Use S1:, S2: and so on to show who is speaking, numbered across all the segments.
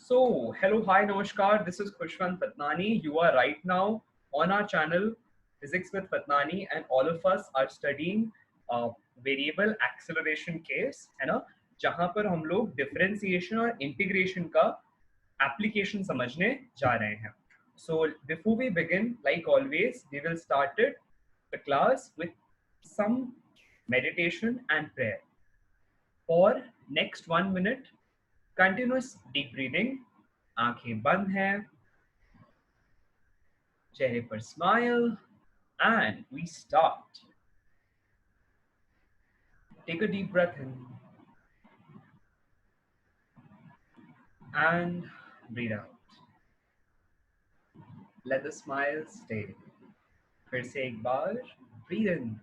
S1: So, hello, hi, namaskar. This is Khushwant Patnani. You are right now on our channel Physics with Patnani, and all of us are studying variable acceleration case, है ना, जहां पर हम लोग differentiation और integration का application समझने जा रहे हैं. So before we begin, like always, we will start it the class with some meditation and prayer. For next 1 minute, continuous deep breathing. आंखें बंद हैं, चेहरे पर smile, and we start. Take a deep breath in and breathe out. Let the smile stay. फिर से एक बार breathe in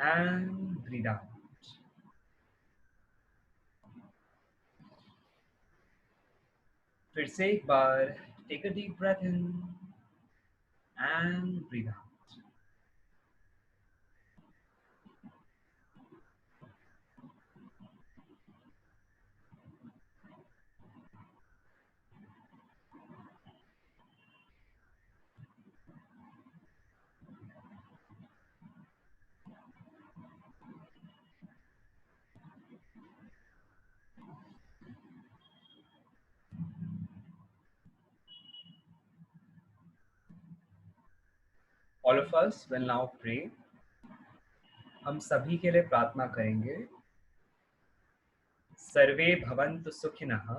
S1: and breathe out. फिर से एक बार take a deep breath in and breathe out. All of us will now pray. हम सभी के लिए प्रार्थना करेंगे. सर्वे भवन्तु सुखिनः,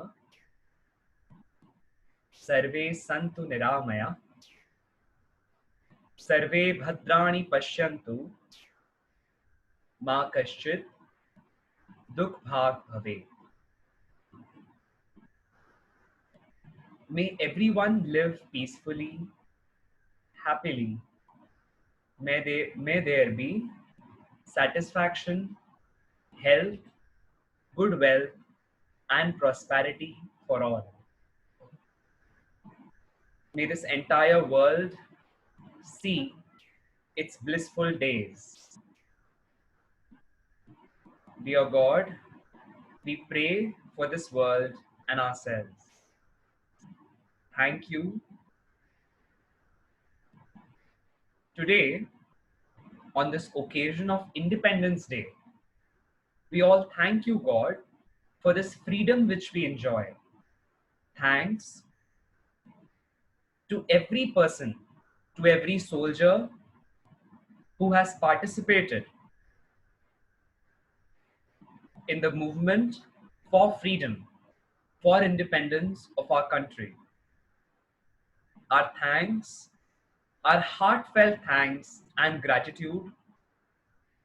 S1: सर्वे सन्तु निरामया, सर्वे भद्राणि पश्यन्तु, मा कश्चित् दुःखभाग् भवेत्. May everyone live peacefully, happily. May there be satisfaction, health, good wealth, and prosperity for all. May this entire world see its blissful days. Dear God, we pray for this world and ourselves. Thank you. Today, on this occasion of Independence Day, we all thank you, God, for this freedom which we enjoy. Thanks to every person, to every soldier who has participated in the movement for freedom, for independence of our country. Our thanks, our heartfelt thanks and gratitude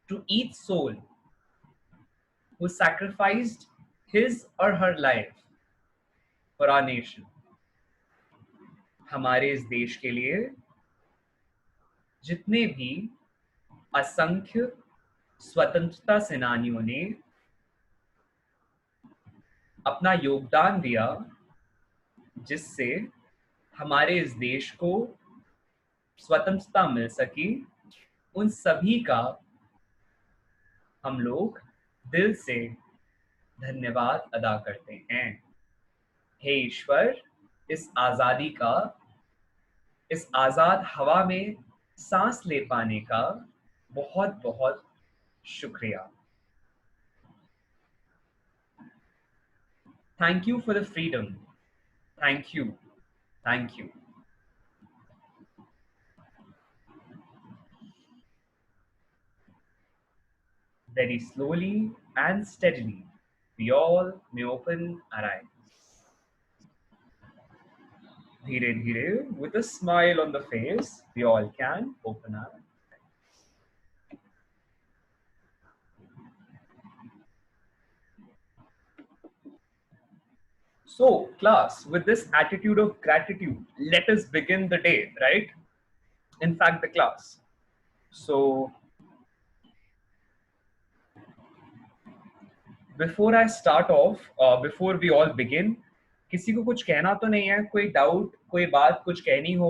S1: to each soul who sacrificed his or her life for our nation. हमारे इस देश के लिए जितने भी असंख्य स्वतंत्रता सेनानियों ने अपना योगदान दिया, जिससे हमारे इस देश को स्वतंत्रता मिल सकी, उन सभी का हम लोग दिल से धन्यवाद अदा करते हैं. हे ईश्वर, इस आजादी का, इस आजाद हवा में सांस ले पाने का बहुत बहुत शुक्रिया. Thank you for the freedom. Thank you. Thank you. Very slowly and steadily, we all may open our eyes. धीरे धीरे, with a smile on the face, we all can open our eyes. So, class, with this attitude of gratitude, let us begin the day, right? In fact, the class. So, before I start off, before we all begin, किसी को कुछ कहना तो नहीं है? कोई doubt, कोई बात कुछ कहनी हो,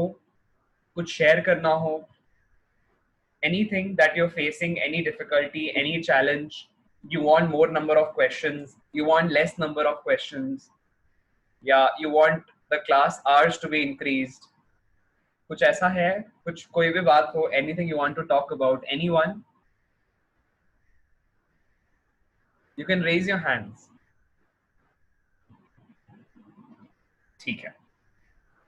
S1: कुछ शेयर करना हो, anything that you're facing, any difficulty, any challenge, You want more number of questions, you want less number of questions, या you want the class hours to be increased? कुछ ऐसा है, कुछ कोई भी बात हो, anything you want to talk about, anyone? You can raise your hands. ठीक है,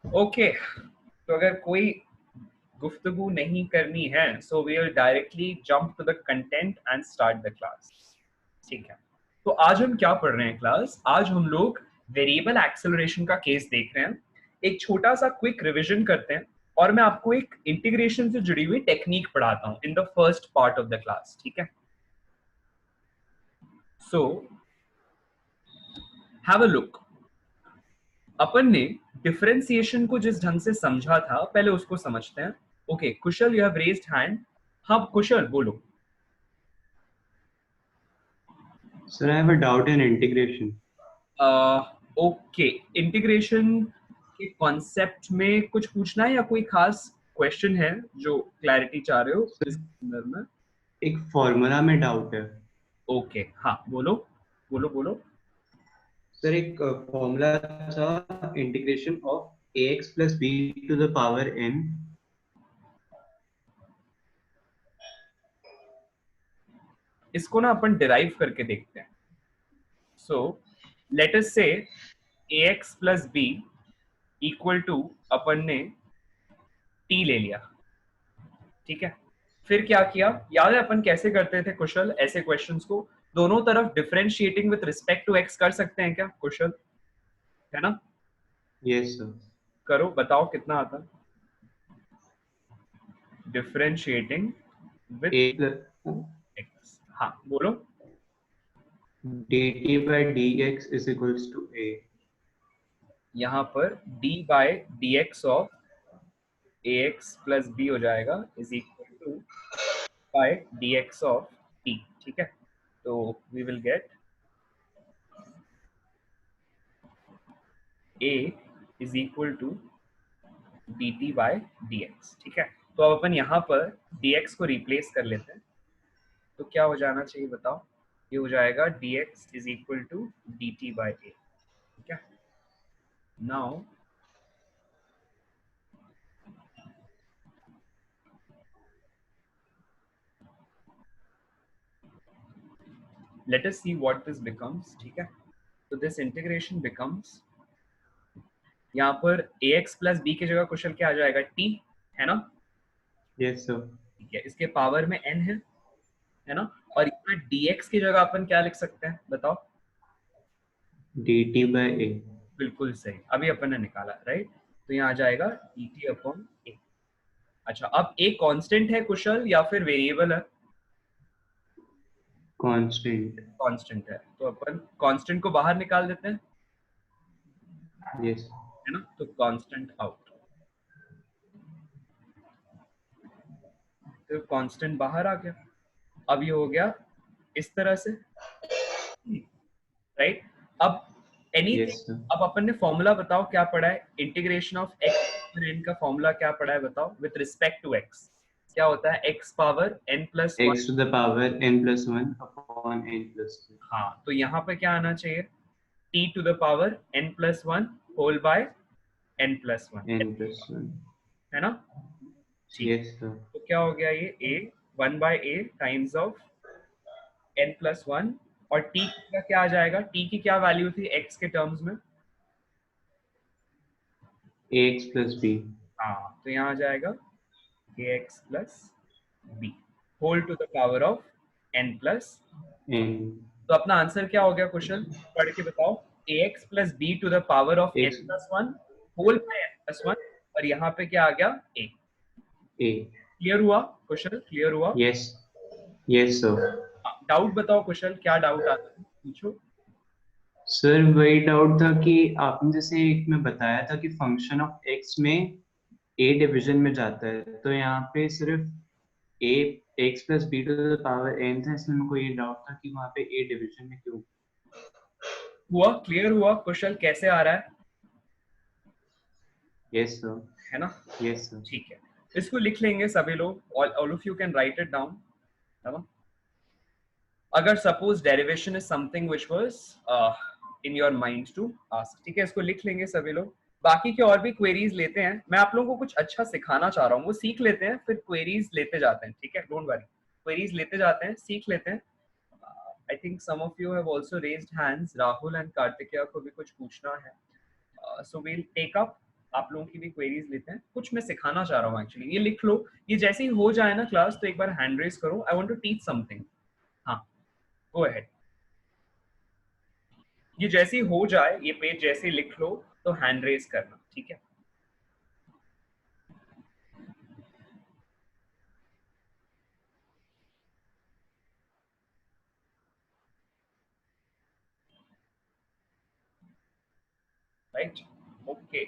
S1: ओके तो अगर कोई गुफ्तगू नहीं करनी है, so we will directly jump to the content and start the class. ठीक है, तो आज हम क्या पढ़ रहे हैं क्लास? आज हम लोग वेरिएबल एक्सेलरेशन का केस देख रहे हैं। एक छोटा सा क्विक रिवीजन करते हैं और मैं आपको एक इंटीग्रेशन से जुड़ी हुई टेक्निक पढ़ाता हूं in the first part of the class. ठीक है, सो हैव अ लुक। अपन ने डिफरेंशिएशन को जिस ढंग से समझा था पहले उसको समझते हैं। Okay Kusal, you have raised hand. हाँ कुशल बोलो।
S2: Sir, I have a doubt in integration.
S1: Okay, integration के कॉन्सेप्ट में कुछ पूछना है या कोई खास क्वेश्चन है जो क्लैरिटी चाह रहे हो इस अंदर में?
S2: एक फॉर्मूला में डाउट है।
S1: ओके हाँ बोलो बोलो बोलो।
S2: सर एक फॉर्मूला था integration of ax plus b to the power n।
S1: इसको ना अपन डिराइव करके देखते हैं। सो लेट अस से ax plus b equal to अपन ने t ले लिया। ठीक है, फिर क्या किया? याद है अपन कैसे करते थे कुशल ऐसे क्वेश्चंस को? दोनों तरफ differentiating with respect to x कर सकते हैं क्या कुशल? है ना?
S2: Yes sir.
S1: करो बताओ कितना आता? Differentiating with
S2: a plus
S1: x। हाँ बोलो।
S2: dt by dx is equals to a।
S1: यहाँ पर d by dx of ax plus b हो जाएगा is equal to by dx of t। ठीक है, तो we will get a is equal to dt by dx। ठीक है, तो अब अपन यहाँ पर dx को रिप्लेस कर लेते हैं। तो क्या हो जाना चाहिए बताओ? ये हो जाएगा dx is equal to dt by a। ठीक है, now let us see what this becomes। ठीक है, तो this integration becomes, यहाँ पर ax plus b की जगह क्वेश्चन क्या आ जाएगा? t, है ना?
S2: Yes sir.
S1: ठीक है, इसके पावर में n है ना? और यहाँ dx की जगह अपन क्या लिख सकते हैं बताओ?
S2: dt by a।
S1: बिल्कुल सही, अभी अपन ने निकाला राइट। तो यहाँ आ जाएगा dt अपॉन a। अच्छा, अब a कांस्टेंट है कुशल या फिर वेरिएबल है?
S2: कांस्टेंट।
S1: कांस्टेंट है, तो अपन कांस्टेंट को बाहर निकाल देते हैं,
S2: यस।
S1: है ना? तो कांस्टेंट आउट, तो कांस्टेंट बाहर आ गया। अब ये हो गया इस तरह से राइट। अब एनीथिंग,
S2: यस सर।
S1: अब अपन ने फॉर्मूला बताओ क्या पढ़ा है? इंटीग्रेशन ऑफ x n का फॉर्मूला क्या पढ़ा है बताओ? विद रिस्पेक्ट टू x क्या होता है? x power n plus one.
S2: x to the power n plus 1 upon n plus 2।
S1: हाँ, तो यहाँ पे क्या आना चाहिए? t to the power n plus one whole by n plus one,
S2: n plus 1।
S1: है ना? ठीक,
S2: यस सर।
S1: तो क्या हो गया? ये a 1 by a times of n plus one, और t का क्या आ जाएगा? t की क्या वैल्यू थी x के टर्म्स में?
S2: ax plus b।
S1: हाँ, तो यहाँ आ जाएगा ax plus b whole to the power of n plus.
S2: n
S1: तो अपना आंसर क्या हो गया कुशल? पढ़ के बताओ। ax plus b to the power of n
S2: x
S1: plus one whole by n plus one, और यहाँ पे क्या आ गया? a।
S2: a।
S1: क्लियर हुआ कुशल? क्लियर हुआ?
S2: Yes yes sir.
S1: डाउट बताओ कुशल, क्या डाउट आता है पूछो।
S2: सर वही डाउट था कि आपने जैसे एक में बताया था कि फंक्शन ऑफ x में a डिवीजन में जाता है, तो यहाँ पे सिर्फ a x plus B to the power n था, इसलिए मेरे को ये डाउट था कि वहाँ पे a डिवीजन में क्यों।
S1: हुआ? क्लियर हुआ कुशल कैसे आ रहा है?
S2: Yes sir.
S1: है ना?
S2: Yes sir.
S1: ठीक है, इसको लिख लेंगे सभी लोग, all of you can write it down, है ना? अगर suppose derivation is something which was in your mind to ask, ठीक है, इसको लिख लेंगे सभी लोग। बाकी के और भी क्वेरीज लेते हैं, मैं आप लोगों को कुछ अच्छा सिखाना चाह रहा हूँ, वो सीख लेते हैं फिर क्वेरीज लेते जाते हैं, ठीक है, डोंट वरी, क्वेरीज लेते जाते हैं, सीख लेते हैं। I think some of you have also raised hands, Rahul and Kartikeya को भी कुछ पूछना है, सो वील टेक अप, आप लोगों की भी क्वेरीज लेते हैं। कुछ मैं सिखाना चाह रहा हूँ एक्चुअली, ये लिख लो, ये जैसे ही हो जाए ना क्लास तो एक बार हैंड रेज करो, I want to teach something. हाँ, गो अहेड, ये जैसे ही हो जाए, ये पेज जैसे ही लिख लो तो हैंड रेज करना, ठीक है। Right, okay.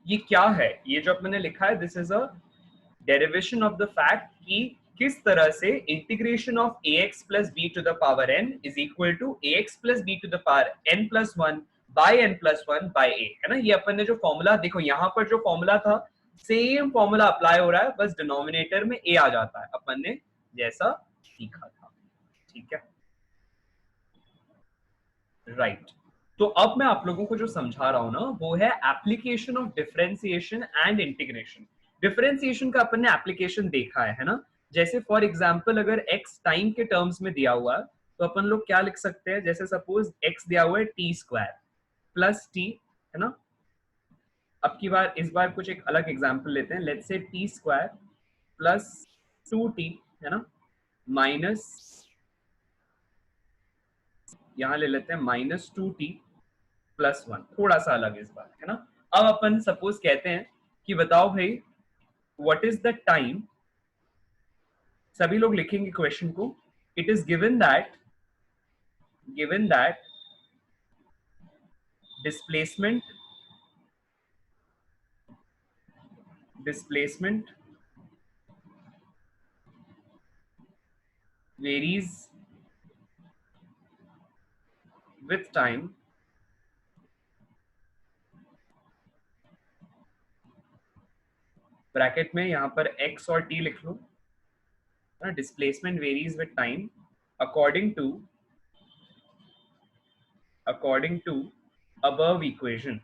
S1: ये क्या है, ये जो मैंने लिखा है, this is a derivation of the fact कि किस तरह से integration of ax plus B to the power n is equal to ax plus B to the power n plus one by n plus one by a, है ना। ये अपन ने जो formula, देखो यहाँ पर जो फॉर्मूला था सेम फॉर्मूला अप्लाई हो रहा है, बस डिनोमिनेटर में a आ जाता है, अपन ने जैसा सीखा था, ठीक है, राइट। तो अब मैं आप लोगों को जो समझा रहा हूं ना वो है application of differentiation and integration. Differentiation का अपन ने एप्लीकेशन देखा है ना। जैसे फॉर एग्जांपल अगर x टाइम के टर्म्स में दिया हुआ है तो अपन लोग क्या लिख सकते हैं, जैसे सपोज x दिया हुआ है टी स्क्वायर प्लस टी, है ना। अब की बार इस बार कुछ एक अलग एग्जांपल लेते हैं, let's say T square plus two T, है ना, माइनस, यहां ले लेते हैं minus two T plus one, थोड़ा सा अलग इस बार, है ना। अब अपन सपोज कहते हैं कि बताओ भाई व्हाट इज द टाइम, सभी लोग लिखेंगे क्वेश्चन को। It is given that displacement displacement varies with time, bracket में यहां पर x और t लिख लो, displacement varies with time according to above equation,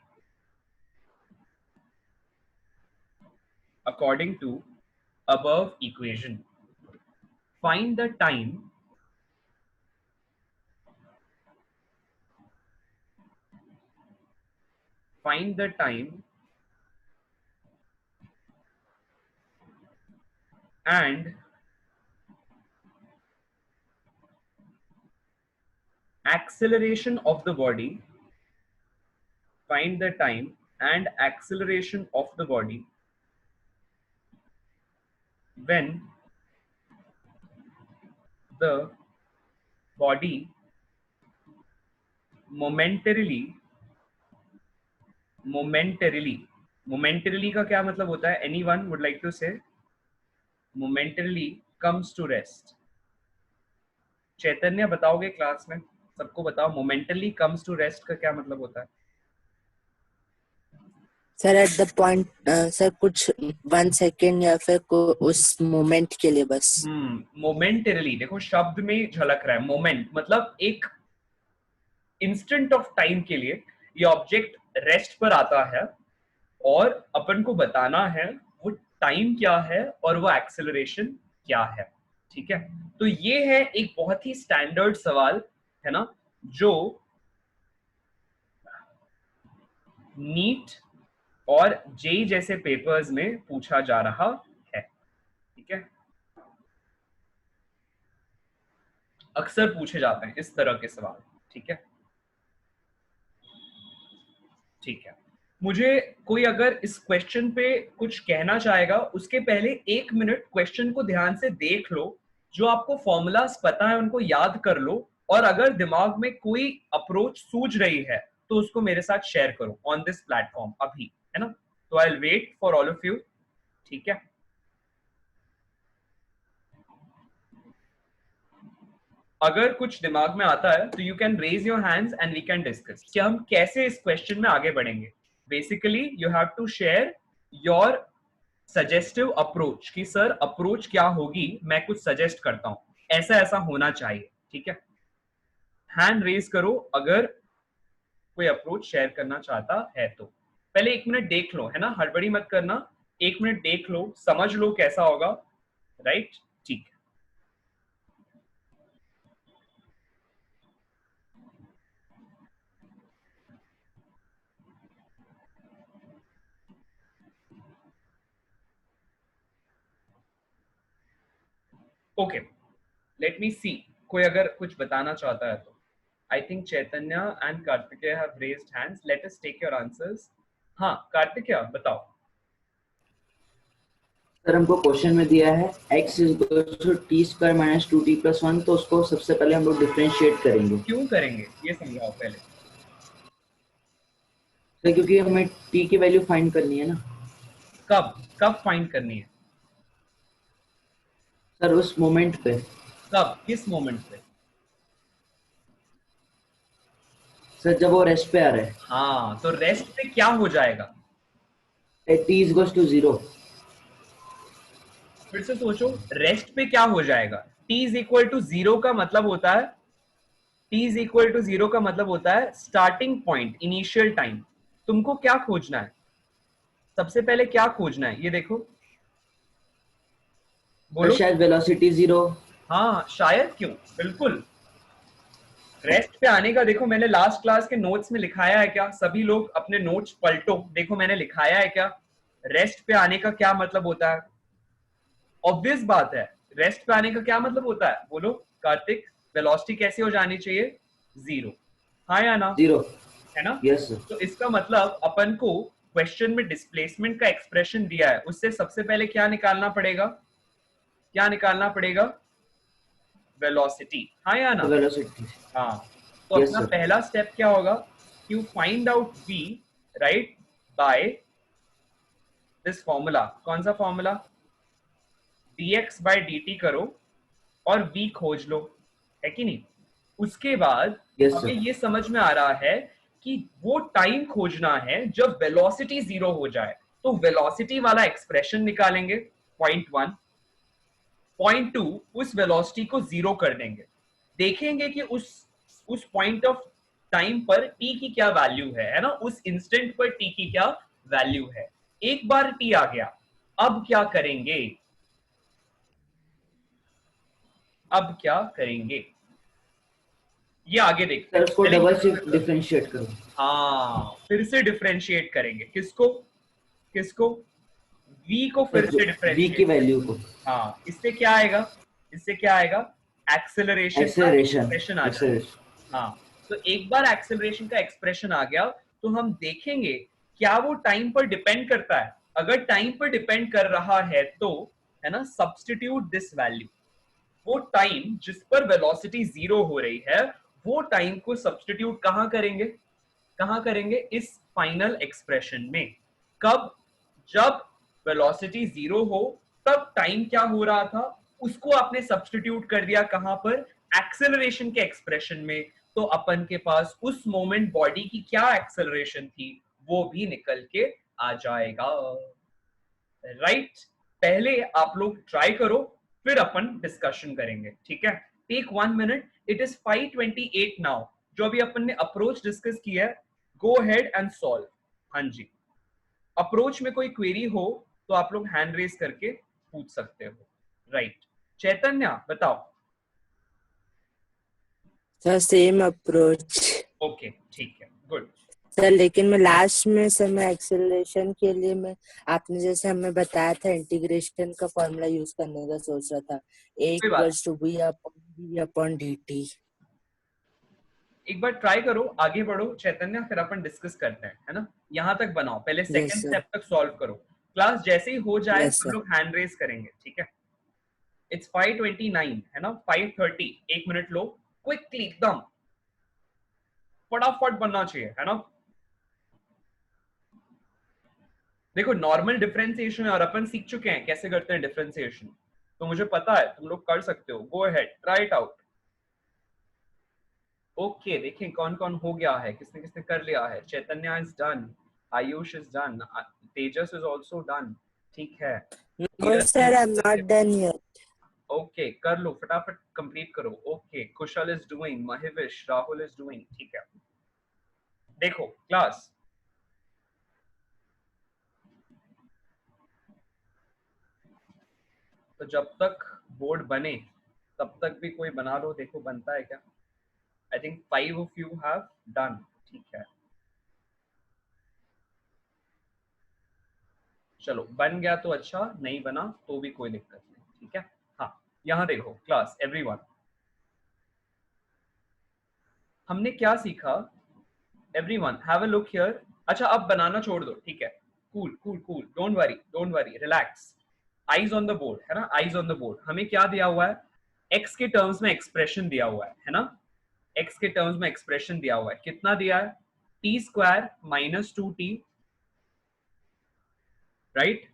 S1: according to above equation, find the time and acceleration of the body, find the time and acceleration of the body when the body momentarily का क्या मतलब होता है, anyone would like to say, momentarily comes to rest। चैतन्य बताओगे class में, सबको बताओ momentarily comes to rest का क्या मतलब होता है।
S3: Sir at the point, sir कुछ 1 सेकेंड या फिर उस मोमेंट के लिए बस।
S1: मोमेंटरली, देखो शब्द में झलक रहा है, मोमेंट मतलब एक इंस्टेंट ऑफ टाइम के लिए ये ऑब्जेक्ट रेस्ट पर आता है और अपन को बताना है वो टाइम क्या है और वो एक्सेलरेशन क्या है, ठीक है। तो ये है एक बहुत ही स्टैंडर्ड सवाल, है ना, जो नीट और जेई जैसे पेपर्स में पूछा जा रहा है, ठीक है, अक्सर पूछे जाते हैं इस तरह के सवाल, ठीक है, ठीक है। मुझे कोई अगर इस क्वेश्चन पे कुछ कहना चाहेगा, उसके पहले 1 मिनट क्वेश्चन को ध्यान से देख लो, जो आपको फॉर्मूलाज पता है उनको याद कर लो, और अगर दिमाग में कोई अप्रोच सूझ रही है तो उसको मेरे साथ शेयर करो ऑन दिस प्लेटफॉर्म अभी, है ना? तो I will wait for all of you, ठीक है? अगर कुछ दिमाग में आता है तो you can raise your hands and we can discuss कि हम कैसे इस क्वेश्चन में आगे बढ़ेंगे. Basically you have to share your suggestive approach कि सर अप्रोच क्या होगी, मैं कुछ सजेस्ट करता हूं, ऐसा ऐसा होना चाहिए, ठीक है? हैंड रेज करो अगर कोई अप्रोच शेयर करना चाहता है तो. पहले 1 मिनट देख लो, है ना, हड़बड़ी मत करना. 1 मिनट देख लो, समझ लो कैसा होगा, राइट? ठीक है. ओके, लेट मी सी, कोई अगर कुछ बताना चाहता है तो. I think Chaitanya and Kartikeya have raised hands. Let us take your answers. हाँ कार्तिकेय बताओ.
S4: सर हमको क्वेश्चन में दिया है x = t² - 2t+1, तो उसको सबसे पहले हम लोग डिफरेंशिएट करेंगे.
S1: क्यों करेंगे ये समझाओ पहले.
S4: सर क्योंकि हमें t की वैल्यू फाइंड करनी है ना.
S1: कब कब फाइंड करनी है?
S4: सर उस मोमेंट पे.
S1: कब, किस मोमेंट पे?
S4: सर जब वो रेस्ट पे आ रहा है.
S1: हाँ, तो रेस्ट पे क्या हो जाएगा?
S4: t = 0.
S1: फिर से सोचो, रेस्ट पे क्या हो जाएगा? t = 0 का मतलब होता है, t = 0 का मतलब होता है स्टार्टिंग पॉइंट, इनिशियल टाइम. तुमको क्या खोजना है? सबसे पहले क्या खोजना है ये देखो, बोलो.
S4: शायद वेलोसिटी 0.
S1: हाँ शायद, क्यों, बिल्कुल. रेस्ट पे आने का देखो, मैंने लास्ट क्लास के नोट्स में लिखाया है क्या? सभी लोग अपने नोट्स पलटो, देखो मैंने लिखाया है क्या? रेस्ट पे आने का क्या मतलब होता है? ऑब्वियस बात है, रेस्ट पे आने का क्या मतलब होता है, बोलो कार्तिक. वेलोसिटी कैसी हो जानी चाहिए? 0. हाँ या ना?
S4: 0.
S1: है ना?
S4: Yes sir.
S1: तो इसका मतलब अपन को क्वेश्चन में डिस्प्लेसमेंट का एक्सप्रेशन दिया है, उससे सबसे पहले क्या निकालना पड़ेगा? क्या निकालना पड़ेगा? वेलोसिटी. हाँ या ना?
S4: वेलोसिटी.
S1: हाँ. तो
S4: Yes,
S1: अपना
S4: sir.
S1: पहला स्टेप क्या होगा? You find out v, right, by this formula. कौन सा फॉर्मूला? dx/dt करो और v खोज लो, है कि नहीं? उसके बाद
S4: Yes,
S1: हमें
S4: sir.
S1: ये समझ में आ रहा है कि वो टाइम खोजना है जब वेलोसिटी 0 हो जाए. तो वेलोसिटी वाला एक्सप्रेशन निकालेंगे, पॉइंट 1. पॉइंट 2, उस वेलोसिटी को 0 कर देंगे. देखेंगे कि उस पॉइंट ऑफ टाइम पर t की क्या वैल्यू है ना, उस इंस्टेंट पर t की क्या वैल्यू है. एक बार t आ गया, अब क्या करेंगे? अब क्या करेंगे ये आगे देखते
S4: सर
S1: हैं.
S4: उसको डबल शिफ्ट डिफरेंशिएट करो.
S1: हाँ, फिर से डिफरेंशिएट करेंगे. किसको किसको? v को फिर से
S4: v की
S1: डिफरेंशिएट.
S4: वैल्यू को.
S1: हाँ, इससे क्या आएगा? इससे क्या आएगा? एक्सेलरेशन का
S4: एक्सेलरेशन.
S1: एक्सप्रेशन आ जाएगा. हाँ, तो एक बार एक्सेलरेशन का एक्सप्रेशन आ गया तो हम देखेंगे क्या वो टाइम पर डिपेंड करता है. अगर टाइम पर डिपेंड कर रहा है तो, है ना, सब्स्टिट्यूट दिस वैल्यू. वो टाइम जिस पर वेलोसिटी 0 हो रही है, वो टाइम को सब्स्टिट्यूट कहां करेंगे? कहां करेंगे? इस फाइनल एक्सप्रेशन में. कब? जब वेलोसिटी 0 हो तब टाइम क्या हो रहा था उसको आपने सब्स्टिट्यूट कर दिया कहां पर? एक्सेलरेशन के एक्सप्रेशन में. तो अपन के पास उस मोमेंट बॉडी की क्या एक्सेलरेशन थी वो भी निकल के आ जाएगा, राइट? पहले आप लोग ट्राई करो, फिर अपन डिस्कशन करेंगे, ठीक है? Take 1 minute. It is 5:28 now. जो अभी अपन ने अप्रोच डिस्कस किया है, गो अहेड एंड सॉल्व. हाँ जी, अप्रोच में कोई क्वेरी हो तो आप लोग हैंड रेज करके पूछ सकते हो, राइट? चैतन्य बताओ.
S3: Sir same approach.
S1: ओके ठीक है, गुड.
S3: सर लेकिन मैं लास्ट में सर मैं एक्सेलरेशन के लिए मैं आपने जैसे हमें बताया था इंटीग्रेशन का फॉर्मूला यूज करने का सोच रहा था. a
S1: कोई बात.
S3: = v/dt.
S1: एक बार ट्राई करो, आगे बढ़ो चैतन्य, फिर अपन डिस्कस करते हैं, है ना। यहाँ तक बनाओ, पहले सेकंड
S3: sir.
S1: स्टेप तक सॉल्व करो। क्लास जैसे ही हो जाए
S3: Yes,
S1: सब
S3: sir.
S1: लोग हैंड रेज करेंगे, ठीक है। इट्स 5:29 है ना, 5:30, 1 मिनट लो, क्विकली एकदम फटाफट बनना चाहिए, है ना। देखो नॉर्मल डिफरेंशिएशन और अपन सीख चुके हैं कैसे करते हैं डिफरेंशिएशन, तो मुझे पता है तुम लोग कर सकते हो। Go ahead, try it out. Okay, देखें कौन कौन हो गया है, किसने किसने कर लिया है। Chaitanya is done, Ayush is done, Tejas is also done, ठीक है।
S3: No, sir, I'm not done yet.
S1: Okay, कर लो फटाफट, कंप्लीट करो। Okay, Kushal is doing, Mahvish, Rahul is doing, ठीक है। देखो क्लास, तो जब तक बोर्ड बने तब तक भी कोई बना लो, देखो बनता है क्या। I think 5 of you have done, ठीक है। चलो बन गया तो अच्छा, नहीं बना तो भी कोई दिक्कत नहीं, ठीक है। हाँ, यहाँ देखो क्लास, एवरीवन, हमने क्या सीखा। Everyone have a look here. अच्छा अब बनाना छोड़ दो, ठीक है। Cool cool cool, don't worry, relax. Eyes on the board, है ना, आईज ऑन द बोर्ड। हमें क्या दिया हुआ है, एक्स के टर्म्स में एक्सप्रेशन दिया हुआ है ना। एक्स के टर्म्स में एक्सप्रेशन दिया हुआ है, कितना दिया है, T square minus 2t, right,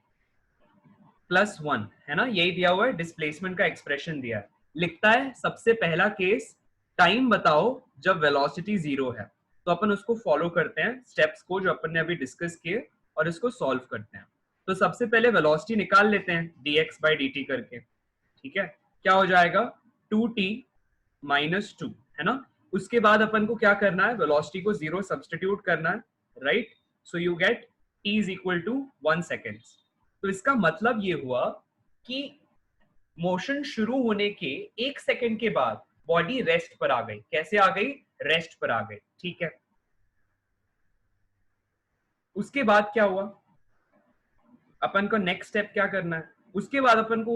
S1: plus 1, है ना, यही दिया हुआ है। डिस्प्लेसमेंट का एक्सप्रेशन दिया है। लिखता है सबसे पहला केस, टाइम बताओ जब वेलोसिटी 0 है। तो अपन उसको फॉलो करते हैं स्टेप्स को जो अपन ने अभी डिस्कस किए, और इसको सॉल्व करते हैं। तो सबसे पहले वेलोसिटी निकाल लेते हैं dx/dt करके, ठीक है। क्या हो जाएगा, 2t माइनस 2, है ना। उसके बाद अपन को क्या करना है, वेलोसिटी को 0 सब्स्टिट्यूट करना है, right. So you get t is equal to 1 second. तो इसका मतलब ये हुआ कि मोशन शुरू होने के 1 सेकेंड के बाद बॉडी रेस्ट पर आ गई। कैसे आ गई, रेस्ट पर आ गई, ठीक है। उसके बाद क्या हुआ, अपन को नेक्स्ट स्टेप क्या करना है। उसके बाद अपन को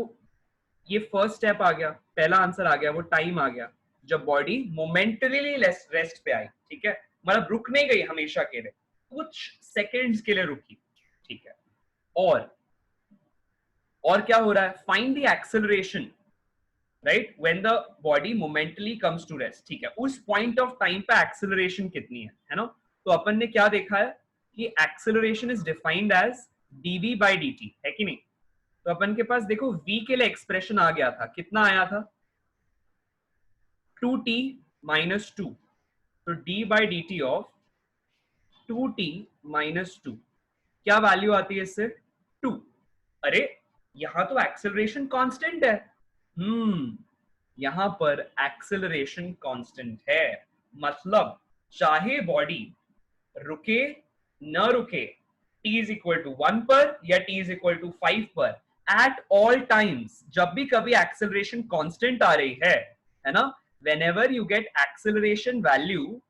S1: ये फर्स्ट स्टेप आ गया, पहला आंसर आ गया, वो टाइम आ गया जब बॉडी मोमेंटरीली रेस्ट पे आई, ठीक है। मतलब रुक नहीं गई हमेशा के लिए, कुछ सेकेंड्स के लिए रुकी, ठीक है। और क्या हो रहा है, find the acceleration, right, when the body momentarily comes to rest, ठीक है। उस पॉइंट ऑफ टाइम पे एक्सेलरेशन कितनी है ना। तो अपन ने क्या देखा है कि acceleration is defined as dv/dt, है कि नहीं। तो अपन के पास देखो v के लिए एक्सप्रेशन आ गया था, कितना आया था, 2t माइनस 2। तो d/dt ऑफ 2t माइनस 2, क्या वैल्यू आती है इससे, 2। अरे यहां तो एक्सेलरेशन कांस्टेंट है, यहां पर एक्सेलरेशन कांस्टेंट है। मतलब चाहे बॉडी रुके न रुके, t इज इक्वल टू 1 पर या t इज इक्वल टू 5 पर, एट ऑल टाइम्स जब भी कभी एक्सेलरेशन कांस्टेंट आ रही है ना, whenever you get acceleration value,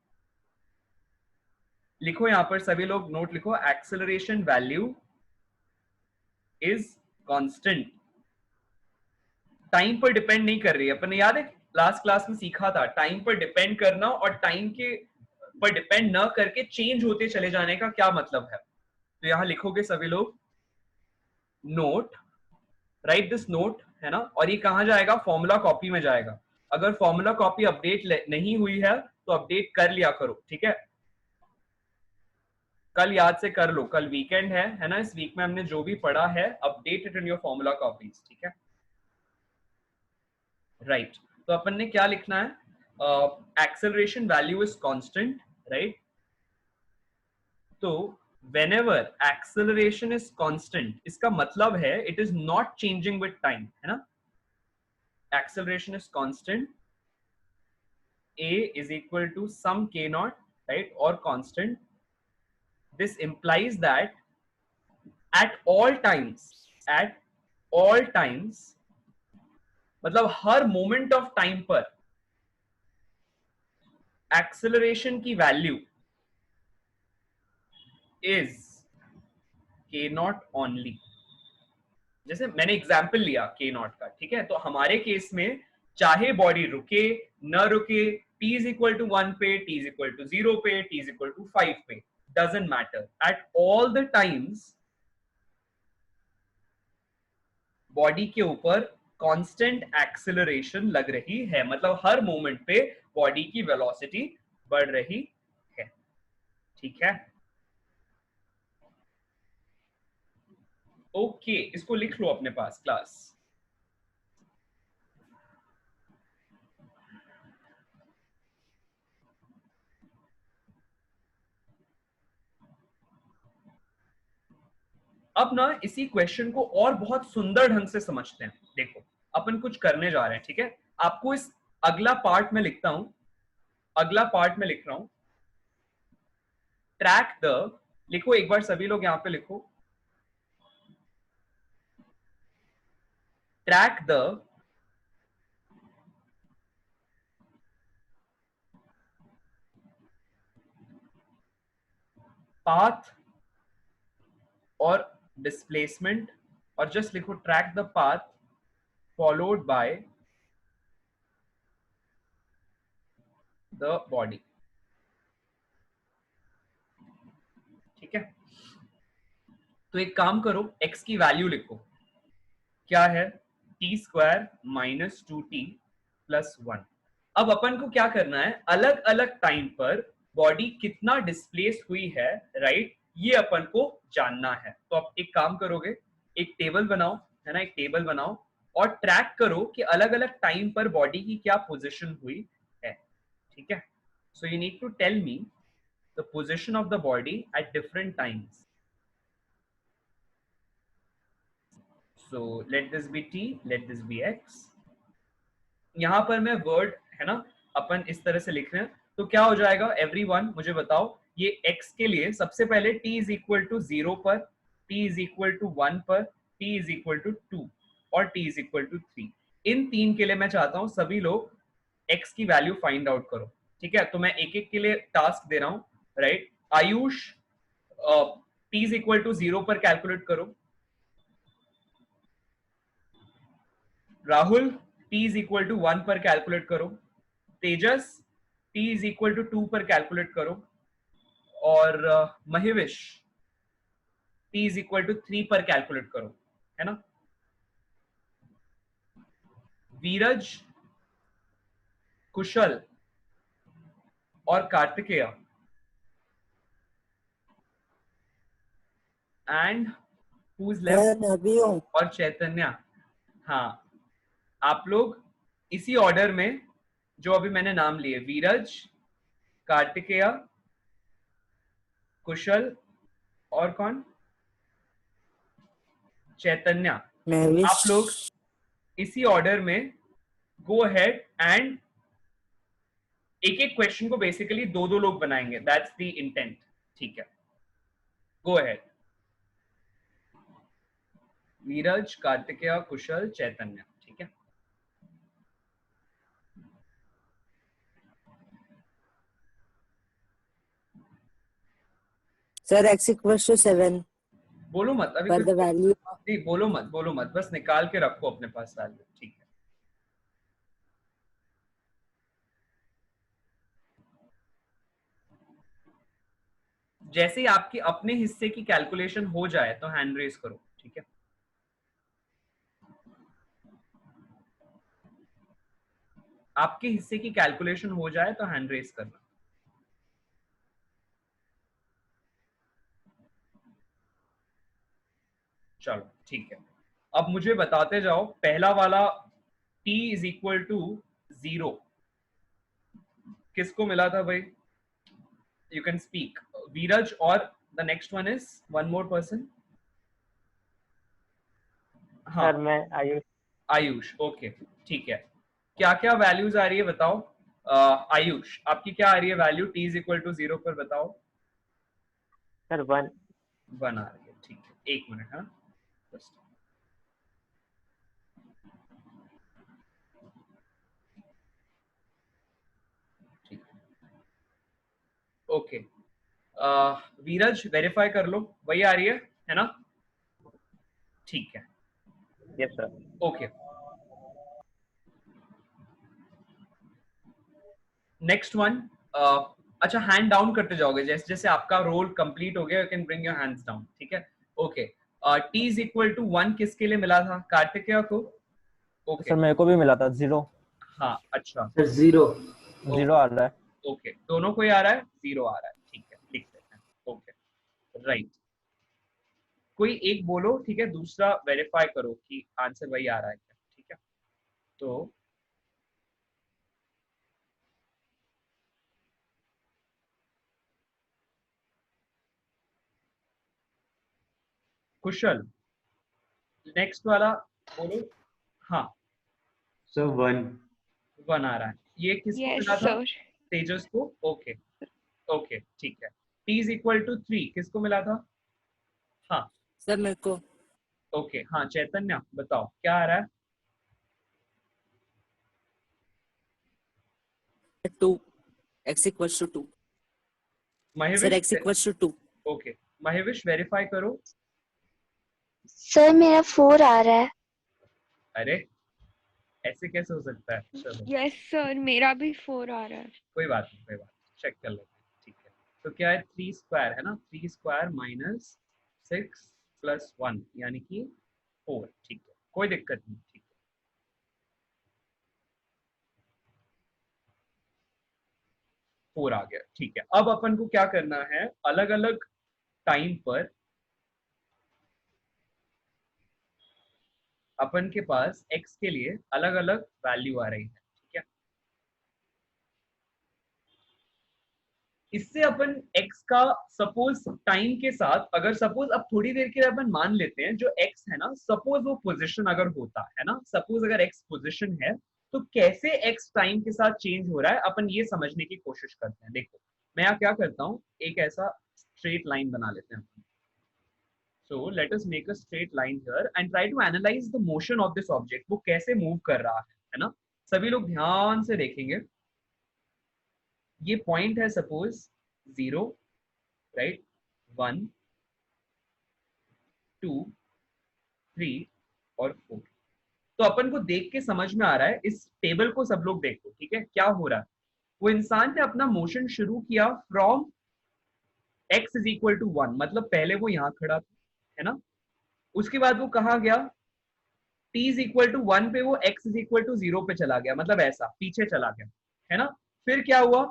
S1: लिखो यहां पर सभी लोग नोट लिखो, acceleration value is constant. Time पर डिपेंड नहीं कर रही है। अपन ने याद है लास्ट क्लास में सीखा था, टाइम पर डिपेंड करना और टाइम के पर डिपेंड न करके चेंज होते चले जाने का क्या मतलब है। तो यहां लिखोगे सभी लोग, नोट, राइट दिस नोट, है ना। और ये कहां जाएगा, फॉर्मूला कॉपी में जाएगा। अगर फॉर्मूला कॉपी अपडेट नहीं हुई है तो अपडेट कर लिया करो, ठीक है। कल याद से कर लो, कल वीकेंड है ना। इस वीक में हमने जो भी पढ़ा है update it in your formula copies, ठीक है, राइट। तो अपन ने क्या लिखना है, acceleration value is constant, right. तो whenever acceleration is constant, इसका मतलब है it is not changing with time, है ना। acceleration is constant, a is equal to some k naught, right, or constant. This implies that at all times मतलब हर moment of time पर acceleration की value is k naught only। जैसे मैंने example लिया k naught का, ठीक है। तो हमारे केस में चाहे बॉडी रुके न रुके, t is equal to 1 पे, t is equal to 0 पे, t is equal to 5 पे, doesn't matter, at all the times body के ऊपर कांस्टेंट एक्सेलरेशन लग रही है, मतलब हर मोमेंट पे बॉडी की वेलोसिटी बढ़ रही है। ठीक है, ओके, इसको लिख लो अपने पास क्लास। अब ना इसी क्वेश्चन को और बहुत सुंदर ढंग से समझते हैं। देखो, अपन कुछ करने जा रहे हैं, ठीक है? आपको इस अगला पार्ट में लिखता हूं, अगला पार्ट में लिख रहा हूं, ट्रैक द, लिखो एक बार सभी लोग यहां पे लिखो, ट्रैक द पाथ और डिस्प्लेसमेंट, और जस्ट लिखो track the path followed by the body. ठीक है, तो एक काम करो, x की वैल्यू लिखो, क्या है, T square minus 2t plus 1। अब अपन को क्या करना है, अलग अलग टाइम पर बॉडी कितना डिस्प्लेस हुई है, राइट, ये अपन को जानना है। तो आप एक काम करोगे, एक टेबल बनाओ, है ना, एक टेबल बनाओ और ट्रैक करो कि अलग अलग टाइम पर बॉडी की क्या पोजीशन हुई है। ठीक है, so you need to tell me the position of the body at different times. So let this be t, let this be x। यहां पर मैं वर्ड, है ना, अपन इस तरह से लिख रहे हैं, तो क्या हो जाएगा एवरीवन, मुझे बताओ, ये x के लिए सबसे पहले t इज इक्वल टू 0 पर, t इज इक्वल टू 1 पर, t इज इक्वल टू 2 और t इज इक्वल टू 3। इन तीन के लिए मैं चाहता हूं सभी लोग x की वैल्यू फाइंड आउट करो। ठीक है, तो मैं एक एक के लिए टास्क दे रहा हूं, right. Ayush, t is equal to 0 पर कैलकुलेट करो। Rahul, t is equal to 1 पर कैलकुलेट करो। Tejas, t is equal to 2 पर कैलकुलेट करो। और Mahivish, t is equal to 3 पर कैलकुलेट करो, है ना। वीरज, कुशल और Kartikeya and who is left,
S3: अभी हूँ।
S1: और चैतन्य। हाँ, आप लोग इसी ऑर्डर में जो अभी मैंने नाम लिए, वीरज, कार्तिकेय, कुशल और कौन, चैतन्य, आप लोग इसी ऑर्डर में गो अहेड एंड एक एक क्वेश्चन को बेसिकली दो दो लोग बनाएंगे, दैट्स द इंटेंट। ठीक है, गो अहेड। वीरज, कार्तिकेय, कुशल, चैतन्य। ठीक है,
S3: सर x इक्वल टू 7
S1: बोलो मत अभी
S3: फॉर
S1: कुछ,
S3: द वैल्यू।
S1: नहीं बोलो मत, बोलो मत, बस निकाल के रखो अपने पास वैल्यू। ठीक है, जैसे ही आपके अपने हिस्से की कैलकुलेशन हो जाए तो हैंड रेज करो। ठीक है, आपके हिस्से की कैलकुलेशन हो जाए तो हैंड रेज करना। चलो ठीक है, अब मुझे बताते जाओ, पहला वाला t इज इक्वल टू 0 किसको मिला था भाई, यू कैन स्पीक। वीरज, और the next one is one more person. हाँ
S5: सर मैं आयुष।
S1: आयुष, ओके ठीक है। क्या क्या वैल्यूज आ रही है बताओ। आयुष, आपकी क्या आ रही है value t is equal to 0 पर, बताओ।
S5: सर 1।
S1: 1 आ रही है, ठीक है, एक मिनट। हाँ बस, ठीक, ओके। वीरज वेरीफाई कर लो, वही आ रही है ना। ठीक है,
S5: yes sir.
S1: Okay. Next one, अच्छा हैंड डाउन करते जाओगे जैसे जैसे आपका रोल कंप्लीट हो गया, you can bring your hands down, ठीक है? Okay, t is equal to 1 किसके लिए मिला था? कार्तिकेय को? ओके,
S6: सर मेरे को भी मिला था 0
S1: हाँ अच्छा,
S4: सर 0।
S6: 0 आ रहा है।
S1: ओके, दोनों को ही आ रहा है, 0 आ रहा है, ठीक है, लिख देते हैं। ओके, राइट, कोई एक बोलो, ठीक है, दूसरा वेरीफाई करो कि आंसर वही आ रहा है क्या, ठीक है? तो कुशल, नेक्स्ट वाला बोलो। हाँ,
S2: सर 1।
S1: 1 आ रहा है, ये किसको
S7: Yes,
S1: मिला था?
S7: sir.
S1: तेजस को? ओके ओके, ठीक है। t इज इक्वल टू 3 किसको मिला था? हाँ
S3: सर मेरे को
S1: ओके, हाँ चैतन्य बताओ क्या आ रहा है?
S3: 2 x equals to 2 sir x
S1: Mahvish,
S3: equals to 2
S1: okay Mahvish verify करो।
S7: सर मेरा 4 आ रहा है।
S1: अरे ऐसे कैसे हो सकता है? चलो
S7: यस सर, मेरा भी 4 आ रहा है।
S1: कोई बात नहीं, कोई बात नहीं, चेक कर लेते हैं, ठीक है? तो क्या है, 3 स्क्वायर है ना, 3 स्क्वायर माइनस 6 प्लस 1 यानी कि 4, ठीक है, कोई दिक्कत नहीं, ठीक है। 4 आ गया, ठीक है। अब अपन को क्या करना है, अलग अलग टाइम पर अपन के पास x के लिए अलग अलग वैल्यू आ रही है, ठीक है? इससे अपन x का सपोज टाइम के साथ, अगर सपोज अब थोड़ी देर के लिए अपन मान लेते हैं जो x है ना, सपोज वो पोजीशन अगर होता है ना, सपोज अगर x पोजीशन है तो कैसे x टाइम के साथ चेंज हो रहा है, अपन ये समझने की कोशिश करते हैं। देखो मैं यहाँ क्या करता हूँ, एक ऐसा स्ट्रेट लाइन बना लेते हैं। So let us make a straight line here and try to analyze the motion of this object. वो कैसे मूव कर रहा है ना? सभी लोग ध्यान से देखेंगे। ये पॉइंट है सपोज 0, राइट, 1, 2, 3 और 4। तो अपन को देख के समझ में आ रहा है, इस टेबल को सब लोग देखो, ठीक है? क्या हो रहा है, वो इंसान ने अपना मोशन शुरू किया from x is equal to 1, मतलब पहले वो यहाँ खड़ा था, है ना? उसके बाद वो कहा गया, t इज इक्वल टू 1 पे वो x इज इक्वल टू 0 पे चला गया, मतलब ऐसा पीछे चला गया, है ना? फिर क्या हुआ,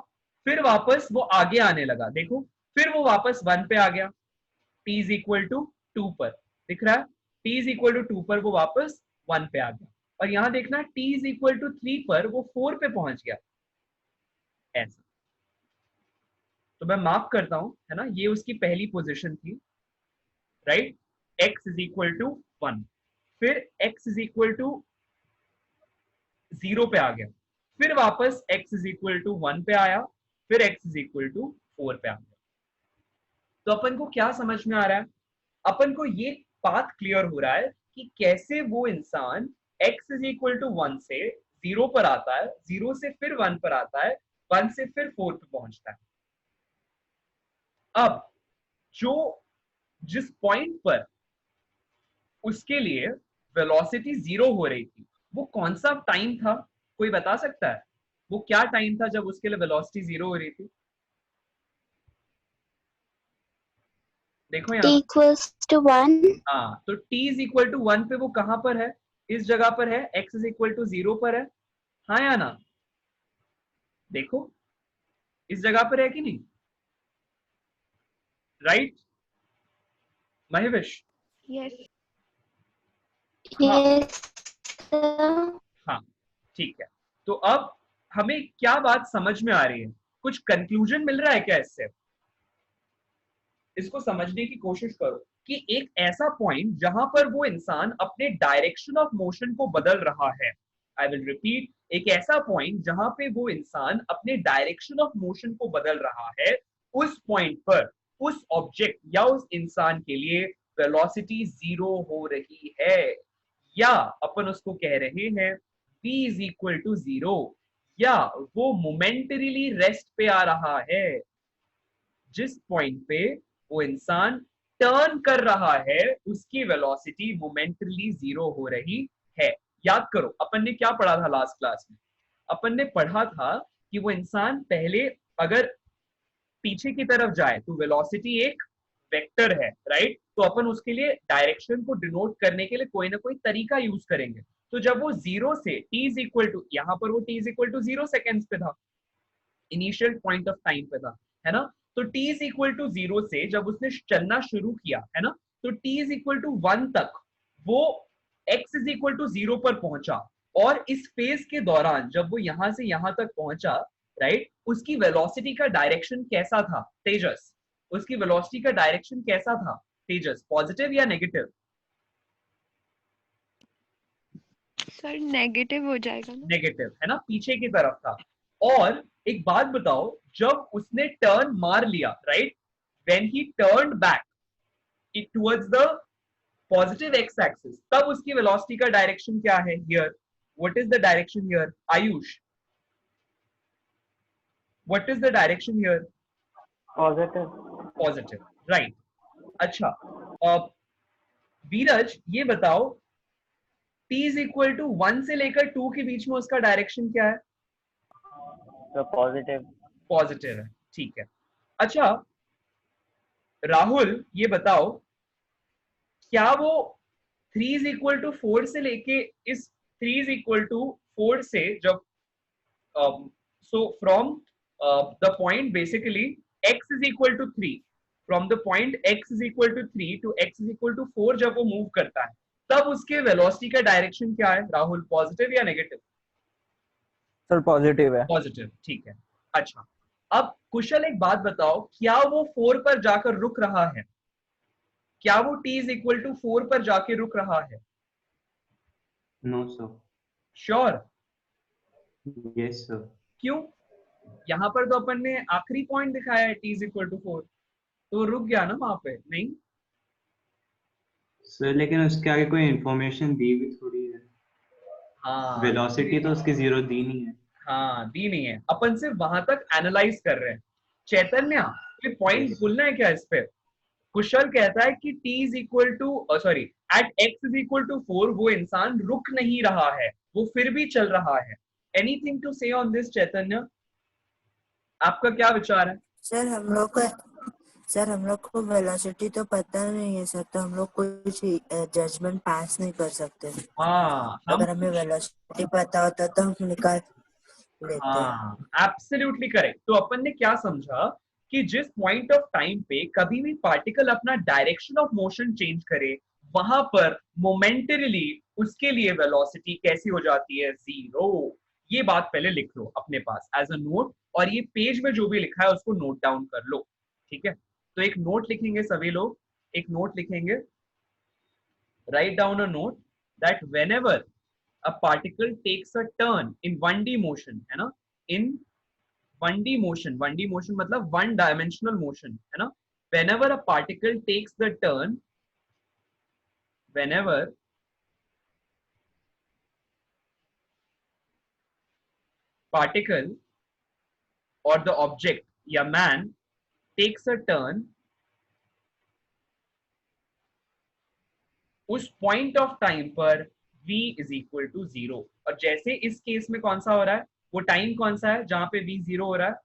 S1: फिर वापस वो आगे आने लगा, देखो फिर वो वापस 1 पे आ गया, t इज इक्वल टू 2 पर, दिख रहा है? t इज इक्वल टू 2 पर वो वापस 1 पे आ गया, और यहां देखना t इज इक्वल टू 3 पर वो 4 पे पहुंच गया, ऐसा। तो मैं मार्क करता हूं, है ना, ये उसकी पहली पोजीशन थी, right? x is equal to 1, फिर x इज इक्वल टू 0 पे आ गया, फिर वापस x इज इक्वल टू 1 पे आया, फिर x इज इक्वल टू 4 पे आ गया। तो अपन को क्या समझ में आ रहा है, अपन को ये बात क्लियर हो रहा है कि कैसे वो इंसान x इज इक्वल टू 1 से 0 पर आता है, 0 से फिर 1 पर आता है, 1 से फिर 4 पे पहुंचता है। अब जो जिस पॉइंट पर उसके लिए वेलोसिटी 0 हो रही थी, वो कौन सा टाइम था, कोई बता सकता है? वो क्या टाइम था जब उसके लिए वेलोसिटी 0 हो रही थी? देखो
S7: t
S1: यहाँ,
S7: equals to 1.
S1: हाँ, तो t इज इक्वल टू 1 पे वो कहां पर है, इस जगह पर है, x इज इक्वल टू 0 पर है, हाँ या ना? देखो इस जगह पर है कि नहीं, राइट महेविश?
S7: Yes.
S1: हाँ
S7: Yes, sir.
S1: हाँ, ठीक है। तो अब हमें क्या बात समझ में आ रही है, कुछ कंक्लूजन मिल रहा है क्या इससे? इसको समझने की कोशिश करो कि एक ऐसा पॉइंट जहां पर वो इंसान अपने डायरेक्शन ऑफ मोशन को बदल रहा है, आई विल रिपीट, एक ऐसा पॉइंट जहां पे वो इंसान अपने डायरेक्शन ऑफ मोशन को बदल रहा है, उस पॉइंट पर उस ऑब्जेक्ट या उस इंसान के लिए वेलोसिटी 0 हो रही है, या अपन उसको कह रहे हैं v इज इक्वल टू 0, या वो मोमेंटरीली रेस्ट पे आ रहा है। जिस पॉइंट पे वो इंसान टर्न कर रहा है, उसकी वेलोसिटी मोमेंटली 0 हो रही है। याद करो अपन ने क्या पढ़ा था लास्ट क्लास में, अपन ने पढ़ा था कि वो इंसान पहले अगर पीछे की तरफ जाए तो वेलोसिटी एक वेक्टर है, राइट? तो अपन उसके लिए डायरेक्शन को डिनोट करने के लिए कोई ना कोई तरीका यूज करेंगे। तो जब वो जीरो से t इज इक्वल टू, यहाँ पर वो t is equal to 0 seconds पे था, इनिशियल पॉइंट ऑफ टाइम पे था, है ना? तो t इज इक्वल टू 0 से जब उसने चलना शुरू किया, है ना, तो t इज इक्वल टू 1 तक वो x इज इक्वल टू 0 पर पहुंचा। और इस फेज के दौरान जब वो यहां से यहां तक पहुंचा, राइट, उसकी वेलोसिटी का डायरेक्शन कैसा था तेजस? उसकी वेलोसिटी का डायरेक्शन कैसा था तेजस? पॉजिटिव या नेगेटिव?
S8: सर नेगेटिव हो जाएगा ना?
S1: नेगेटिव, है ना, पीछे की तरफ था। और एक बात बताओ, जब उसने टर्न मार लिया, right, when he turned back towards the positive x axis, तब उसकी वेलोसिटी का डायरेक्शन क्या है here? What is the direction here Ayush? What is the direction here?
S5: Positive.
S1: Positive, right. अच्छा, वीरज ये बताओ, t इज इक्वल टू 1 से लेकर 2 के बीच में उसका डायरेक्शन क्या है?
S5: तो पॉजिटिव।
S1: पॉजिटिव है, ठीक है। अच्छा राहुल ये बताओ, क्या वो 3 इज इक्वल टू 4 से लेके इस 3 इज इक्वल टू 4 से जब so from the point basically x is equal to 3, from the point x is equal to 3 to x is equal to 4 जब वो मूव करता है, तब उसके वेलोसिटी का डायरेक्शन क्या है राहुल? पॉजिटिव या नेगेटिव?
S6: सर पॉजिटिव है।
S1: पॉजिटिव, ठीक है। अच्छा, अब कुशल एक बात बताओ, क्या वो 4 पर जाकर रुक रहा है? क्या वो t इज इक्वल टू 4 पर जाके रुक रहा है?
S2: No sir.
S1: Sure?
S2: Yes sir.
S1: क्यों? यहां पर तो अपन ने आखिरी पॉइंट दिखाया है t इज इक्वल टू 4, तो रुक गया ना वहां पे? नहीं
S2: सर लेकिन उसके आगे कोई इंफॉर्मेशन दी भी थोड़ी है।
S1: हाँ,
S2: वेलोसिटी तो उसकी 0 दी नहीं है।
S1: हाँ दी नहीं है, अपन सिर्फ वहां तक एनालाइज कर रहे हैं। चैतन्य कोई पॉइंट
S2: Yes.
S1: बोलना है क्या इस पे? कुशल कहता है कि t is equal to sorry at x is equal to 4 वो इंसान रुक नहीं रहा है, वो फिर भी चल रहा है। एनीथिंग टू से ऑन दिस चैतन्य? आपका क्या विचार है?
S3: सर हम लोग को वेलोसिटी तो पता नहीं है सर, तो हम लोग कुछ जजमेंट पास नहीं कर सकते।
S1: हाँ हम
S3: अगर हमें वेलोसिटी पता होता तो हम निकाल लेते।
S1: हाँ एब्सोल्युटली करेक्ट। तो अपन ने क्या समझा कि जिस पॉइंट ऑफ टाइम पे कभी भी पार्टिकल अपना डायरेक्शन ऑफ मोशन चेंज करे, वहां पर मोमेंटरीली उसके लिए वेलोसिटी कैसी हो जाती है? 0। ये बात पहले लिख लो अपने पास एज अ नोट, और ये पेज में जो भी लिखा है उसको नोट डाउन कर लो, ठीक है? तो एक नोट लिखेंगे सभी लोग, एक नोट लिखेंगे, write down a note that whenever a particle takes a turn in 1D motion, है ना, in 1D motion, 1D motion मतलब one dimensional motion, है ना, whenever a particle takes the turn, whenever particle or the object या man takes a turn, उस point of time पर v is equal to 0। और जैसे इस केस में कौन सा हो रहा है, वो टाइम कौन सा है जहां पे v 0 हो रहा है?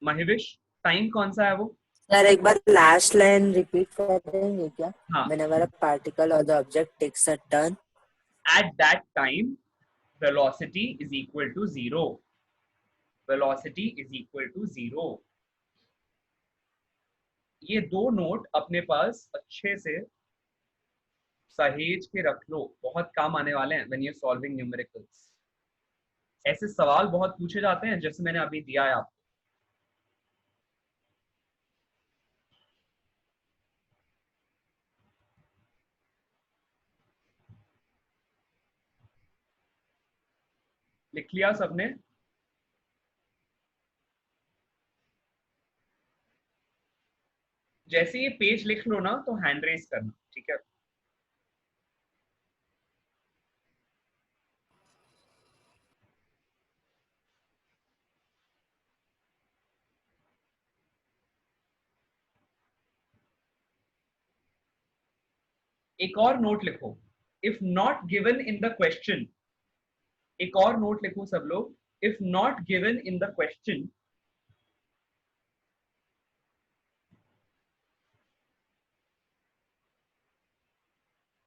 S1: महिविश, टाइम कौन सा है वो?
S3: सर एक बार लास्ट लाइन रिपीट कर देंगे क्या?
S1: हाँ,
S3: Whenever a particle or the object takes a turn,
S1: at that time velocity is equal to 0, velocity is equal to 0। ये दो नोट अपने पास अच्छे से सहेज के रख लो, बहुत काम आने वाले हैं when you're solving numericals। ऐसे सवाल बहुत पूछे जाते हैं जैसे मैंने अभी दिया है आपको। लिख लिया सबने? जैसे ये पेज लिख लो ना तो हैंड रेस करना, ठीक है? एक और नोट लिखो, if not given in the question, एक और नोट लिखो सब लोग, if not given in the question,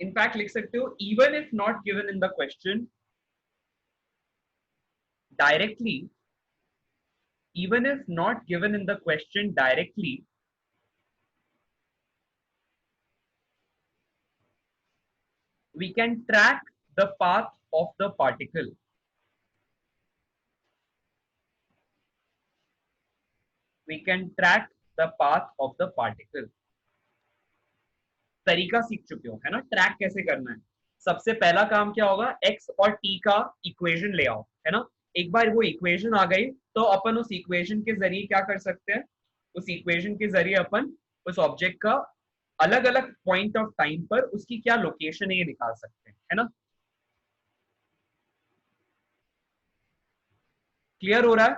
S1: in fact लिख सकते हो even if not given in the question directly, even if not given in the question directly, we can track the path of the particle. We can track the path of the particle. तरीका सीख चुके हो है ना, track कैसे करना है। सबसे पहला काम क्या होगा, x और t का इक्वेशन ले आओ, है ना। एक बार वो इक्वेशन आ गई तो अपन उस इक्वेशन के जरिए क्या कर सकते हैं, उस इक्वेशन के जरिए अपन उस ऑब्जेक्ट का अलग अलग पॉइंट ऑफ टाइम पर उसकी क्या लोकेशन है ये निकाल सकते हैं, है ना। क्लियर हो रहा है।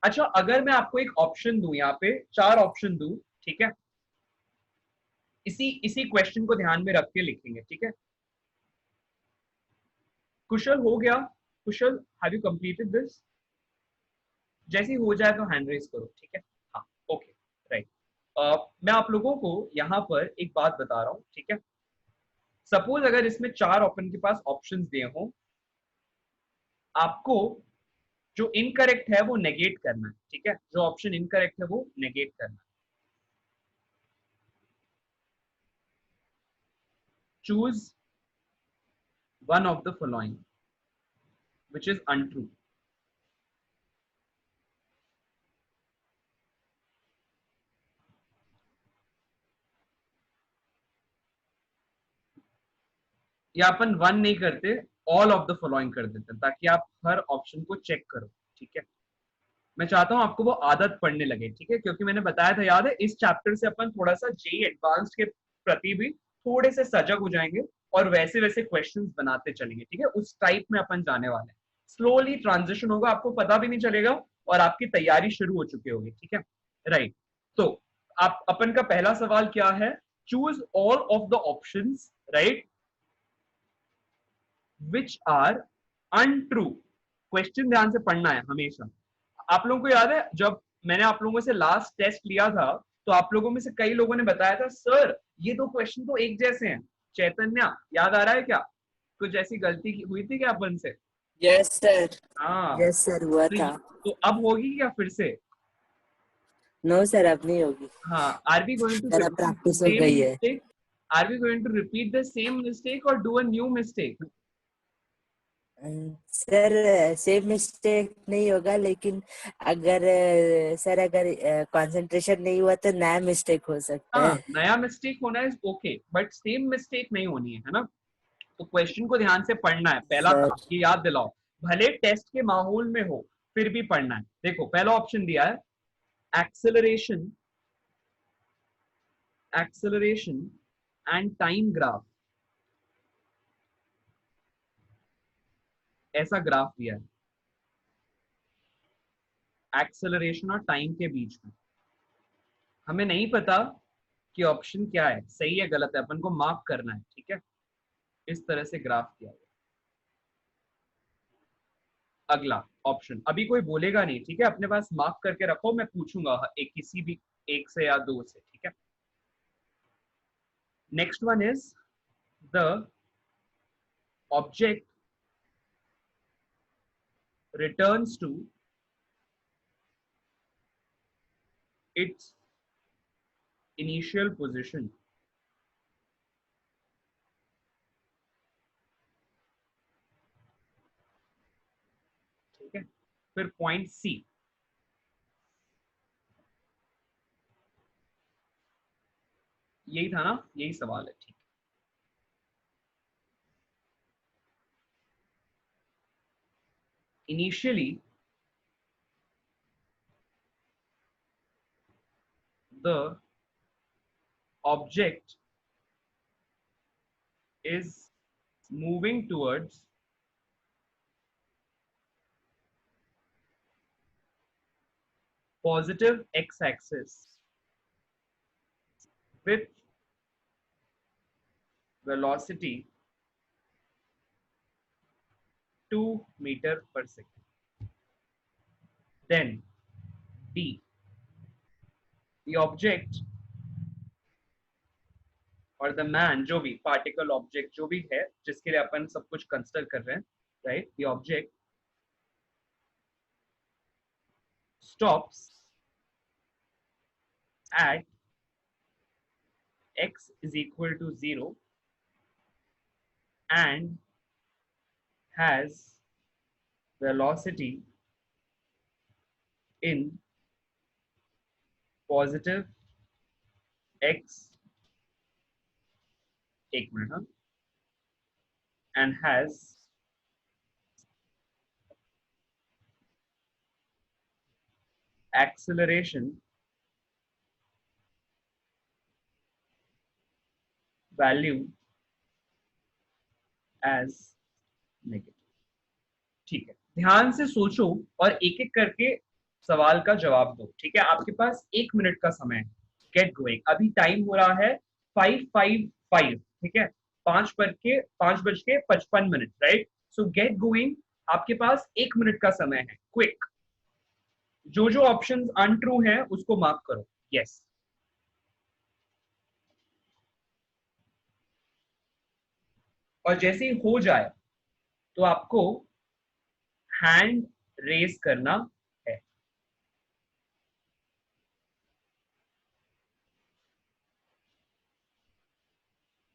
S1: अच्छा, अगर मैं आपको एक ऑप्शन दूं, यहाँ पे 4 ऑप्शन दूं, ठीक है, इसी क्वेश्चन को ध्यान में रख के लिखेंगे, ठीक है। कुशल हो गया, कुशल हैव यू कंप्लीटेड दिस? जैसे ही हो जाए तो हैंड रेज करो, ठीक है। हाँ, ओके, राइट। मैं आप लोगों को यहाँ पर एक बात बता रहा हूँ, ठीक है। सपोज अगर इसमें 4 अपन के पास ऑप्शंस दिए हों, आपको जो इनकरेक्ट है वो नेगेट करना है, ठीक है। जो ऑप्शन इनकरेक्ट है वो नेगेट करना है। Choose one of the following which is untrue. या अपन 1 नहीं करते, ऑल ऑफ द फॉलोइंग कर देते हैं, ताकि आप हर ऑप्शन को चेक करो, ठीक है। मैं चाहता हूं आपको वो आदत पड़ने लगे, ठीक है, क्योंकि मैंने बताया था, याद है, इस चैप्टर से अपन थोड़ा सा जेईई एडवांस्ड के प्रति भी थोड़े से सजग हो जाएंगे और वैसे वैसे क्वेश्चंस बनाते चलेंगे, ठीक है। उस टाइप में अपन जाने वाले हैं। स्लोली ट्रांजिशन होगा, आपको पता भी नहीं चलेगा और आपकी तैयारी शुरू हो चुकी होगी, ठीक है, राइट। तो आप अपन का पहला सवाल क्या है, choose all of the options, right, which are untrue. Question ध्यान से पढ़ना है हमेशा। आप लोगों को याद है जब मैंने आप लोगों से लास्ट टेस्ट लिया था, तो आप लोगों में से कई लोगों ने बताया था, सर ये 2 क्वेश्चन तो एक जैसे हैं। चैतन्या, याद आ रहा है क्या? कुछ ऐसी गलती हुई थी क्या अपन से?
S3: Yes sir.
S1: हाँ,
S3: यस सर, हुआ था।
S1: तो अब होगी क्या फिर से?
S3: नो सर, अब नहीं होगी।
S1: हाँ, आर वी गोइंग टू
S3: मेरा प्रैक्टिस हो गई है।
S1: Are we going to repeat the same mistake और do a new mistake?
S3: Sir same mistake नहीं होगा, लेकिन अगर सर अगर कंसंट्रेशन नहीं हुआ तो नया मिस्टेक हो सकता
S1: हाँ,
S3: है।
S1: नया मिस्टेक होना है ओके, बट सेम मिस्टेक नहीं होनी है ना। तो क्वेश्चन को ध्यान से पढ़ना है, पहला
S3: सर,
S1: काम ये याद दिलाओ, भले टेस्ट के माहौल में हो फिर भी पढ़ना है। देखो पहला ऑप्शन दिया है, एक्सेलरेशन एंड टाइम ग्राफ। ऐसा ग्राफ दिया है एक्सेलरेशन और टाइम के बीच में। हमें नहीं पता कि ऑप्शन क्या है, सही है गलत है, अपन को मार्क करना है, ठीक है। इस तरह से ग्राफ किया गया। अगला ऑप्शन अभी कोई बोलेगा नहीं, ठीक है, अपने पास मार्क करके रखो, मैं पूछूंगा एक किसी भी एक से या 2 से, ठीक है। Next one is the object returns to its initial position. ठीक है, फिर पॉइंट सी, यही था ना, यही सवाल है, ठीक। Initially the object is moving towards positive x-axis with velocity 2 meter per second. Then D, the object और द मैन, जो भी पार्टिकल ऑब्जेक्ट जो भी है जिसके लिए अपन सब कुछ कंसिडर कर रहे हैं, right, the object stops at x is equal to 0 and has velocity in positive x, एक मिनट, हाँ, and has acceleration value as negative. ठीक है, ध्यान से सोचो और एक एक करके सवाल का जवाब दो। ठीक है, आपके पास 1 मिनट का समय है। Get going. अभी टाइम हो रहा है 5:55। ठीक है, 5:55, राइट। सो गेट गोइंग, आपके पास 1 मिनट का समय है। क्विक, जो जो ऑप्शंस अनट्रू हैं उसको मार्क करो। यस, और जैसे ही हो जाए तो आपको हैंड रेज करना है।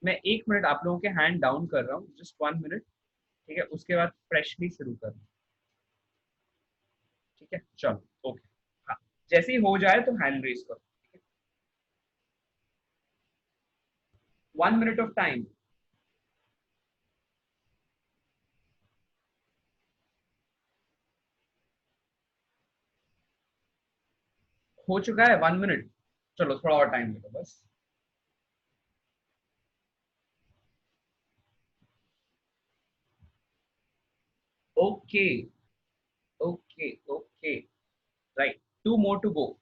S1: मैं 1 मिनट आप लोगों के हैंड डाउन कर रहा हूँ, जस्ट 1 मिनट। ठीक है, उसके बाद फ्रेशली शुरू करना। ठीक है, चलो ओके। हाँ, जैसे ही हो जाए तो हैंड रेज करो। 1 मिनट ऑफ टाइम। हो चुका है 1 मिनट। चलो थोड़ा और टाइम दो बस। Okay okay okay, right, 2 more to go.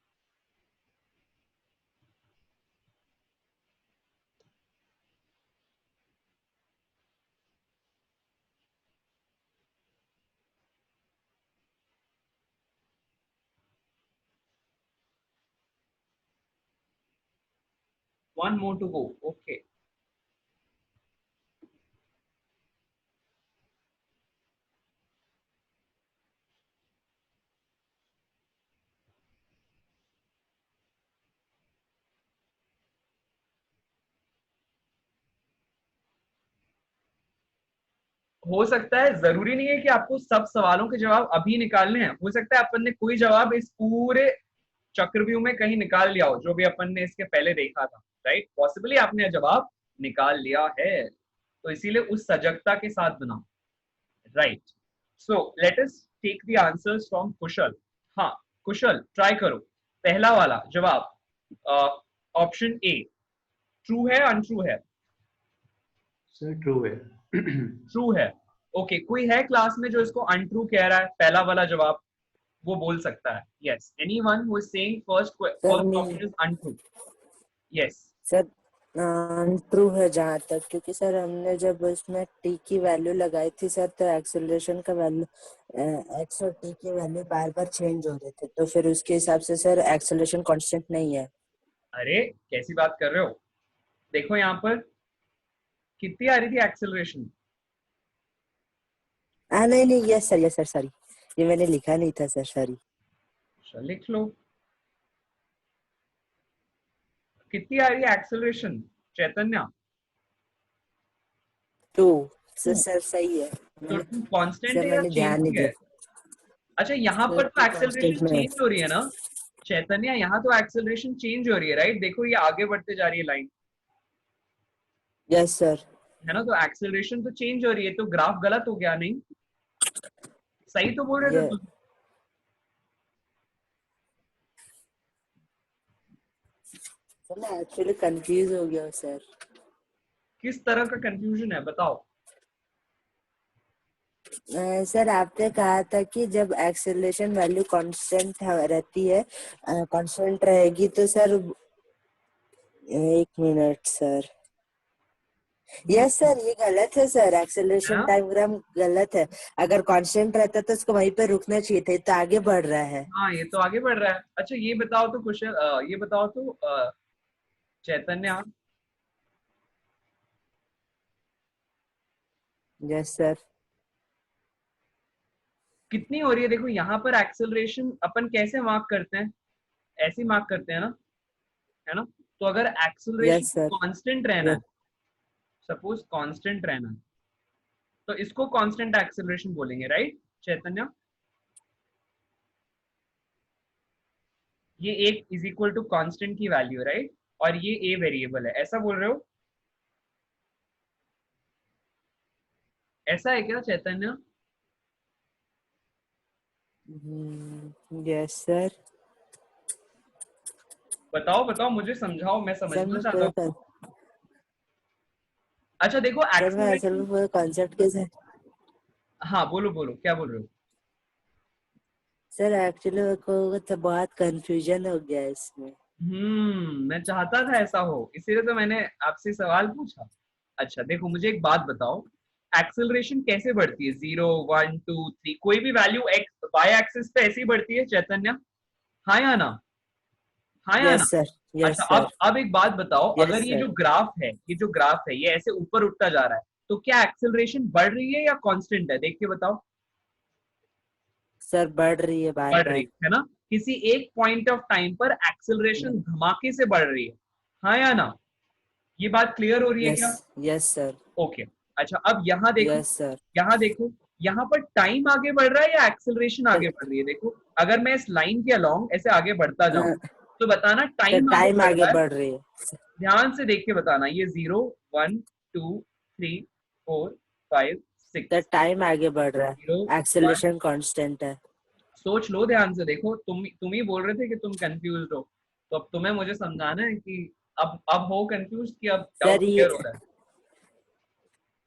S1: One more to go. Okay. हो सकता है, जरूरी नहीं है कि आपको सब सवालों के जवाब अभी निकालने हैं। हो सकता है अपन ने कोई जवाब इस पूरे चक्रव्यूह में कहीं निकाल लिया हो, जो भी अपन ने इसके पहले देखा था, राइट। पॉसिबली आपने जवाब निकाल लिया है, तो इसीलिए उस सजगता के साथ बनाओ, right. So let us take the answers from Kushal. हाँ कुशल, ट्राई करो। पहला वाला जवाब ऑप्शन ए ट्रू है अनट्रू है?
S2: सर ट्रू है।
S1: ट्रू है। ओके, कोई है क्लास में जो इसको अनट्रू कह रहा है? पहला वाला जवाब वो बोल सकता है। Yes, anyone who is saying first option is untrue? Yes
S3: sir true है जहाँ तक, क्योंकि सर हमने जब उसमें टी की वैल्यू लगाई थी सर, तो एक्सेलरेशन का वैल्यू एक्स और टी की वैल्यू बार बार चेंज हो रहे थे, तो फिर उसके हिसाब से सर एक्सेलरेशन कांस्टेंट नहीं है।
S1: अरे कैसी बात कर रहे हो? देखो यहाँ पर कितनी आ रही थी एक्सेलरेशन?
S3: नहीं नहीं, यस सर सॉरी, ये मैंने लिखा नहीं था सर, सॉरी।
S1: लिख लो, कितनी आ रही है एक्सेलरेशन चैतन्य?
S3: 2। सर सही है,
S1: तो कांस्टेंट
S3: सर
S1: है या
S3: मैंने ध्यान नहीं
S1: चेंज है?
S3: दिया।
S1: अच्छा, यहाँ पर तो एक्सेलरेशन
S3: constant में है।
S1: चेंज हो रही है ना चैतन्य? यहाँ तो एक्सेलरेशन चेंज हो रही है, राइट। देखो ये आगे बढ़ते जा रही है लाइन,
S3: यस सर।
S1: है ना, तो एक्सेलरेशन तो चेंज हो रही है, तो ग्राफ गलत हो गया? नहीं, सही तो बोल रहे थे तुम।
S3: सर मैं एक्चुअली कंफ्यूज हो गया सर।
S1: किस तरह का कंफ्यूजन है बताओ?
S3: सर आपने कहा था कि जब एक्सेलरेशन वैल्यू कांस्टेंट रहती है, कांस्टेंट रहेगी, तो sir 1 minute sir, yes sir, ये गलत है सर, एक्सेलरेशन
S1: हाँ?
S3: डायग्राम गलत है। अगर कांस्टेंट रहता तो उसको वहीं पे रुकना चाहिए था, तो आगे बढ़ रहा है।
S1: हाँ, ये तो आगे बढ़ रहा है। अच्छा ये बताओ तो कुशल, ये बताओ तो चैतन्य,
S3: यस सर।
S1: कितनी हो रही है? देखो यहाँ पर एक्सेलरेशन अपन कैसे मार्क करते हैं, ऐसे ही मार्क करते हैं ना, है ना? तो अगर एक्सेलरेशन
S3: यस सर।
S1: कांस्टेंट रहना है,
S3: यस
S1: सपोज कांस्टेंट रहना है, तो इसको कांस्टेंट एक्सेलरेशन बोलेंगे, राइट चैतन्य? ये एक इज इक्वल टू कांस्टेंट की वैल्यू, राइट? और ये ए वेरिएबल है, ऐसा बोल रहे हो? ऐसा है क्या चैतन्य?
S3: Yes sir.
S1: बताओ बताओ, मुझे समझाओ, मैं
S3: सर
S1: समझना
S3: मैं
S1: चाहता
S3: पूरा
S1: हूँ। अच्छा देखो
S3: सर मैं असल
S1: एक्सेलरेशन,
S3: में पूरा कॉन्सेप्ट के साथ।
S1: हाँ बोलो बोलो, क्या बोल रहे हो?
S3: सर एक्चुअली मेरे को तो बहुत कंफ्यूजन हो गया है इसमें।
S1: मैं चाहता था ऐसा हो, इसीलिए तो मैंने आपसे सवाल पूछा। अच्छा देखो, मुझे एक बात बताओ, एक्सेलरेशन कैसे बढ़ती है? 0 1 2 3, कोई भी वैल्यू एक्स वाई एक्सिस पे ऐसी बढ़ती है चैतन्य? हाँ या ना? हाँ या ना?
S3: Yes sir. यस
S1: अच्छा
S3: सर।
S1: अब एक बात बताओ,
S3: यस
S1: अगर ये
S3: सर।
S1: जो ग्राफ है, ये जो ग्राफ है, ये ऐसे ऊपर उठता जा रहा है, तो क्या एक्सेलरेशन बढ़ रही है या कांस्टेंट है? देख के बताओ।
S3: सर बढ़ रही है बार
S1: बढ़ रही
S3: बार।
S1: है ना? किसी एक पॉइंट ऑफ टाइम पर एक्सेलरेशन धमाके से बढ़ रही है, हाँ या ना? ये बात क्लियर हो रही है
S3: यस।
S1: क्या?
S3: Yes sir.
S1: ओके। अच्छा अब यहाँ देखो,
S3: यस सर।
S1: यहाँ देखो, यहाँ पर टाइम आगे बढ़ रहा है या एक्सेलरेशन आगे बढ़ रही है? देखो, अगर मैं इस लाइन के अलोंग ऐसे आगे बढ़ता जाऊं, तो बताना
S3: सर
S1: टाइम आगे
S3: टाइम
S1: बढ़
S3: आगे
S1: रहा है?
S3: बढ़ रही है।
S1: ध्यान से देख के बताना, ये 0 1 2 3 4 5
S3: सर
S1: 6,
S3: टाइम आगे बढ़ रहा
S1: 0
S3: है,
S1: 1।
S3: एक्सेलरेशन कांस्टेंट है।
S1: सोच लो ध्यान से, देखो तुम ही बोल रहे थे कि तुम कंफ्यूज हो, तो अब तुम्हें मुझे समझाना है कि अब हो कंफ्यूज कि अब
S3: सर
S1: डाउट
S3: ये
S1: क्लियर हो रहा है?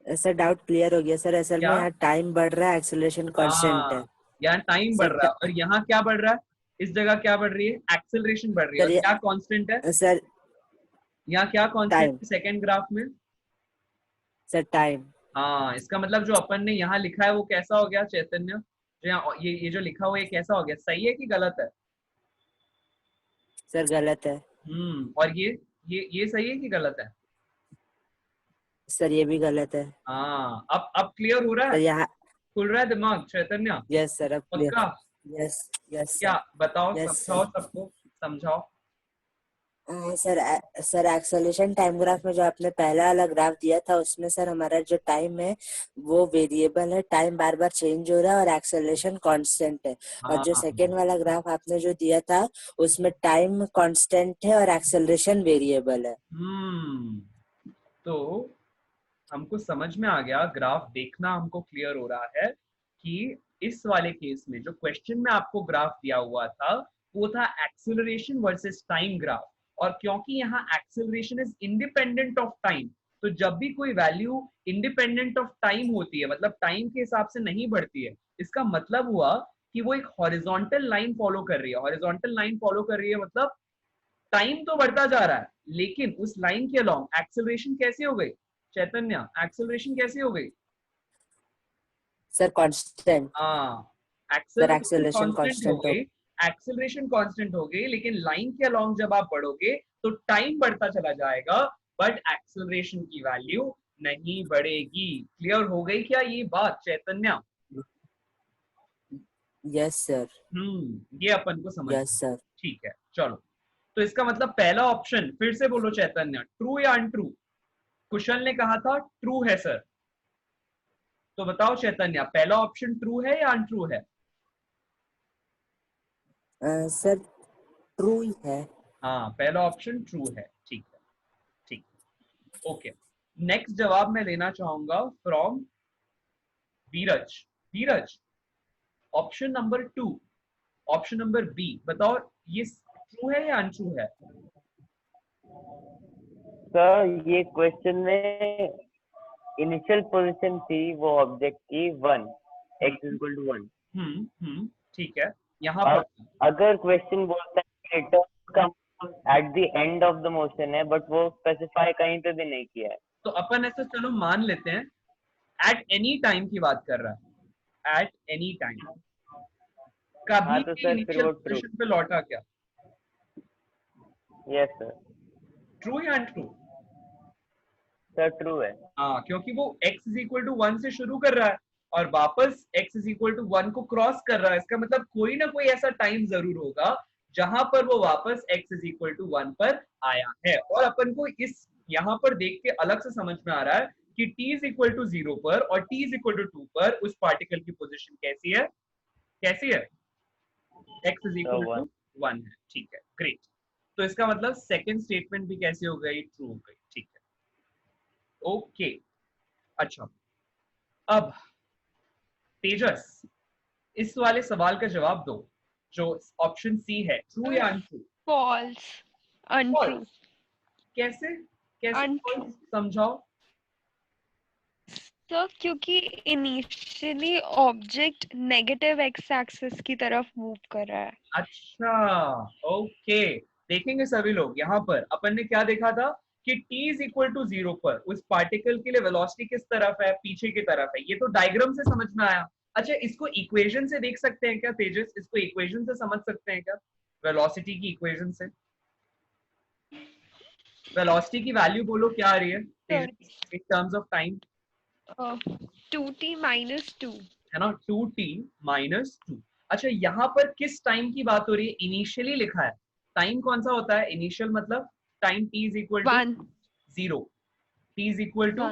S3: सर डाउट क्लियर हो गया सर, असल में
S1: क्या?
S3: यहाँ टाइम बढ़ रहा है, एक्सेलरेशन कांस्टेंट है।
S1: हाँ, यहाँ टाइम बढ़
S3: सर
S1: रहा है और यहाँ क्या बढ़ रहा है? इस जगह क्या बढ़ रही है? एक्सेलरेशन बढ़ रही है।
S3: सर
S1: और
S3: ये
S1: क्या कांस्टेंट है?
S3: सर
S1: यहाँ क्या कांस्टेंट
S3: टाइम।
S1: है सेकंड ग्राफ में?
S3: Sir time.
S1: हाँ, इसका मतलब जो अपन ने यहाँ लिखा है वो कैसा हो गया चैतन्य? जो यहाँ ये जो लिखा हुआ है, ये कैसा हो गया? सही है कि गलत है?
S3: सर गलत है।
S1: और ये सही है कि गलत है?
S3: सर ये भी गलत है।
S1: हाँ, अब क्लियर हो रहा है?
S3: सर यहाँ।
S1: खुल रहा है दिमाग चैतन्य?
S3: यस सर, अब क्लियर।
S1: पक्का?
S3: यस। यस
S1: क्या
S3: सर।
S1: बताओ,
S3: यस
S1: समझाओ
S3: सर।
S1: सबको, समझाओ।
S3: Sir sir acceleration time graph में जो आपने पहला वाला ग्राफ दिया था, उसमें सर हमारा जो टाइम है वो वेरिएबल है, टाइम बार बार चेंज हो रहा है और एक्सेलरेशन कांस्टेंट है। और जो
S1: हाँ,
S3: सेकेंड वाला ग्राफ आपने जो दिया था, उसमें टाइम कांस्टेंट है और एक्सेलरेशन वेरिएबल है।
S1: तो हमको समझ में आ गया, ग्राफ देखना हमको क्लियर हो रहा है कि इस वाले केस में जो क्वेश्चन में आपको ग्राफ दिया हुआ था, वो था एक्सेलरेशन वर्सेस टाइम ग्राफ। और क्योंकि यहाँ acceleration is independent of time, तो जब भी कोई वैल्यू इंडिपेंडेंट ऑफ टाइम होती है, मतलब टाइम के हिसाब से नहीं बढ़ती है, इसका मतलब हुआ कि वो एक हॉरिजॉन्टल लाइन फॉलो कर रही है। हॉरिजॉन्टल लाइन फॉलो कर रही है मतलब टाइम तो बढ़ता जा रहा है, लेकिन उस लाइन के अलोंग एक्सेलरेशन कैसे हो गई चैतन्य? एक्सेलरेशन कैसे हो गई?
S3: Sir constant.
S1: हाँ,
S3: सर
S1: एक्सेलरेशन
S3: एक्सेलरेशन
S1: कांस्टेंट हो
S3: कांस्टेंट हो।
S1: गई। एक्सेलरेशन कांस्टेंट हो गई, लेकिन लाइन के अलोंग जब आप बढ़ोगे तो टाइम बढ़ता चला जाएगा, बट एक्सेलरेशन की वैल्यू नहीं बढ़ेगी। क्लियर हो गई क्या ये बात चैतन्य?
S3: Yes sir.
S1: ये अपन को समझ।
S3: Yes sir.
S1: ठीक है, चलो। तो इसका मतलब पहला ऑप्शन फिर से बोलो चैतन्य, ट्रू या अनट्रू? कुशल ने कहा था ट्रू है सर, तो बताओ चैतन्य, पहला ऑप्शन ट्रू है या अनट्रू है?
S3: सर ट्रू ही है।
S1: हाँ, पहला ऑप्शन ट्रू है। ठीक है, ठीक, ओके। नेक्स्ट जवाब मैं लेना चाहूंगा from Dheeraj. Dheeraj, option number 2, option number B, बताओ ये ट्रू है या अनट्रू है?
S5: सर ये क्वेश्चन में इनिशियल पोजीशन थी वो ऑब्जेक्ट की 1, x इक्वल टू 1।
S1: ठीक है। यहाँ
S5: अब
S1: पर
S5: अगर क्वेश्चन बोलता है return come at the end of the motion है, बट वो स्पेसिफाई कहीं पे भी नहीं किया है।
S1: तो अपन ऐसे चलो मान लेते हैं एट एनी टाइम की बात कर रहा है, एट एनी टाइम कभी
S5: हाँ तो
S1: भी
S5: सर फिर
S1: इनिशियल
S5: वो ट्रू।
S1: पोजीशन पे लौटा क्या?
S5: Yes sir.
S1: ट्रू या अनट्रू?
S5: सर ट्रू है।
S1: हाँ, क्योंकि वो x इज इक्वल टू 1 से शुरू कर रहा है और वापस x इज इक्वल टू 1 को क्रॉस कर रहा है। इसका मतलब कोई ना कोई ऐसा टाइम जरूर होगा जहां पर वो वापस x इज इक्वल टू 1 पर आया है। और अपन को इस यहाँ पर देख के अलग से समझ में आ रहा है कि t इज इक्वल टू 0 पर और t इज इक्वल टू 2 पर उस पार्टिकल की पोजीशन कैसी है? कैसी है? x इज इक्वल टू 1 है। ठीक है, ग्रेट। तो इसका मतलब सेकंड स्टेटमेंट भी कैसी हो गई? ट्रू हो गई। ठीक है, ओके। अच्छा, अब तेजस इस वाले सवाल का जवाब दो, जो ऑप्शन सी है, ट्रू या अनट्रू?
S8: False, untrue.
S1: कैसे? कैसे
S8: Untrue.
S1: false? समझाओ।
S8: तो क्योंकि initially object negative x axis की तरफ मूव कर रहा है।
S1: अच्छा, ओके। देखेंगे सभी लोग, यहाँ पर अपन ने क्या देखा था कि t इज इक्वल टू 0 पर उस पार्टिकल के लिए वेलोसिटी किस तरफ है? पीछे की तरफ है। ये तो डायग्राम से समझ में आया। अच्छा, इसको इक्वेशन से देख सकते हैं क्या तेजस? इसको इक्वेशन से समझ सकते हैं क्या? वेलोसिटी की इक्वेशन से वेलोसिटी की वैल्यू बोलो क्या आ रही है Tejas in terms of time?
S8: 2t minus 2
S1: है ना, 2t माइनस 2। अच्छा, यहाँ पर किस टाइम की बात हो रही है? इनिशियली लिखा है। टाइम कौन सा होता है इनिशियल? मतलब time t is equal to 0। t is equal to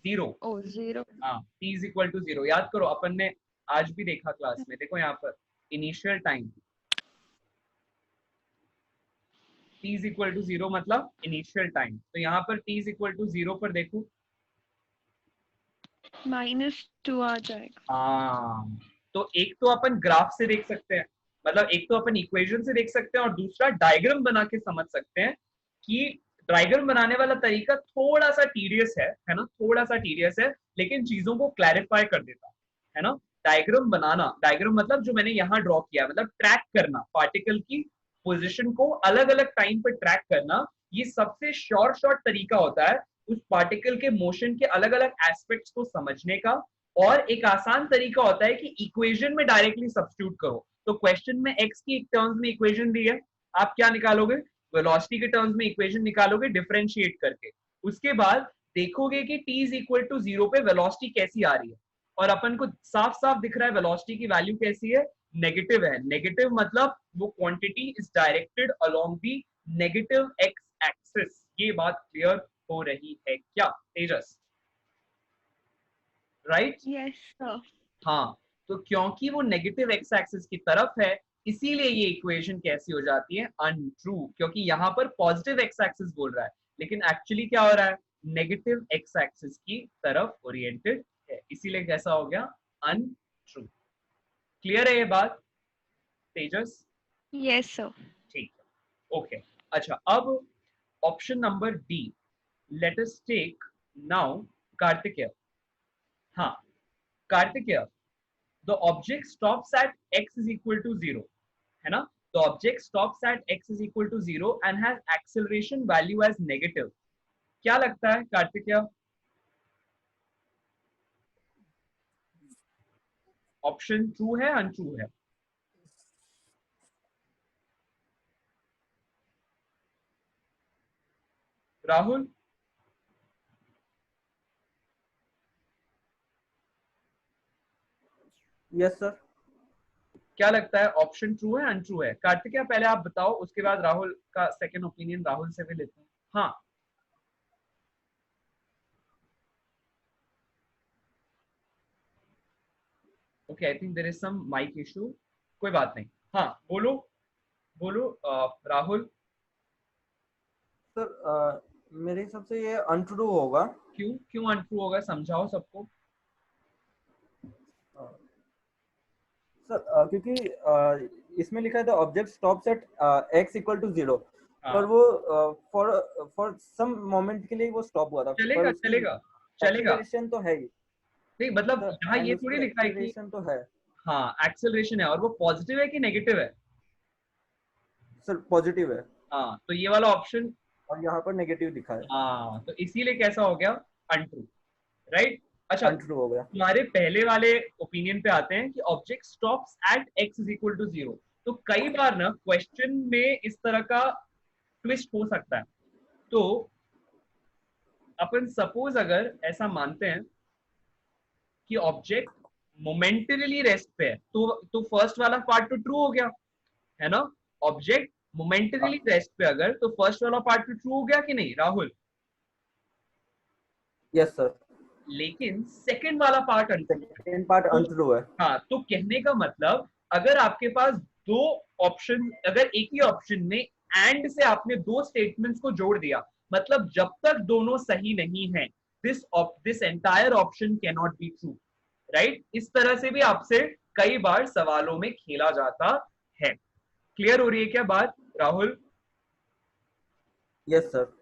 S1: 0।
S8: Oh 0।
S1: हाँ, t इज इक्वल टू 0। याद करो, अपन ने आज भी देखा क्लास में। देखो यहाँ पर initial time t is equal to 0 मतलब इनिशियल टाइम। तो यहाँ पर t इज इक्वल टू 0 पर देखो
S8: -2 आ जाएगा।
S1: हाँ, तो एक तो अपन ग्राफ से देख सकते हैं, मतलब एक तो अपन इक्वेशन से देख सकते हैं और दूसरा डायग्राम बना के समझ सकते हैं। कि डायग्राम बनाने वाला तरीका थोड़ा सा टीडियस है ना, थोड़ा सा टीडियस है, लेकिन चीजों को क्लैरिफाई कर देता है ना। डायग्राम बनाना, डायग्राम मतलब जो मैंने यहाँ ड्रॉ किया, मतलब ट्रैक करना पार्टिकल की पोजिशन को अलग अलग टाइम पर ट्रैक करना, ये सबसे शॉर्ट तरीका होता है उस पार्टिकल के मोशन के अलग अलग एस्पेक्ट्स को समझने का। और एक आसान तरीका होता है कि इक्वेशन में डायरेक्टली सब्स्टिट्यूट करो। तो क्वेश्चन में x की टर्म्स में इक्वेशन दी है, आप क्या निकालोगे? वेलोसिटी के टर्म्स में इक्वेशन निकालोगे डिफरेंशिएट करके। उसके बाद देखोगे कि t इज इक्वल टू 0 पे वेलोसिटी कैसी आ रही है, और अपन को साफ साफ दिख रहा है वेलोसिटी की वैल्यू कैसी है? नेगेटिव है। नेगेटिव मतलब वो quantity is directed along the negative x axis. ये बात क्लियर हो रही है क्या तेजस? राइट?
S8: Yes sir.
S1: हाँ, तो क्योंकि वो नेगेटिव एक्स एक्सिस की तरफ है, इसीलिए ये इक्वेशन कैसी हो जाती है? अनट्रू। क्योंकि यहाँ पर पॉजिटिव एक्स एक्सिस बोल रहा है, लेकिन एक्चुअली क्या हो रहा है? नेगेटिव एक्स एक्सिस की तरफ ओरिएंटेड है, इसीलिए कैसा हो गया? अनट्रू। क्लियर है ये बात तेजस?
S8: Yes sir.
S1: ठीक है, ओके। अच्छा, अब option number D, let us take now Kartikeya. हाँ Kartikeya, the object stops at x is equal to 0, है ना? The object stops at x is equal to 0 and has acceleration value as negative. क्या लगता है कार्तिकेय? ऑप्शन ट्रू है untrue है? Rahul?
S6: Yes sir.
S1: क्या लगता है ऑप्शन ट्रू है अनट्रू है? कार्तिकेय पहले आप बताओ, उसके बाद राहुल का सेकंड ओपिनियन राहुल से भी लेते हैं। हाँ okay, I think there is some mic issue, कोई बात नहीं। हाँ बोलो बोलो राहुल।
S6: सर मेरे हिसाब से ये अनट्रू होगा।
S1: क्यों क्यों अनट्रू होगा? समझाओ सबको।
S6: सर क्योंकि इसमें लिखा है the object stops at x equal to 0, पर वो फॉर सम मोमेंट के लिए वो स्टॉप हुआ था।
S1: चलेगा चलेगा चलेगा,
S6: एक्सेलरेशन तो है ही
S1: नहीं मतलब यहाँ ये थोड़ी लिखा है कि
S6: एक्सेलरेशन तो है।
S1: हाँ एक्सेलरेशन है, और वो पॉजिटिव है कि नेगेटिव है?
S6: सर पॉजिटिव है।
S1: हाँ, तो ये वाला ऑप्शन,
S6: और यहाँ पर नेगेटिव दिखा है,
S1: हाँ, तो इसीलिए कैसा हो गया, अनट्रू, राइट। अच्छा,
S6: अनट्रू हो गया।
S1: तुम्हारे पहले वाले ओपिनियन पे आते हैं कि object stops at x is equal to 0। तो कई बार ना क्वेश्चन में इस तरह का ट्विस्ट हो सकता है। तो अपन सपोज अगर ऐसा मानते हैं कि ऑब्जेक्ट मोमेंटरीली रेस्ट पे है, तो फर्स्ट वाला पार्ट तो ट्रू हो गया, है ना। ऑब्जेक्ट मोमेंटरीली रेस्ट पे अगर, तो फर्स्ट वाला पार्ट तो ट्रू हो गया कि नहीं राहुल?
S6: Yes sir.
S1: लेकिन सेकंड वाला पार्ट अनट्रू है।
S6: सेकंड पार्ट अनट्रू है।
S1: हाँ, तो कहने का मतलब अगर आपके पास दो ऑप्शन, अगर एक ही ऑप्शन में एंड से आपने दो स्टेटमेंट्स को जोड़ दिया, मतलब जब तक दोनों सही नहीं है, this entire option can not be true, right. इस तरह से भी आपसे कई बार सवालों में खेला जाता है। क्लियर हो रही है क्या बात राहुल?
S6: Yes sir.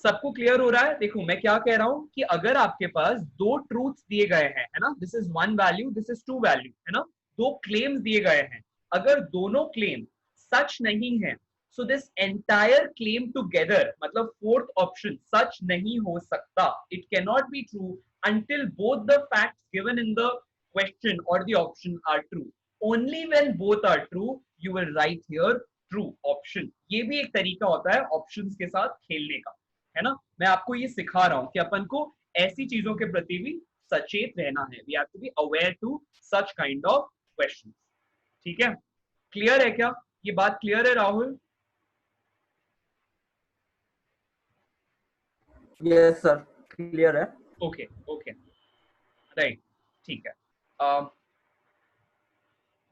S1: सबको क्लियर हो रहा है? देखो मैं क्या कह रहा हूं कि अगर आपके पास दो ट्रूथ्स दिए गए हैं, है ना, this is one value, this is two value, है ना, दो क्लेम्स दिए गए हैं, अगर दोनों क्लेम सच नहीं है, so this entire claim together, मतलब फोर्थ ऑप्शन सच नहीं हो सकता, it can not be true until both the facts given in the question or the option are true. Only when both are true you will write here true option. ये भी एक तरीका होता है options के साथ खेलने का, है ना। मैं आपको ये सिखा रहा हूं कि अपन को ऐसी चीजों के प्रति भी सचेत रहना है। We have to be aware to such kind of questions. ठीक है, क्लियर है क्या? ये बात क्लियर है राहुल?
S6: यस सर, क्लियर है।
S1: ओके ओके, राइट, ठीक है।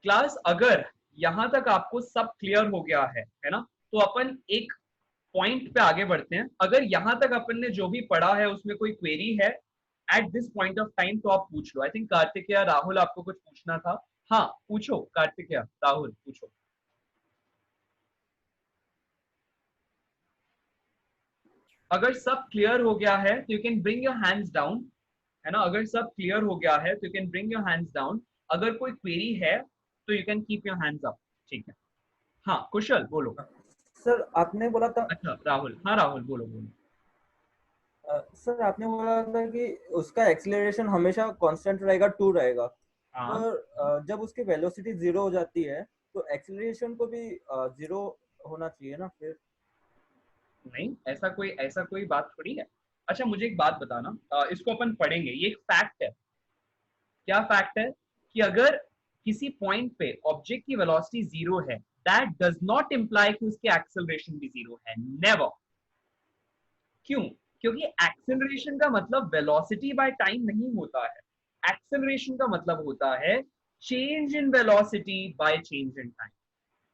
S1: क्लास अगर यहां तक आपको सब क्लियर हो गया है ना, तो अपन एक पॉइंट पे आगे बढ़ते हैं। अगर यहां तक अपन ने जो भी पढ़ा है उसमें कोई क्वेरी है at this point of time, तो आप पूछ लो। आई थिंक कार्तिक या राहुल आपको कुछ पूछना था। हाँ पूछो, कार्तिक या राहुल पूछो। अगर सब क्लियर हो गया है तो you can bring your hands down, है ना। अगर सब क्लियर हो गया है तो you can bring your hands down. अगर कोई क्वेरी है तो you can keep your hands up. ठीक है, हाँ कुशल बोलो।
S6: सर आपने बोला था,
S1: अच्छा राहुल, हाँ राहुल बोलो बोलो।
S6: सर आपने बोला था कि उसका एक्सीलरेशन हमेशा कांस्टेंट रहेगा, 2 रहेगा।
S1: हाँ,
S6: पर जब उसकी वेलोसिटी 0 हो जाती है तो एक्सीलरेशन को भी 0 होना चाहिए ना फिर?
S1: नहीं, ऐसा कोई बात थोड़ी है। अच्छा मुझे एक बात बताना, इसको अपन पढ़ेंगे, ये एक फैक्ट है। क्या फैक्ट है? कि अगर किसी पॉइंट पे ऑब्जेक्ट की वेलोसिटी 0 है, दैट डज नॉट इंप्लाई कि उसकी एक्सेलरेशन भी 0 है, नेवर। क्यों? क्योंकि एक्सेलरेशन का मतलब वेलोसिटी बाय टाइम नहीं होता है। एक्सेलरेशन का मतलब होता है change in velocity by change in time.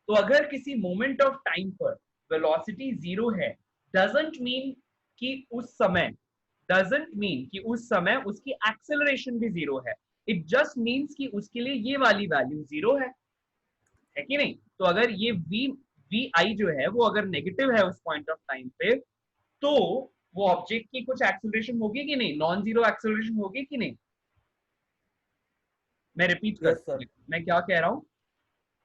S1: तो अगर किसी मोमेंट ऑफ टाइम पर वेलोसिटी 0 है, डजंट मीन कि उस समय उसकी एक्सेलरेशन भी 0 है। इट जस्ट मीन्स कि उसके लिए ये वाली वैल्यू 0 है कि नहीं। तो अगर ये वी आई जो है वो अगर नेगेटिव है उस पॉइंट ऑफ टाइम पे, तो वो ऑब्जेक्ट की कुछ एक्सेलरेशन होगी कि नहीं, नॉन जीरो एक्सेलरेशन होगी कि नहीं। मैं रिपीट कर, मैं क्या कह रहा हूं,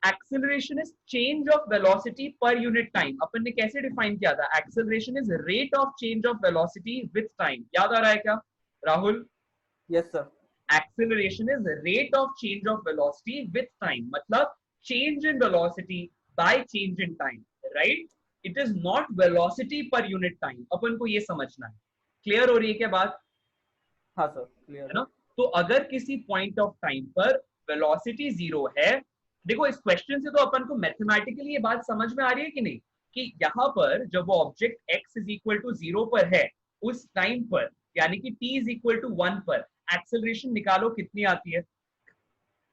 S1: acceleration is change of velocity per unit time. अपन ने कैसे डिफाइन किया था? Acceleration is rate of change of velocity with time. याद आ रहा है क्या Rahul?
S6: Yes sir.
S1: Acceleration is rate of change of velocity with time, मतलब change in velocity by change in time, right. It is not velocity per unit time. अपन को ये समझना है। क्लियर हो रही है क्या बात?
S6: हाँ सर क्लियर
S1: है ना। तो अगर किसी पॉइंट ऑफ टाइम पर वेलोसिटी 0 है, देखो इस क्वेश्चन से तो अपन को मैथमेटिकली ये बात समझ में आ रही है कि नहीं, कि यहाँ पर जब वो object x is equal to 0 पर है, उस टाइम पर यानी कि t इज इक्वल टू 1 पर एक्सेलरेशन निकालो कितनी आती है।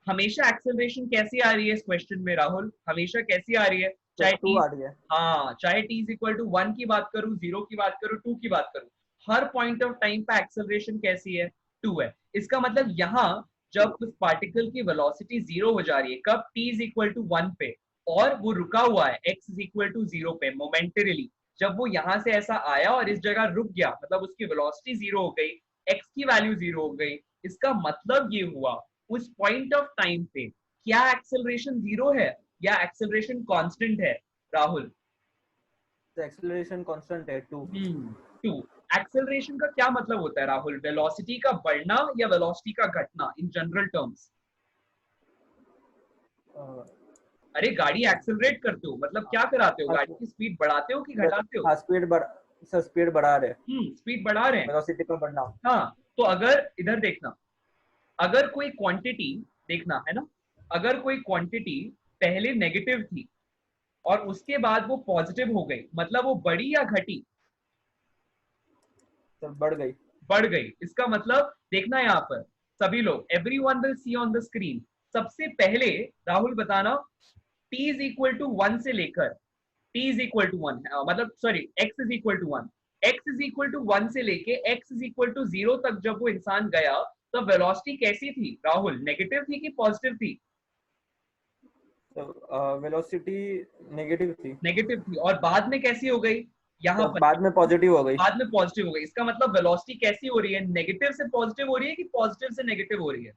S1: हमेशा एक्सेलरेशन कैसी आ रही है इस क्वेश्चन में राहुल? हमेशा कैसी आ रही है? चाहे
S6: टू आ रही है।
S1: हाँ, चाहे t इज इक्वल टू 1 की बात करूं, 0 की बात करूं, 2 की बात करूं, हर पॉइंट ऑफ टाइम पे एक्सेलरेशन कैसी है? 2 है। इसका मतलब यहाँ जब उस पार्टिकल की वेलोसिटी 0 हो जा रही है, कब? t इज इक्वल टू 1 पे, और वो रुका हुआ है x इज इक्वल टू 0 पे मोमेंटरीली। जब वो यहाँ से ऐसा आया और इस जगह रुक गया, मतलब उसकी वेलोसिटी 0 हो गई, x की वैल्यू 0 हो गई। इसका मतलब ये हुआ उस पॉइंट ऑफ टाइम पे क्या एक्सेलरेशन 0 है या एक्सेलरेशन कांस्टेंट है राहुल?
S6: तो एक्सेलरेशन कांस्टेंट है 2।
S1: 2। एक्सेलरेशन का क्या मतलब होता है राहुल? वेलोसिटी का बढ़ना या वेलोसिटी का घटना इन जनरल टर्म्स? अरे गाड़ी एक्सेलरेट करते हो मतलब क्या कराते हो? गाड़ी की स्पीड बढ़ाते हो कि घटाते हो?
S6: हाँ, स्पीड बढ़ा रहे हैं।
S1: स्पीड बढ़ा रहे हैं,
S6: वेलोसिटी का बढ़ना।
S1: हाँ। तो अगर इधर देखना, अगर कोई क्वांटिटी देखना है ना, अगर कोई क्वांटिटी पहले नेगेटिव थी और उसके बाद वो पॉजिटिव हो गई, मतलब वो बढ़ी या घटी?
S6: सर बढ़ गई।
S1: बढ़ गई। इसका मतलब देखना यहाँ पर सभी लोग, everyone will see on the screen. सबसे पहले राहुल बताना, t इज इक्वल टू 1 से लेकर t इज इक्वल टू 1 मतलब sorry x is equal to 1, x is equal to 1 से लेके x इज इक्वल टू 0 तक जब वो इंसान गया तो वेलोसिटी कैसी थी राहुल? नेगेटिव थी कि पॉजिटिव थी?
S6: तो वेलोसिटी नेगेटिव थी।
S1: नेगेटिव थी। और बाद में कैसी हो गई? यहाँ
S6: तो
S1: पर
S6: बाद में पॉजिटिव हो गई।
S1: बाद में पॉजिटिव हो गई। इसका मतलब वेलोसिटी कैसी हो रही है? नेगेटिव से पॉजिटिव हो रही है कि पॉजिटिव से नेगेटिव हो रही है?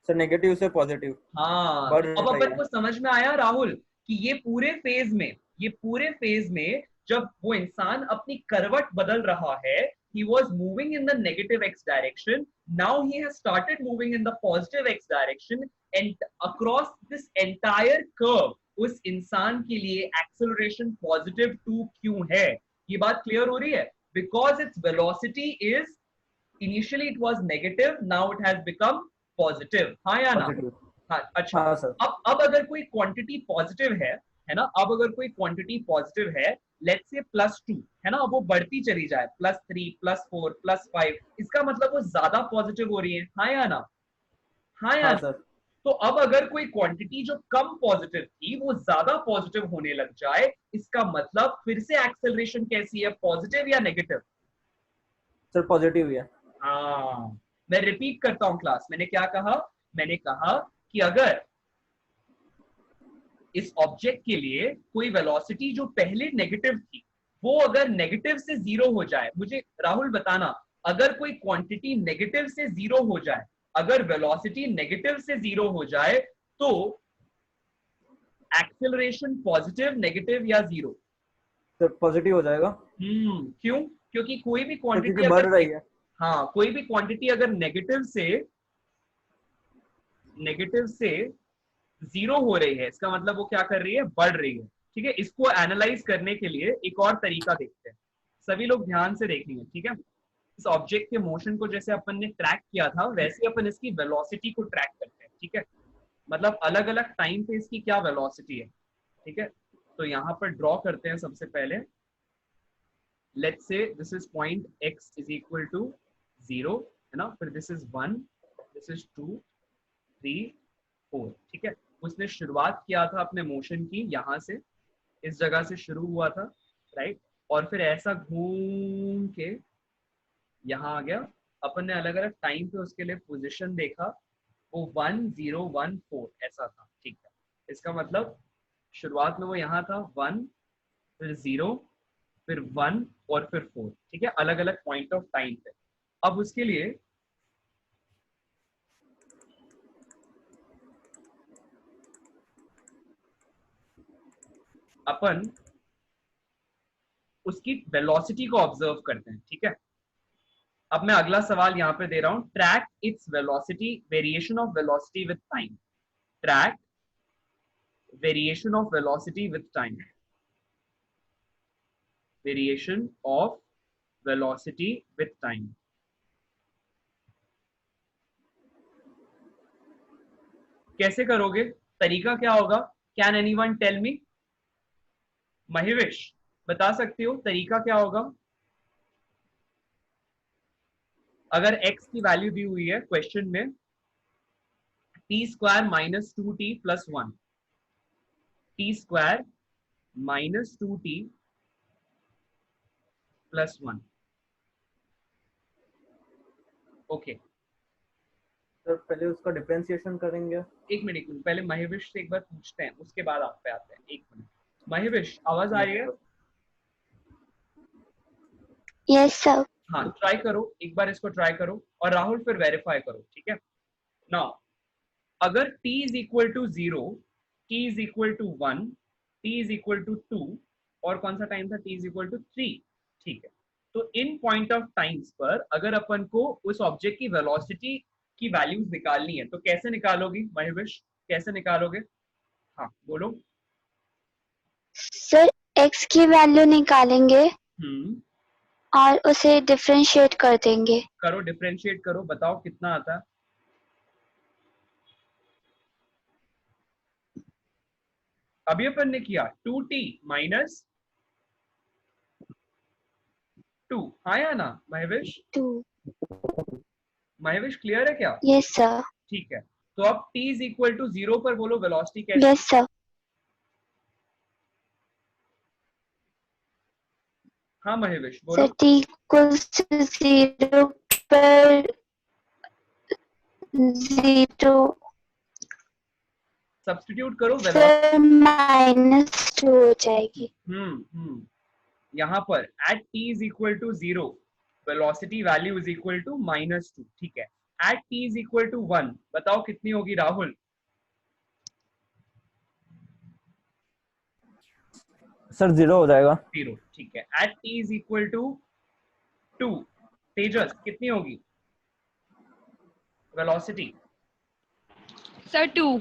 S6: सर नेगेटिव से पॉजिटिव।
S1: हाँ,
S6: बढ़
S1: तो अब
S6: रही
S1: अपन
S6: है।
S1: को समझ में आया राहुल कि ये पूरे फेज में जब वो इंसान अपनी करवट बदल रहा है, he was moving in the negative x direction, now he has started moving in the positive x direction, and across this entire curve उस इंसान के लिए एक्सेलरेशन पॉजिटिव 2 क्यों है? ये बात क्लियर हो रही है? Because its velocity is initially it was negative, now it has become positive। हाँ या ना? हाँ, अच्छा।
S6: हाँ सर।
S1: अब अगर कोई क्वांटिटी पॉजिटिव है ना, अब अगर कोई क्वांटिटी पॉजिटिव है, लेट्स से +2 है ना, अब वो बढ़ती चली जाए +3 +4 +5, इसका मतलब वो ज्यादा पॉजिटिव हो रही है। हाँ या ना? हाँ या
S6: हाँ
S1: ना?
S6: सर।
S1: तो अब अगर कोई क्वांटिटी जो कम पॉजिटिव थी वो ज्यादा पॉजिटिव होने लग जाए, इसका मतलब फिर से एक्सेलरेशन कैसी है? पॉजिटिव या नेगेटिव?
S6: सर पॉजिटिव है।
S1: हाँ, मैं रिपीट करता हूं क्लास, मैंने क्या कहा? मैंने कहा कि अगर इस ऑब्जेक्ट के लिए कोई वेलोसिटी जो पहले नेगेटिव थी वो अगर नेगेटिव से 0 हो जाए, मुझे राहुल बताना, अगर कोई क्वांटिटी नेगेटिव से 0 हो जाए, अगर वेलोसिटी नेगेटिव से 0 हो जाए तो एक्सेलरेशन पॉजिटिव, नेगेटिव या 0?
S6: सर पॉजिटिव हो जाएगा।
S1: क्यों? क्योंकि कोई भी क्वांटिटी
S6: क्योंकि बढ़ रही है।
S1: हाँ, कोई भी क्वांटिटी अगर नेगेटिव से 0 हो रही है, इसका मतलब वो क्या कर रही है? बढ़ रही है। ठीक है, इसको एनालाइज करने के लिए एक और तरीका देखते हैं, सभी लोग ध्यान से देखेंगे। ठीक है, इस ऑब्जेक्ट के मोशन को जैसे अपन ने ट्रैक किया था वैसे अपन इसकी वेलोसिटी को ट्रैक करते हैं। ठीक है, मतलब अलग अलग टाइम पे इसकी क्या वेलोसिटी है। ठीक है, तो यहाँ पर ड्रॉ करते हैं सबसे पहले। Let's say this is point x is equal to 0 है ना, फिर दिस इज 1, दिस इज 2, 3, 4। ठीक है, उसने शुरुआत किया था अपने मोशन की, यहाँ से इस जगह से शुरू हुआ था, राइट, और फिर ऐसा घूम के यहाँ आ गया। अपन ने अलग अलग टाइम पे उसके लिए पोजीशन देखा, वो 1 0 1 4 ऐसा था। ठीक है, इसका मतलब शुरुआत में वो यहाँ था 1, फिर 0, फिर 1 और फिर 4। ठीक है, अलग अलग पॉइंट ऑफ टाइम पे। अब उसके लिए अपन उसकी वेलोसिटी को ऑब्जर्व करते हैं। ठीक है, अब मैं अगला सवाल यहाँ पे दे रहा हूं, track its velocity, variation of velocity with time. Track variation of velocity with time, variation of velocity with time. कैसे करोगे? तरीका क्या होगा? Can anyone tell me? Mahvish बता सकते हो तरीका क्या होगा? अगर x की वैल्यू दी हुई है क्वेश्चन में t² - 2t + 1, t² - 2t + 1। Okay,
S6: sir पहले उसका डिफरेंशिएशन करेंगे।
S1: एक मिनट पहले महिवेश से एक बार पूछते हैं, उसके बाद आप पे आते हैं। एक मिनट, महिवेश आवाज आ रही है?
S7: Yes sir.
S1: हाँ, ट्राई करो एक बार, इसको ट्राई करो और राहुल फिर वेरीफाई करो। ठीक है, नाउ अगर t = 0, t = 1, t = 2, और कौन सा टाइम था t इज इक्वल टू 3, ठीक है। तो इन पॉइंट ऑफ टाइम्स पर अगर अपन को उस ऑब्जेक्ट की वेलोसिटी की वैल्यूज निकालनी है तो कैसे निकालोगी महेश, कैसे निकालोगे? हाँ बोलो।
S7: सर x की वैल्यू निकालेंगे और उसे डिफरेंशिएट कर देंगे।
S1: करो, डिफरेंशिएट करो, बताओ कितना आता है। अभी अपन ने किया 2t माइनस 2, हाँ या ना महेश?
S7: 2।
S1: महेश क्लियर है क्या?
S7: Yes sir.
S1: ठीक है, तो अब t इज इक्वल टू 0 पर बोलो वेलोसिटी कैसे?
S7: Yes sir.
S1: हाँ महेश बोलो।
S7: सर t इक्वल्स टू 0 पर 0
S1: सब्स्टिट्यूट करो
S7: सर -2 हो जाएगी।
S1: यहाँ पर at t is equal to 0 velocity value is equal to -2, ठीक है। At t is equal to 1 बताओ कितनी होगी राहुल?
S6: सर 0 हो जाएगा।
S1: 0, ठीक है। At t is equal to 2 Tejas कितनी होगी velocity?
S8: Sir 2।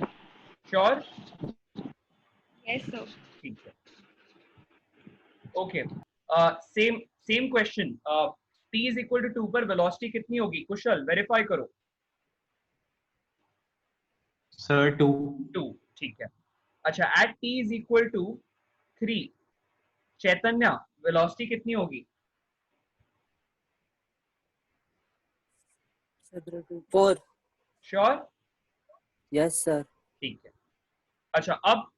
S1: Sure?
S8: Yes sir.
S1: ठीक है, okay. Same question, t is equal to 2 पर वेलोसिटी कितनी होगी? कुशल वेरीफाई करो।
S2: सर 2।
S1: ठीक है। अच्छा, at t is equal to 3 Chaitanya velocity कितनी होगी?
S3: 4।
S1: श्योर?
S3: Yes sir.
S1: ठीक है। अच्छा, अब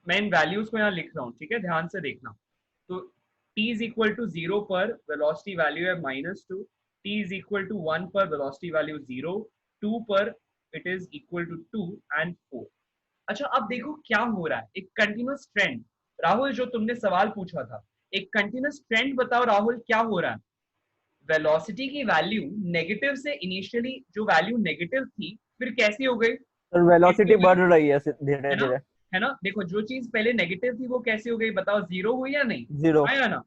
S1: मैं इन वैल्यूज को यहाँ लिख रहा हूँ, ठीक है, ध्यान से देखना। तो t इज इक्वल टू 0 पर वेलोसिटी वैल्यू है -2, t इज इक्वल टू 1 पर वेलोसिटी वैल्यू 0, 2 पर it is equal to 2 and 4। अच्छा, अब देखो क्या हो रहा है, एक कंटिन्यूअस ट्रेंड। राहुल जो तुमने सवाल पूछा था, एक कंटिन्यूअस ट्रेंड बताओ राहुल क्या हो रहा है? वेलोसिटी की वैल्यू नेगेटिव से इनिशियली जो वैल्यू नेगेटिव थी फिर कैसी हो गई?
S6: सर वेलोसिटी बढ़ रही है धीरे धीरे,
S1: है ना? देखो जो चीज पहले नेगेटिव थी वो कैसी हो गई बताओ? 0 हुई या नहीं?
S6: 0।
S1: हाँ या ना?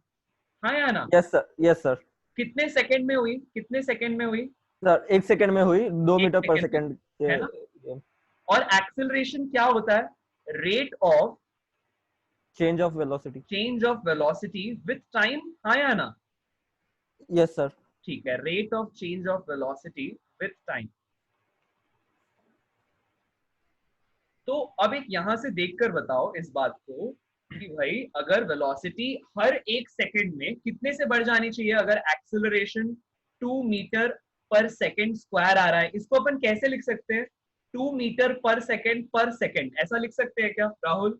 S1: हाँ या ना?
S6: Yes sir, yes sir.
S1: कितने सेकंड में हुई? कितने सेकंड में हुई?
S6: सर 1 सेकंड में हुई, 2 मीटर पर सेकंड,
S1: है ना? और एक्सेलरेशन क्या होता है? Rate of
S6: change of velocity
S1: with time, हाँ या ना?
S6: Yes sir.
S1: ठीक है, rate of change of velocity with time. तो अब एक यहां से देखकर बताओ इस बात को कि भाई अगर वेलोसिटी हर 1 सेकंड में कितने से बढ़ जानी चाहिए? अगर एक्सेलरेशन 2 मीटर पर सेकंड स्क्वायर आ रहा है, इसको अपन कैसे लिख सकते हैं? 2 मीटर पर सेकंड, ऐसा लिख सकते हैं क्या राहुल?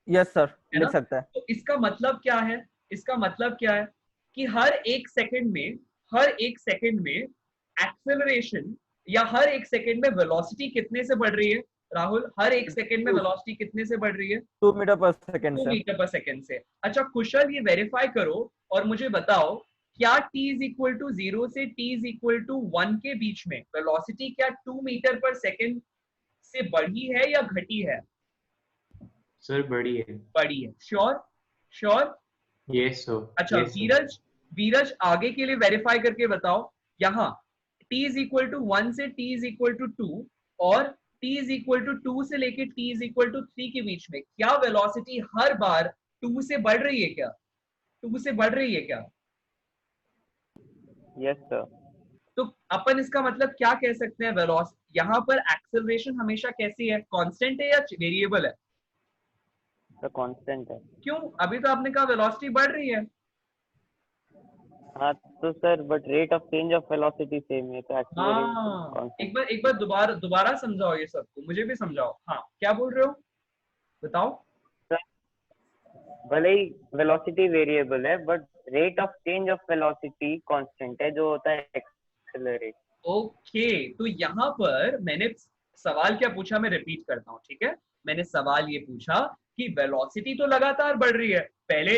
S6: यस सर, लिख सकता है।
S1: तो इसका मतलब क्या है? इसका मतलब क्या है कि हर 1 सेकंड में एक्सेलरेशन या हर 1 सेकंड में वेलोसिटी कितने से बढ़ रही है राहुल? हर 1 सेकंड में वेलोसिटी कितने से बढ़ रही है?
S6: 2 मीटर पर सेकंड
S1: 2 मीटर पर सेकंड से। अच्छा कुशल, ये वेरीफाई करो और मुझे बताओ क्या t इज इक्वल टू 0 से t इज इक्वल टू 1 के बीच में वेलोसिटी क्या 2 मीटर पर सेकंड से बढ़ी है या घटी है?
S2: सर बढ़ी है।
S1: बढ़ी है। श्योर?
S2: Yes sir.
S1: अच्छा वीरज आगे के लिए वेरीफाई करके बताओ। यहाँ t इज इक्वल टू 1 से t इज इक्वल टू 2 और t इज इक्वल टू 2 से लेके t इज इक्वल टू 3 के बीच में क्या वेलोसिटी हर बार 2 से बढ़ रही है क्या? 2 से बढ़ रही है क्या?
S5: Yes sir.
S1: तो अपन इसका मतलब क्या कह सकते हैं? वेलोसिटी यहाँ पर एक्सेलरेशन हमेशा कैसी है? कांस्टेंट है या वेरिएबल है?
S5: सर कांस्टेंट है।
S1: क्यों? अभी तो आपने कहा वेलोसिटी बढ़ रही है।
S5: हाँ तो sir but rate of change of velocity same है, तो एक्सेलरेशन
S1: एक बार दोबारा समझाओ ये सबको, मुझे भी समझाओ। हाँ क्या बोल रहे हो बताओ।
S5: भले ही वेलोसिटी वेरिएबल है but rate of change of velocity constant है, जो होता है एक्सेलरेट।
S1: ओके, तो यहाँ पर मैंने सवाल क्या पूछा, मैं रिपीट करता हूँ, ठीक है। मैंने सवाल ये पूछा कि वेलोसिटी तो लगातार बढ़ रही है, पहले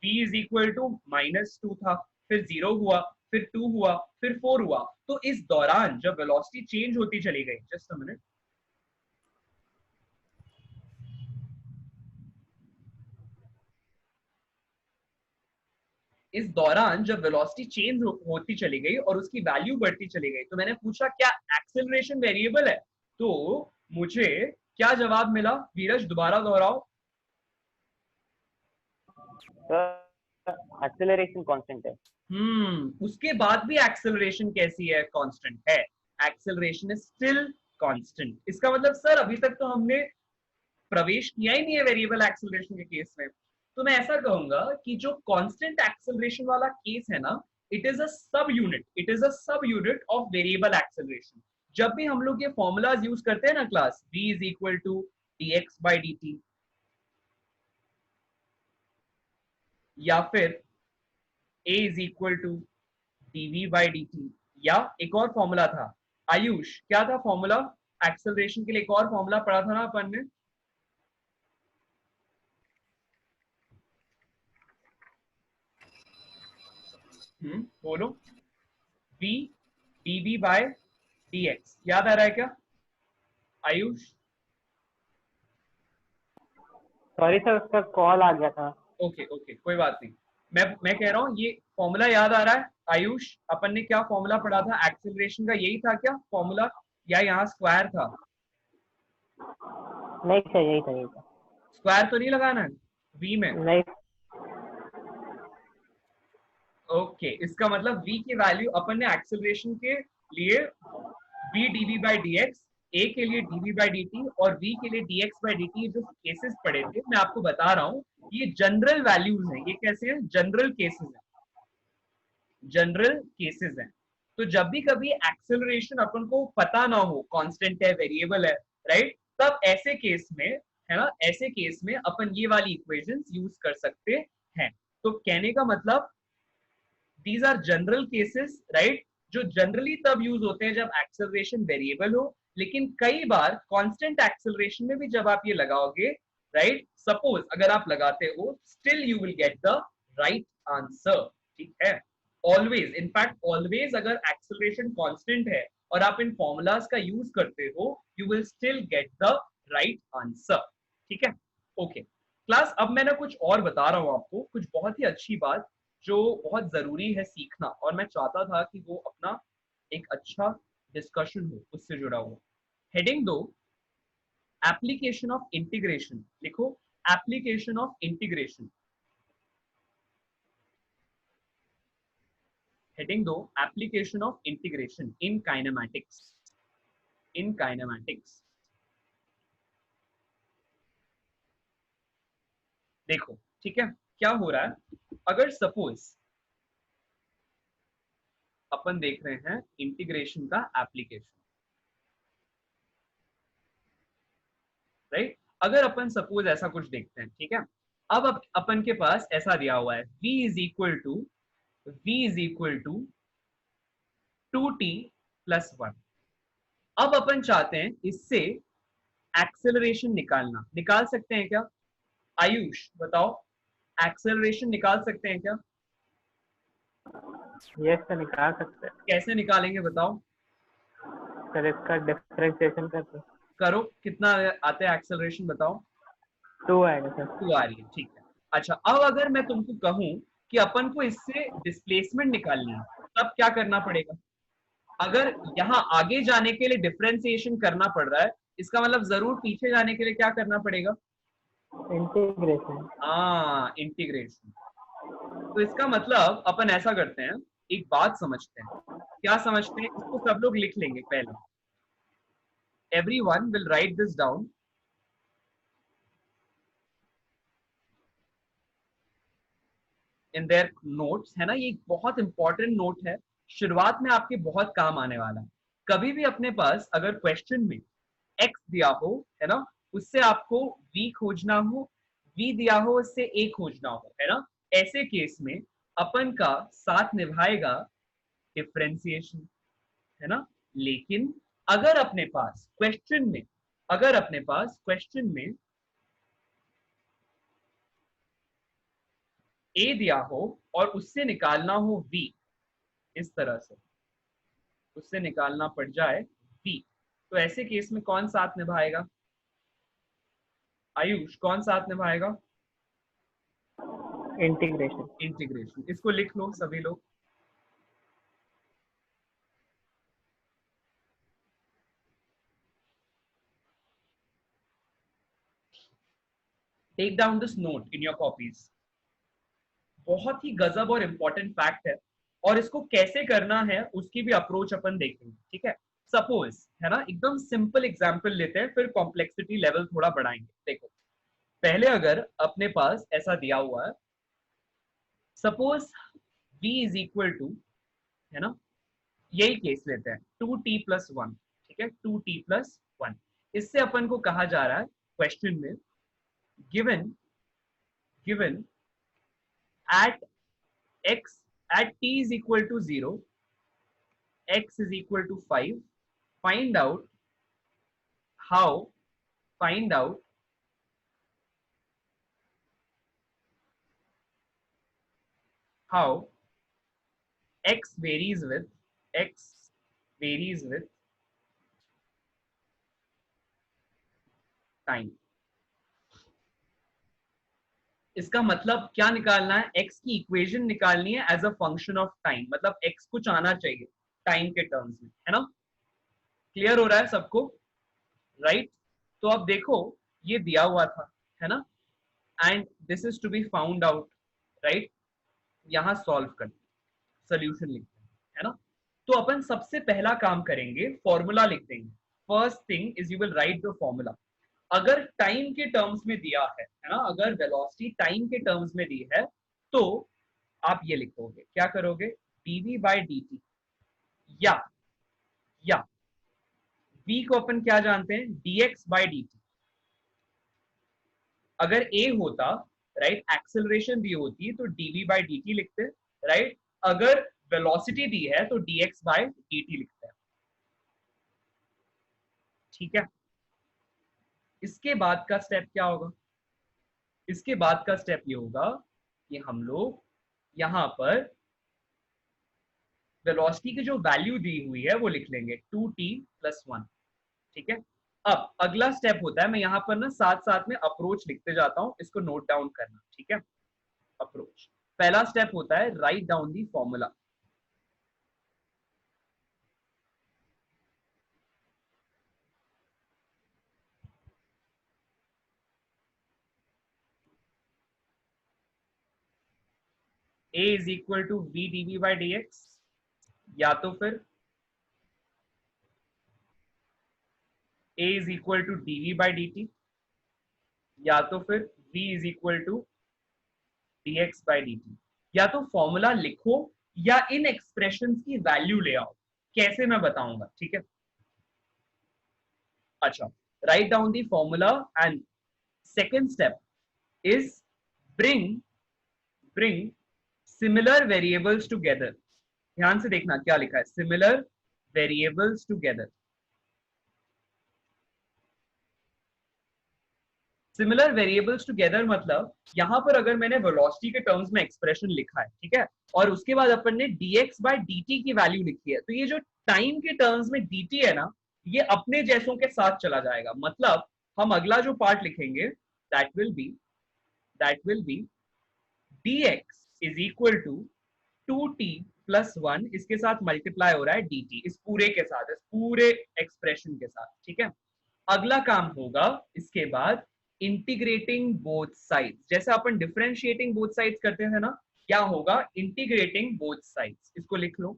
S1: v इज इक्वल टू -2 था, फिर 0 हुआ, फिर 2 हुआ, फिर 4 हुआ। तो इस दौरान जब वेलोसिटी चेंज होती चली गई, जस्ट अ मिनट, इस दौरान जब वेलोसिटी चेंज होती चली गई और उसकी वैल्यू बढ़ती चली गई, तो मैंने पूछा क्या एक्सेलरेशन वेरिएबल है, तो मुझे क्या जवाब मिला? वीरज दोबारा दोहराओ।
S5: एक्सेलरेशन कांस्टेंट है।
S1: उसके बाद भी एक्सेलरेशन कैसी है? कांस्टेंट है। Acceleration is still constant. इसका मतलब सर अभी तक तो हमने प्रवेश किया ही नहीं है वेरिएबल एक्सेलरेशन के केस में। तो मैं ऐसा कहूंगा कि जो कांस्टेंट एक्सेलरेशन वाला केस है ना, इट इज अ सब यूनिट ऑफ वेरिएबल एक्सेलरेशन। जब भी हम लोग ये फॉर्मूलाज यूज करते हैं ना class, v is equal to dx by dt, या फिर a is equal to dv by dt, या एक और फॉर्मूला था आयुष, क्या था फॉर्मूला एक्सेलरेशन के लिए? एक और फॉर्मूला पढ़ा था ना अपन ने, बोलो। v dv by dx, याद आ रहा है क्या आयुष?
S5: सॉरी सर, उसका कॉल आ गया था।
S1: ओके कोई बात नहीं। मैं कह रहा हूँ ये फॉर्मूला याद आ रहा है आयुष? अपन ने क्या फॉर्मूला पढ़ा था एक्सेलरेशन का? यही था क्या फॉर्मूला, या यहाँ स्क्वायर था?
S5: नहीं सर, यही था।
S1: स्क्वायर तो नहीं लगाना है v में?
S5: नहीं।
S1: ओके, इसका मतलब v की वैल्यू अपन ने एक्सेलरेशन के लिए v dv by dx, a के लिए dv by dt और v के लिए dx by dt जो केसेस पढ़े थे, मैं आपको बता रहा हूँ ये जनरल वैल्यूज हैं। ये कैसे हैं? जनरल केसेस हैं, जनरल केसेस हैं। तो जब भी कभी एक्सेलरेशन अपन को पता ना हो, कांस्टेंट है, वेरिएबल है, राइट, तब ऐसे केस में, है ना, ऐसे केस में अपन ये वाली इक्वेशंस यूज कर सकते हैं। तो कहने का मतलब these are general cases, right, जो जनरली तब यूज होते हैं जब एक्सेलरेशन वेरिएबल हो। लेकिन कई बार कांस्टेंट एक्सेलरेशन में भी जब आप ये लगाओगे, राइट, सपोज अगर आप लगाते हो, still you will get the right answer. ठीक है, ऑलवेज, इनफैक्ट ऑलवेज अगर एक्सेलरेशन कांस्टेंट है और आप इन फॉर्मूलाज का यूज करते हो, you will still get the right answer. ठीक है, ओके क्लास, अब मैं ना कुछ और बता रहा हूं आपको, कुछ बहुत ही अच्छी बात जो बहुत जरूरी है सीखना, और मैं चाहता था कि वो अपना एक अच्छा डिस्कशन हो उससे जुड़ा हुआ। हेडिंग दो, एप्लीकेशन ऑफ इंटीग्रेशन। लिखो एप्लीकेशन ऑफ इंटीग्रेशन। हेडिंग दो, application of integration in kinematics. In kinematics देखो, ठीक है, क्या हो रहा है? अगर सपोज अपन देख रहे हैं इंटीग्रेशन का एप्लीकेशन, राइट, अगर अपन सपोज ऐसा कुछ देखते हैं, ठीक है, अब अपन के पास ऐसा दिया हुआ है v is equal to 2t plus 1। अब अपन चाहते हैं इससे एक्सेलरेशन निकालना। निकाल सकते हैं क्या आयुष? बताओ, एक्सेलरेशन निकाल सकते हैं क्या?
S5: यस सर, निकाल सकते हैं।
S1: कैसे निकालेंगे बताओ?
S5: सर इसका डिफरेंशिएशन करते
S1: करो, कितना आता है एक्सेलरेशन बताओ?
S5: 2 आएगा सर।
S1: 2 आ रही है, ठीक है। अच्छा, अब अगर मैं तुमको कहूं कि अपन को इससे डिस्प्लेसमेंट निकालनी है, तब क्या करना पड़ेगा? अगर यहाँ आगे जाने के लिए डिफरेंशिएशन करना पड़ रहा है, इसका मतलब जरूर पीछे जाने के लिए क्या करना पड़ेगा?
S5: इंटीग्रेशन।
S1: हाँ, इंटीग्रेशन। तो इसका मतलब अपन ऐसा करते हैं, एक बात समझते हैं। क्या समझते हैं? इसको सब लोग लिख लेंगे पहले। Everyone will write this down. In their notes, है ना, ये एक बहुत इंपॉर्टेंट नोट है, शुरुआत में आपके बहुत काम आने वाला है। कभी भी अपने पास अगर क्वेश्चन में x दिया हो, है ना, उससे आपको v खोजना हो, v दिया हो उससे a खोजना हो, है ना, ऐसे केस में अपन का साथ निभाएगा डिफरेंशिएशन, है ना। लेकिन अगर अपने पास क्वेश्चन में a दिया हो और उससे निकालना हो v, इस तरह से उससे निकालना पड़ जाए v, तो ऐसे केस में कौन साथ निभाएगा? आयुष, कौन साथ निभाएगा?
S5: इंटीग्रेशन।
S1: इंटीग्रेशन, इसको लिख लो सभी लोग। Take down this note in your copies. बहुत ही गजब और इंपॉर्टेंट फैक्ट है, और इसको कैसे करना है उसकी भी अप्रोच अपन देखेंगे, ठीक है। सपोज है ना, एकदम सिंपल एग्जांपल लेते हैं, फिर कॉम्प्लेक्सिटी लेवल थोड़ा बढ़ाएंगे। देखो, पहले अगर अपने पास ऐसा दिया हुआ है, suppose v is equal to, है ना, यही केस लेते हैं 2t+1, ठीक है, 2t+1। इससे अपन को कहा जा रहा है क्वेश्चन में, given at t is equal to 0, x is equal to 5, find out how x varies with time। इसका मतलब क्या निकालना है, x की इक्वेशन निकालनी है as a function of time, मतलब x कुछ आना चाहिए टाइम के टर्म्स में, है ना। क्लियर हो रहा है सबको, राइट? तो अब देखो, ये दिया हुआ था, है ना, and this is to be found out, right. यहां सॉल्व कर, सोल्यूशन लिखते हैं, है ना। तो अपन सबसे पहला काम करेंगे, फॉर्मूला लिख देंगे। First thing is you will write the formula. अगर टाइम के टर्म्स में दिया है ना, अगर वेलोसिटी टाइम के टर्म्स में दी है, तो आप ये लिखोगे, क्या करोगे, dv/dt, या v को अपन क्या जानते हैं, dx/dt। अगर a होता, राइट, एक्सेलरेशन दी होती तो dv/dt लिखते, राइट। अगर वेलोसिटी दी है तो dx/dt लिखते हैं, ठीक है। इसके बाद का स्टेप क्या होगा, इसके बाद का स्टेप ये होगा कि हम लोग यहां पर वेलोसिटी की जो वैल्यू दी हुई है वो लिख लेंगे 2t+1, ठीक है। अब अगला स्टेप होता है, मैं यहां पर ना साथ साथ में अप्रोच लिखते जाता हूं, इसको नोट डाउन करना, ठीक है। अप्रोच, पहला स्टेप होता है write down the formula. a is equal to v dv/dx, या तो फिर a is equal to dv/dt, या तो फिर v is equal to dx/dt। या तो फॉर्मूला लिखो या इन एक्सप्रेशंस की वैल्यू ले आओ, कैसे मैं बताऊंगा, ठीक है। अच्छा, right down the formula and second step is bring similar variables together. ध्यान से देखना क्या लिखा है, similar variables together. Similar variables together मतलब यहां पर अगर मैंने वेलोसिटी के टर्म्स में एक्सप्रेशन लिखा है, ठीक है, और उसके बाद अपन ने dx/dt की वैल्यू लिखी है, तो ये जो टाइम के टर्म्स में dt है ना, ये अपने जैसों के साथ चला जाएगा। मतलब हम अगला जो पार्ट लिखेंगे, that will be dx is equal to 2t+1, इसके साथ मल्टीप्लाई हो रहा है dt, इस पूरे के साथ, इस पूरे एक्सप्रेशन के साथ, ठीक है। अगला काम होगा इसके बाद इंटीग्रेटिंग बोथ साइड्स, जैसे अपन डिफरेंशिएटिंग बोथ साइड्स करते हैं ना, क्या होगा, इंटीग्रेटिंग बोथ साइड्स, इसको लिख लो।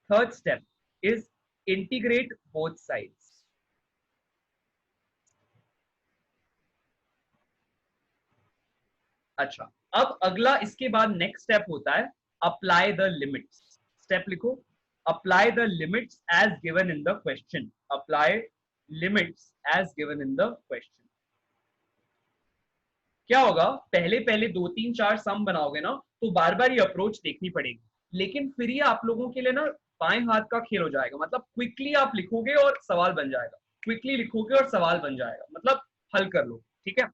S1: Third step is integrate both sides. अच्छा, अब अगला इसके बाद नेक्स्ट स्टेप होता है अप्लाई द लिमिट्स। स्टेप लिखो, apply the limits as given in the question. Apply limits as given in the question. क्या होगा, पहले 2 3 4 सम बनाओगे ना, तो बार बार ये अप्रोच देखनी पड़ेगी, लेकिन फिर ये आप लोगों के लिए ना बाएं हाथ का खेल हो जाएगा। मतलब क्विकली आप लिखोगे और सवाल बन जाएगा, क्विकली लिखोगे और सवाल बन जाएगा, मतलब हल कर लो, ठीक है।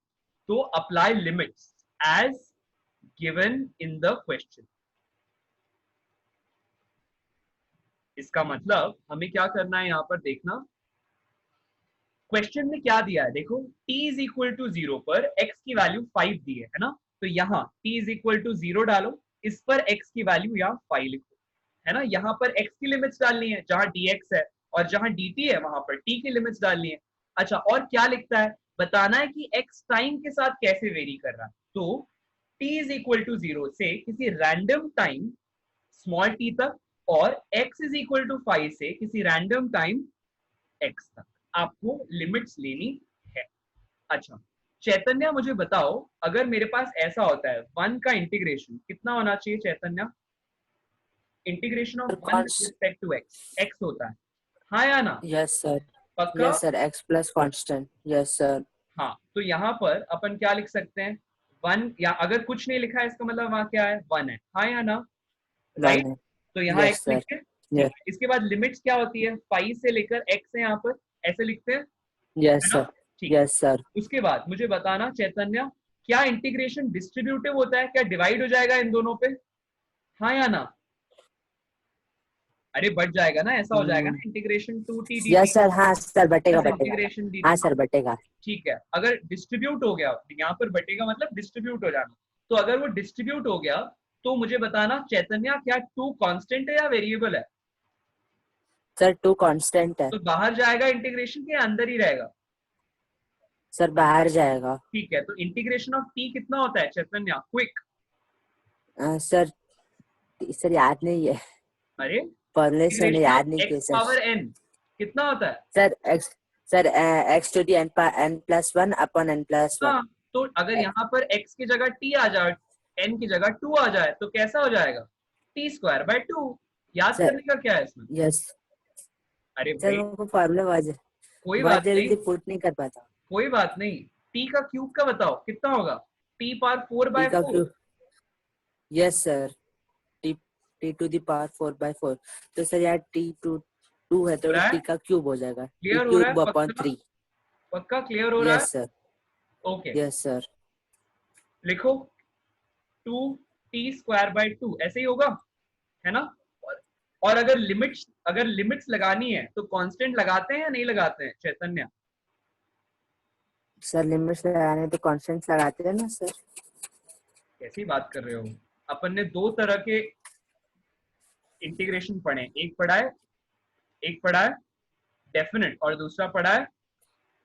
S1: तो apply limits as given in the question. इसका मतलब हमें क्या करना है, यहां पर देखना, क्वेश्चन में क्या दिया है, देखो t इज इक्वल टू 0 पर x की वैल्यू 5 दी है ना, तो यहाँ t इज इक्वल टू 0 डालो, इस पर x की वैल्यू या 5 लिखो, है ना। यहाँ पर x की लिमिट्स डालनी है, जहां dx है, और जहां dt है वहां पर t की लिमिट्स डालनी है। अच्छा, और क्या लिखता है, बताना है कि x टाइम के साथ कैसे वेरी कर रहा है। तो t इज इक्वल टू 0 से किसी रैंडम टाइम स्मॉल t तक, और x इज इक्वल टू 5 से किसी रैंडम टाइम x तक आपको लिमिट्स लेनी है। अच्छा चैतन्य, मुझे बताओ, अगर मेरे पास ऐसा होता है 1 का इंटीग्रेशन कितना होना चाहिए Chaitanya? Integration of 1 with respect to x होता है, हाँ या ना?
S3: यस सर,
S1: पक्का?
S3: Yes sir, x plus constant, yes sir.
S1: हाँ, तो यहाँ पर अपन क्या लिख सकते हैं, 1, या अगर कुछ नहीं लिखा है इसका मतलब वहां क्या है, 1 है, हाँ या ना? राइट, तो यहाँ
S3: यस
S1: x
S3: सर,
S1: लिखे। इसके बाद लिमिट्स क्या होती है, 5 से लेकर x है, यहाँ पर ऐसे लिखते हैं,
S3: यस
S1: है ना?
S3: सर,
S1: ठीक,
S3: यस सर।
S1: उसके बाद मुझे बताना चैतन्य, क्या इंटीग्रेशन डिस्ट्रीब्यूटिव होता है, क्या डिवाइड हो जाएगा इन दोनों पे, हाँ या ना? अरे बढ़ जाएगा ना, ऐसा हो जाएगा ना, integration 2t dt,
S3: yes sir, हाँ सर, बटेगा बटेगा,
S1: इंटीग्रेशन dt,
S3: हाँ सर बटेगा।
S1: ठीक है। अगर डिस्ट्रीब्यूट हो गया, यहाँ पर बटेगा मतलब डिस्ट्रीब्यूट हो जाना, तो अगर वो डिस्ट्रीब्यूट हो गया तो मुझे बताना चैतन्य, क्या 2 कांस्टेंट है या वेरिएबल है?
S3: सर 2 कांस्टेंट है।
S1: तो बाहर जाएगा इंटीग्रेशन के, अंदर ही रहेगा?
S3: सर बाहर जाएगा।
S1: ठीक है, तो इंटीग्रेशन ऑफ t कितना होता है चैतन्य, क्विक?
S3: सर सर याद नहीं है,
S1: अरे
S3: फॉर्मूले से
S1: इंटीग्रेशन
S3: याद
S1: ऑफ
S3: नहीं किए
S1: x
S3: सर।
S1: पावर n कितना होता है?
S3: Sir x to the n+1 upon n+1।
S1: हाँ, तो अगर यहाँ पर x की जगह t आ जाए, n की जगह 2 आ जाए, तो कैसा हो जाएगा, t²/2। याद करने का क्या है इसमें?
S3: यस
S1: अरे
S3: सर,
S1: भाई
S3: वो फॉर्मूला
S1: कोई
S3: बहुत
S1: बात नहीं,
S3: जल्दी पुट नहीं कर पाता।
S1: कोई बात नहीं, t का क्यूब का बताओ कितना होगा, t पावर
S3: t का
S1: 4/4।
S3: Cube, yes sir, t to the power 4/4। तो सर यार t2 है तो t का क्यूब हो जाएगा,
S1: क्लियर हो रहा है?
S3: t³ 3।
S1: पक्का क्लियर हो रहा है?
S3: Yes sir,
S1: okay,
S3: yes sir.
S1: लिखो 2t²/2 ऐसे ही होगा, है ना। और अगर लिमिट्स लगानी है तो कांस्टेंट लगाते हैं या नहीं लगाते हैं चैतन्य?
S3: सर लिमिट्स लगाने तो कांस्टेंट लगाते हैं ना सर।
S1: कैसी बात कर रहे हो, अपन ने 2 तरह के इंटीग्रेशन पढ़े, एक पढ़ा है डेफिनेट और दूसरा पढ़ा है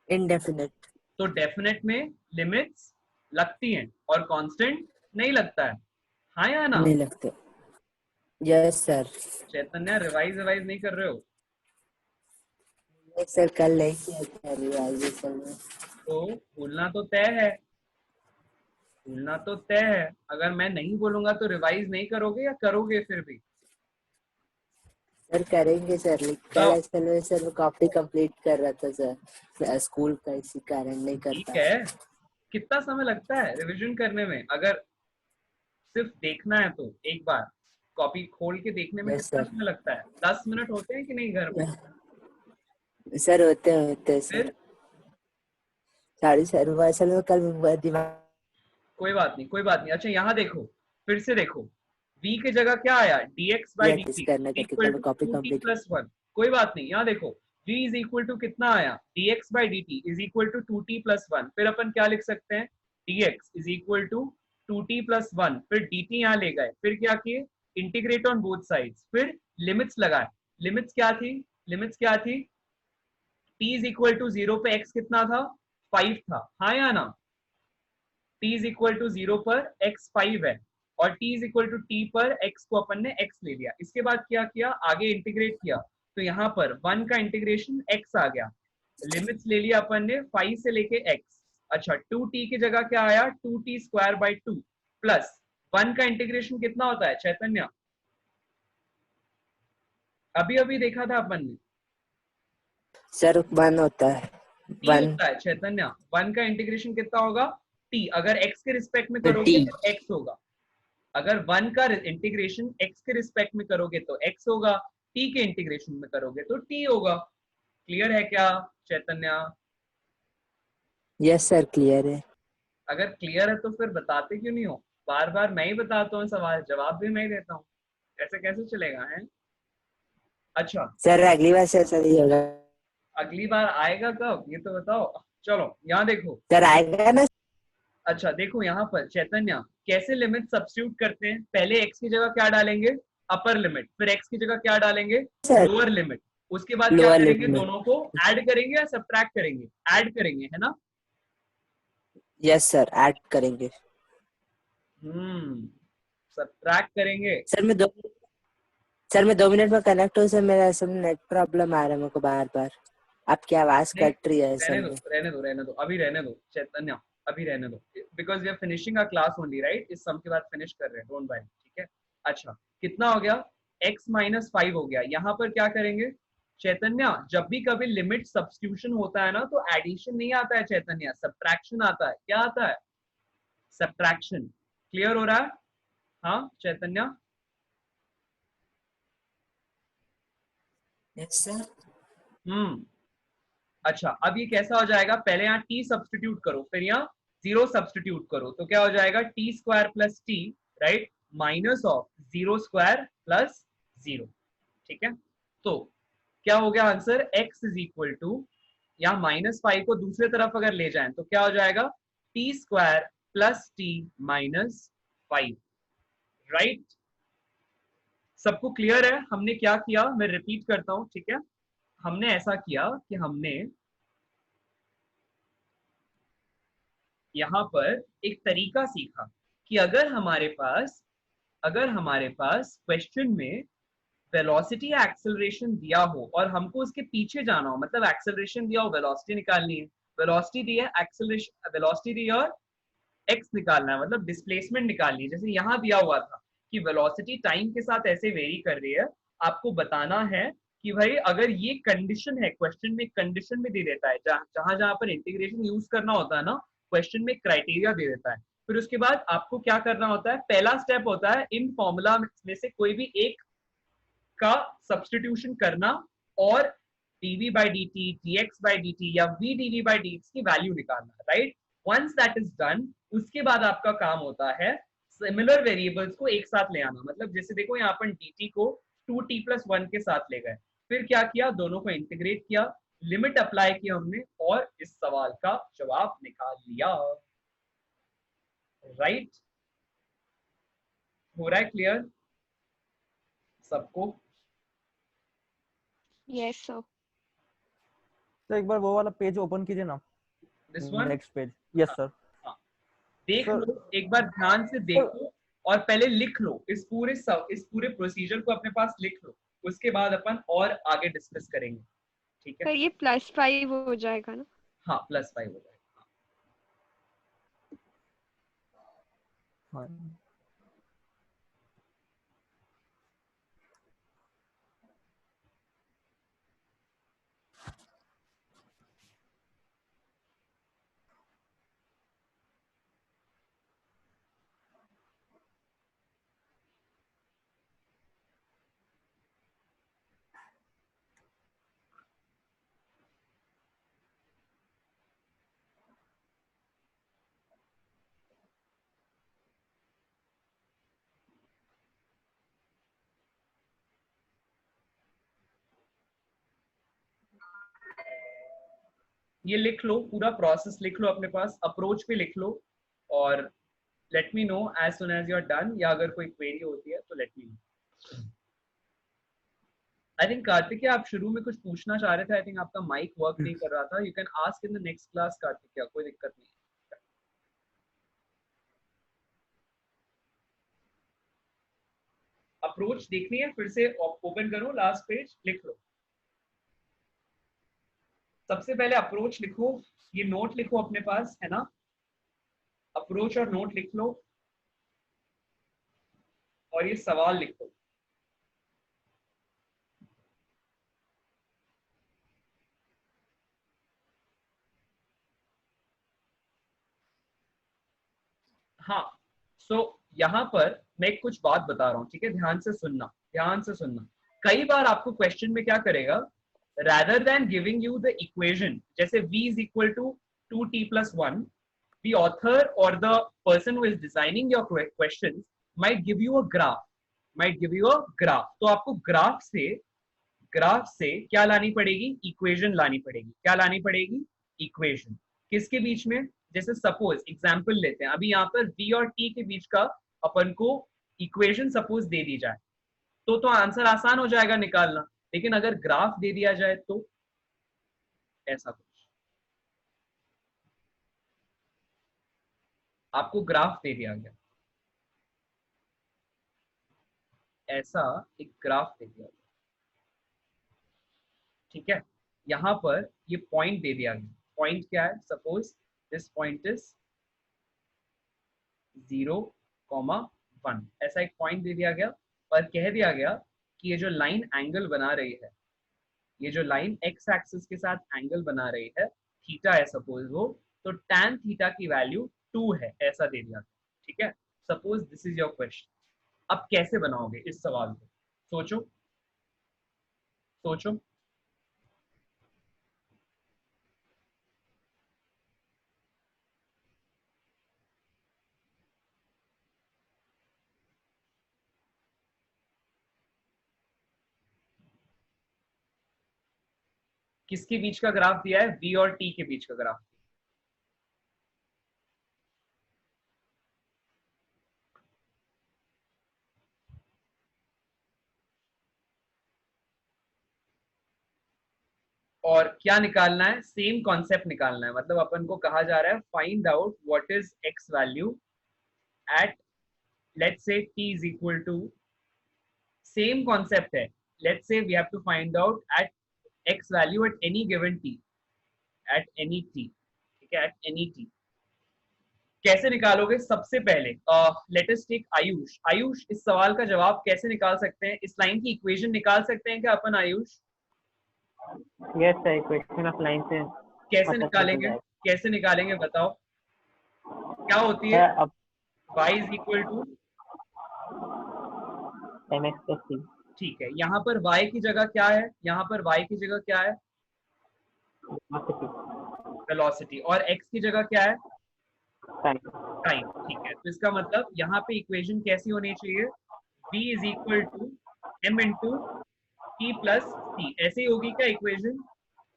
S3: इनडेफिनेट।
S1: तो डेफिनेट में लिमिट्स लगती हैं और कांस्टेंट नहीं लगता है, हाँ या ना?
S3: नहीं लगते। Yes sir.
S1: चैतन्य रिवाइज नहीं कर रहे हो?
S3: सर कल नहीं किया रिवाइजेशन में।
S1: तो भूलना तो तय है, अगर मैं नहीं बोलूंगा तो रिवाइज नहीं करोगे या करोगे फिर भी?
S3: सर करेंगे सर, कल असल में सर कॉपी कंप्लीट कर रहा था सर स्कूल का, इसी कारण नहीं कर
S1: ठीक
S3: पाया।
S1: है, कितना समय लगता है रिवीजन करने में, अगर सिर्फ देखना है तो एक बार कॉपी खोल के देखने में कितना समय लगता है? 10 मिनट होते हैं कि नहीं घर में?
S3: सर होते सर। सॉरी सर, वो असल में कल दिमाग।
S1: कोई बात नहीं। अच्छा यहाँ देखो, फिर से देखो, v की जगह क्या आया, dx/dt इक्वल टू 2t+1। कोई बात नहीं, यहाँ देखो v इज इक्वल टू कितना आया, dx/dt is equal to 2t+1। फिर अपन क्या लिख सकते हैं, dx is equal to 2t+1, फिर dt यहाँ ले गए, फिर क्या किए, इंटीग्रेट ऑन बोथ साइड्स, फिर लिमिट्स लगाए। लिमिट्स क्या थी, t इज इक्वल टू 0 पे x कितना था, 5 था, हाँ या ना? t इज इक्वल टू 0 पर x 5 है, और t is equal to t पर x को अपन ने x ले लिया। इसके बाद क्या किया, आगे इंटीग्रेट किया, तो यहाँ पर 1 का इंटीग्रेशन x आ गया, लिमिट्स ले लिया अपन ने 5 से लेके x। अच्छा 2t की जगह क्या आया, 2t²/2 प्लस 1 का इंटीग्रेशन कितना होता है चैतन्य, अभी देखा था अपन ने
S3: सर 1 होता है,
S1: t होता है चैतन्य। 1 का इंटीग्रेशन कितना होगा, t अगर x के रिस्पेक्ट में करोगे तो x होगा, अगर 1 का इंटीग्रेशन x के रिस्पेक्ट में करोगे तो x होगा, t के इंटीग्रेशन में करोगे तो t होगा। क्लियर है क्या चैतन्य?
S3: यस सर क्लियर है।
S1: अगर क्लियर है तो फिर बताते क्यों नहीं हो, बार बार मैं ही बताता हूँ सवाल, जवाब भी मैं ही देता हूँ, ऐसे कैसे चलेगा है? अच्छा
S3: सर अगली बार से ऐसा नहीं होगा।
S1: अगली बार आएगा कब ये तो बताओ। चलो यहाँ देखो
S3: सर आएगा ना।
S1: अच्छा देखो यहाँ पर चैतन्य कैसे लिमिट सब्स्टिट्यूट करते हैं, पहले x की जगह क्या डालेंगे, अपर लिमिट, फिर x की जगह क्या डालेंगे,
S3: सर
S1: लोअर लिमिट, उसके बाद क्या
S3: लोअर
S1: करेंगे,
S3: लिमिट।
S1: दोनों को ऐड करेंगे या सब्ट्रैक्ट करेंगे, ऐड करेंगे है ना।
S3: यस सर, ऐड करेंगे।
S1: सब्ट्रैक्ट करेंगे।
S3: सर मैं 2 मिनट में कनेक्ट हूँ सर, मेरा सब नेट प्रॉब्लम आ रहा है मेरे को बार बार, आपकी आवाज
S1: नहीं
S3: कट रही है
S1: रहने
S3: सर।
S1: दो रहने दो अभी रहने दो चैतन्य, अभी रहने दो, because we are finishing a class only right, इस सम के बाद फिनिश कर रहे हैं, डोंट वरी, ठीक है। अच्छा कितना हो गया, x माइनस 5 हो गया। यहाँ पर क्या करेंगे चैतन्य, जब भी कभी लिमिट सब्स्टिट्यूशन होता है ना तो एडिशन नहीं आता है चैतन्य, सब्ट्रैक्शन आता है। क्या आता है, सब्ट्रैक्शन। क्लियर हो रहा है, हाँ चैतन्य।
S3: Yes sir.
S1: अच्छा अब ये कैसा हो जाएगा, पहले यहाँ t सब्स्टिट्यूट करो, फिर यहाँ 0 सब्स्टिट्यूट करो, तो क्या हो जाएगा t square plus t, right, minus of 0 square plus 0, ठीक है। तो क्या हो गया answer, x is equal to, यहाँ -5 को दूसरे तरफ अगर ले जाएं तो क्या हो जाएगा, t square plus t minus 5, right. सबको क्लियर है हमने क्या किया, मैं रिपीट करता हूं, ठीक है। हमने ऐसा किया कि हमने यहां पर एक तरीका सीखा कि अगर हमारे पास क्वेश्चन में वेलोसिटी या एक्सेलरेशन दिया हो और हमको उसके पीछे जाना हो, मतलब एक्सेलरेशन दिया हो, वेलोसिटी निकालनी है, वेलोसिटी दी है, एक्सेलरेशन वेलोसिटी दी है और एक्स निकालना है, मतलब डिस्प्लेसमेंट निकालनी है। जैसे यहाँ दिया हुआ था कि वेलोसिटी टाइम के साथ ऐसे वेरी कर रही है, आपको बताना है कि भाई अगर ये कंडीशन है, क्वेश्चन में कंडीशन में दे देता है, जहां जहां पर इंटीग्रेशन यूज करना होता है ना, क्वेश्चन में क्राइटेरिया दे देता है, फिर उसके बाद आपको क्या करना होता है, पहला स्टेप होता है इन फॉर्मूला में से कोई भी एक का सब्स्टिट्यूशन करना और dv by dt, dx by dt या v dv by dx की वैल्यू निकालना, right. Once that is done, उसके बाद आपका काम होता है सिमिलर वेरिएबल्स को एक साथ ले आना, मतलब जैसे देखो यहाँ पर dt को 2t + 1 के साथ ले गए, फिर क्या किया, दोनों को इंटीग्रेट किया, लिमिट अप्लाई किया हमने और इस सवाल का जवाब निकाल लिया, राइट। हो रहा है क्लियर सबको?
S8: Yes sir.
S6: तो एक बार वो वाला पेज ओपन कीजिए ना,
S1: this one,
S6: next page. Yes sir.
S1: देख लो एक बार ध्यान से देखो और पहले लिख लो इस पूरे प्रोसीजर को अपने पास लिख लो, उसके बाद अपन और आगे डिस्कस करेंगे, ठीक है।
S8: सर ये +5 हो जाएगा ना?
S1: हाँ +5 हो जाएगा।
S6: हाँ
S1: ये लिख लो, पूरा प्रोसेस लिख लो अपने पास, अप्रोच पे लिख लो और let me know as soon as you are done, या अगर कोई क्वेरी होती है तो let me know. I think Kartik आप शुरू में कुछ पूछना चाह रहे थे, आई थिंक आपका माइक वर्क नहीं कर रहा था, you can ask in the next class Kartik, कोई दिक्कत नहीं है। अप्रोच देखनी है, फिर से ओपन करो, लास्ट पेज लिख लो, सबसे पहले अप्रोच लिखो, ये नोट लिखो अपने पास है ना, अप्रोच और नोट लिख लो और ये सवाल लिखो। हाँ यहाँ पर मैं कुछ बात बता रहा हूँ, ठीक है, ध्यान से सुनना, ध्यान से सुनना। कई बार आपको क्वेश्चन में क्या करेगा, rather than giving you the equation, जैसे v is equal to 2t + 1, the author or the person who is designing your questions might give you a graph, तो आपको ग्राफ से क्या लानी पड़ेगी, इक्वेशन लानी पड़ेगी। क्या लानी पड़ेगी, इक्वेशन। किसके बीच में? जैसे सपोज एग्जांपल लेते हैं, अभी यहाँ पर v और t के बीच का अपन को इक्वेशन सपोज दे दी जाए तो आंसर आसान हो जाएगा निकालना। लेकिन अगर ग्राफ दे दिया जाए तो ऐसा कुछ, आपको ग्राफ दे दिया गया, ऐसा एक ग्राफ दे दिया गया, ठीक है। यहां पर ये पॉइंट दे दिया गया, पॉइंट क्या है? सपोज दिस पॉइंट इज 0,1, ऐसा एक पॉइंट दे दिया गया और कह दिया गया कि ये जो लाइन एंगल बना रही है, ये जो लाइन एक्स एक्सिस के साथ एंगल बना रही है, थीटा है सपोज वो, तो tan थीटा की वैल्यू 2 है, ऐसा दे दिया, ठीक है। Suppose this is your question. अब कैसे बनाओगे इस सवाल को? सोचो सोचो। किसके बीच का ग्राफ दिया है? v और t के बीच का ग्राफ। और क्या निकालना है? सेम कॉन्सेप्ट निकालना है। मतलब अपन को कहा जा रहा है find out what is x value at, let's say t is equal to, same concept है, let's say we have to find out at x value at any given t, at any t, ठीक है, eight any t। कैसे निकालोगे? सबसे पहले let us take Ayush. Ayush, इस सवाल का जवाब कैसे निकाल सकते हैं? इस लाइन की इक्वेशन निकाल सकते हैं क्या अपन Ayush?
S5: Yes sir, equation of line से
S1: कैसे निकालेंगे? कैसे निकालेंगे बताओ? क्या होती है?
S5: अब
S1: y is equal to
S5: mx plus c।
S1: ठीक है, यहाँ पर y की जगह क्या है? यहाँ पर y की जगह क्या है? वेलोसिटी। और x की जगह क्या है? टाइम। ठीक है, तो इसका मतलब यहाँ पे इक्वेशन कैसी होनी चाहिए? v is equal to m into t plus c, ऐसे ही होगी क्या इक्वेशन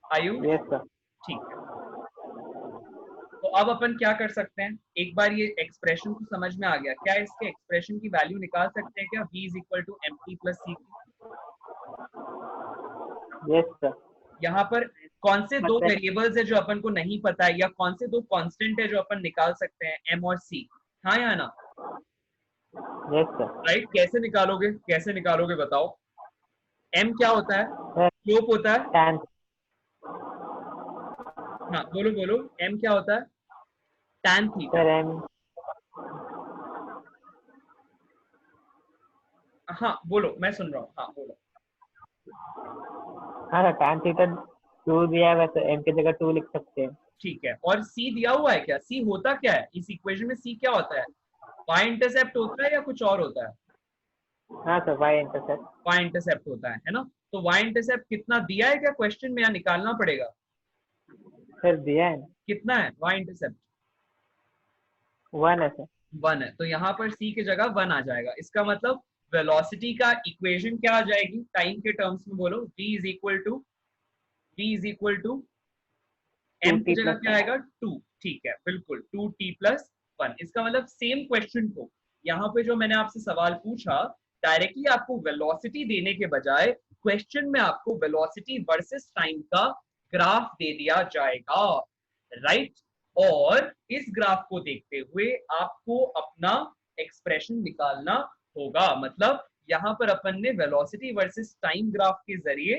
S1: आयुष?
S5: Yes sir.
S1: ठीक है, तो अब अपन क्या कर सकते हैं? एक बार ये एक्सप्रेशन तो समझ में आ गया, क्या इसके एक्सप्रेशन की वैल्यू निकाल सकते हैं क्या? v is equal to m t plus c.
S5: Yes sir.
S1: यहाँ पर कौन से दो वेरिएबल्स है जो अपन को नहीं पता है, या कौन से दो कांस्टेंट है जो अपन निकाल सकते हैं? m और c, हाँ या ना?
S5: Yes sir.
S1: राइट, कैसे निकालोगे? कैसे निकालोगे बताओ? m क्या होता है? स्लोप होता है।
S5: tan।
S1: हाँ बोलो बोलो, m क्या होता है? tan theta.
S5: Sir m।
S1: हाँ बोलो, मैं सुन रहा हूँ, हाँ बोलो।
S5: हाँ सर, tan थीटा 2 दिया है, वैसे m की जगह 2 लिख सकते हैं।
S1: ठीक है, और c दिया हुआ है क्या? c होता क्या है इस इक्वेशन में? c क्या होता है? y इंटरसेप्ट होता है या कुछ और होता है?
S5: हाँ sir, y intercept.
S1: y intercept होता है ना? तो y इंटरसेप्ट कितना दिया है क्या क्वेश्चन में, या निकालना पड़ेगा?
S5: सर दिया है।
S1: कितना है y इंटरसेप्ट?
S5: 1 है सर।
S1: 1 है, तो यहाँ पर c की जगह 1 आ जाएगा। इसका मतलब वेलोसिटी का इक्वेशन क्या आ जाएगी टाइम के टर्म्स में? बोलो। v is equal to m की जगह क्या आएगा? 2। ठीक है, बिल्कुल 2t प्लस 1। इसका मतलब सेम क्वेश्चन को यहाँ पे जो मैंने आपसे सवाल पूछा, डायरेक्टली आपको वेलोसिटी देने के बजाय क्वेश्चन में आपको वेलोसिटी वर्सेस टाइम का ग्राफ दे दिया जाएगा, राइट। और इस ग्राफ को देखते हुए आपको अपना एक्सप्रेशन निकालना होगा। मतलब यहाँ पर अपन ने वेलोसिटी वर्सेस टाइम ग्राफ के जरिए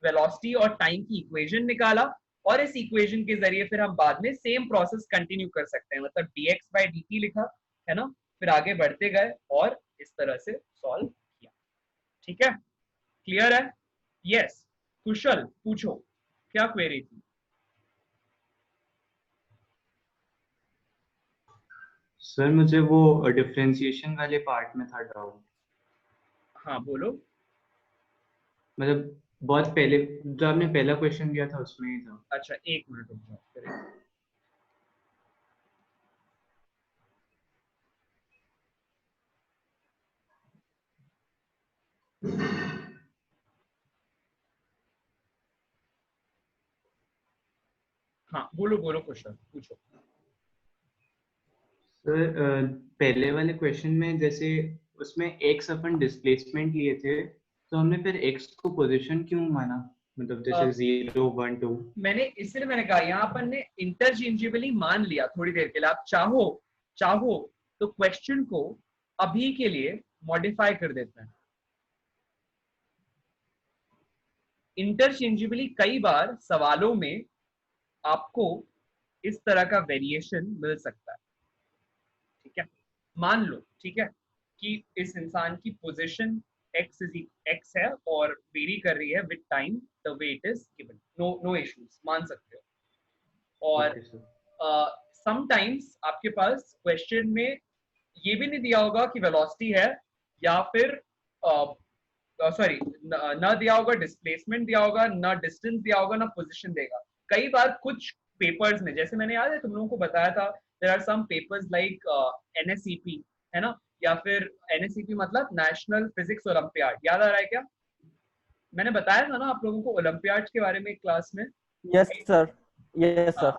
S1: वेलोसिटी और टाइम की इक्वेशन निकाला, और इस इक्वेशन के जरिए फिर हम बाद में सेम प्रोसेस कंटिन्यू कर सकते हैं। मतलब dx बाई dt लिखा है ना, फिर आगे बढ़ते गए और इस तरह से सॉल्व किया। ठीक है, क्लियर है? यस, कुशल पूछो, क्या क्वेरी थी?
S2: सर मुझे वो डिफरेंशिएशन वाले पार्ट में था डाउट।
S1: हाँ बोलो।
S2: मतलब बहुत पहले जो आपने पहला क्वेश्चन दिया था उसमें ही था।
S1: अच्छा, एक मिनट रुक जाओ फिर। हाँ बोलो बोलो क्वेश्चन पूछो।
S2: सर पहले वाले क्वेश्चन में जैसे उसमें x अपन डिस्प्लेसमेंट लिए थे, तो हमने फिर x को पोजीशन क्यों माना, मतलब जैसे 0 1 2?
S1: मैंने कहा यहाँ अपन ने इंटरचेंजेबली मान लिया थोड़ी देर के लिए। आप चाहो तो क्वेश्चन को अभी के लिए मॉडिफाई कर देते हैं। इंटरचेंजेबली कई बार सवालों में आपको इस तरह का वेरिएशन मिल सकता है, ठीक है। मान लो, ठीक है, कि इस इंसान की पोजीशन x है और वेरी कर रही है with time the way it is given, no issues, मान सकते हो। और समटाइम्स आपके पास क्वेश्चन में ये भी नहीं दिया होगा कि वेलोसिटी है, या फिर सॉरी ना दिया होगा डिस्प्लेसमेंट दिया होगा, ना डिस्टेंस दिया होगा, ना पोजीशन देगा। कई बार कुछ पेपर्स में, जैसे मैंने याद है तुम लोगों को बताया था, there are some papers like NSEP, है ना, या फिर NSEP मतलब नेशनल फिजिक्स ओलंपियाड, याद आ रहा है क्या? मैंने बताया था ना आप लोगों को ओलंपियाड के बारे में क्लास में।
S6: Yes sir, yes sir.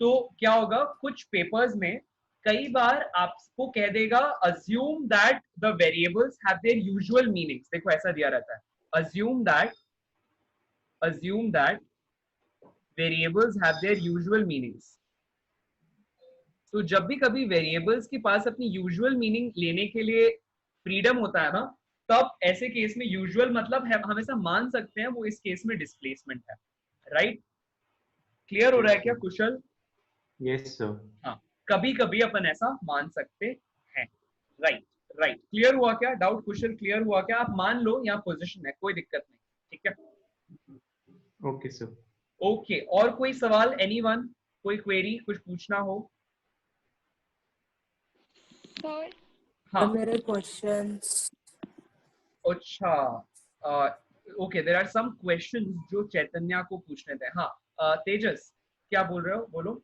S1: तो क्या होगा, कुछ पेपर्स में कई बार आपको कह देगा assume that the variables have their usual meanings। देखो ऐसा दिया रहता है, assume that variables have their usual meanings। तो जब भी कभी वेरिएबल्स के पास अपनी यूजुअल मीनिंग लेने के लिए फ्रीडम होता है ना, तब ऐसे केस में यूजुअल मतलब है हमेशा मान सकते हैं वो इस केस में डिस्प्लेसमेंट है। राइट, क्लियर हो रहा है क्या कुशल?
S2: Yes sir.
S1: हाँ, कभी कभी अपन ऐसा मान सकते हैं। राइट, क्लियर हुआ क्या? डाउट कुशल क्लियर हुआ क्या? आप मान लो यहाँ पोजीशन है, कोई दिक्कत नहीं, ठीक है।
S2: Okay sir.
S1: ओके, और कोई सवाल, एनीवन, कोई क्वेरी, कुछ पूछना हो?
S3: हाँ, मेरे क्वेश्चंस।
S1: अच्छा, okay, there are some questions जो चैतन्या को पूछने थे। हाँ तेजस, क्या बोल रहे हो, बोलो।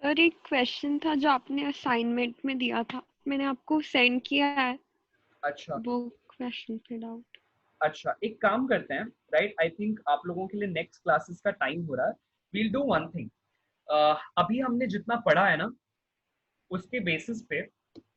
S8: सर एक क्वेश्चन था जो आपने असाइनमेंट में दिया था, मैंने आपको सेंड किया है।
S1: अच्छा,
S8: वो क्वेश्चन पे डाउट।
S1: अच्छा, एक काम करते हैं, राइट, आई थिंक आप लोगों के लिए नेक्स्ट क्लासेस का टाइम हो रहा है। वील डू वन थिंग, अभी हमने जितना पढ़ा है ना उसके बेसिस पे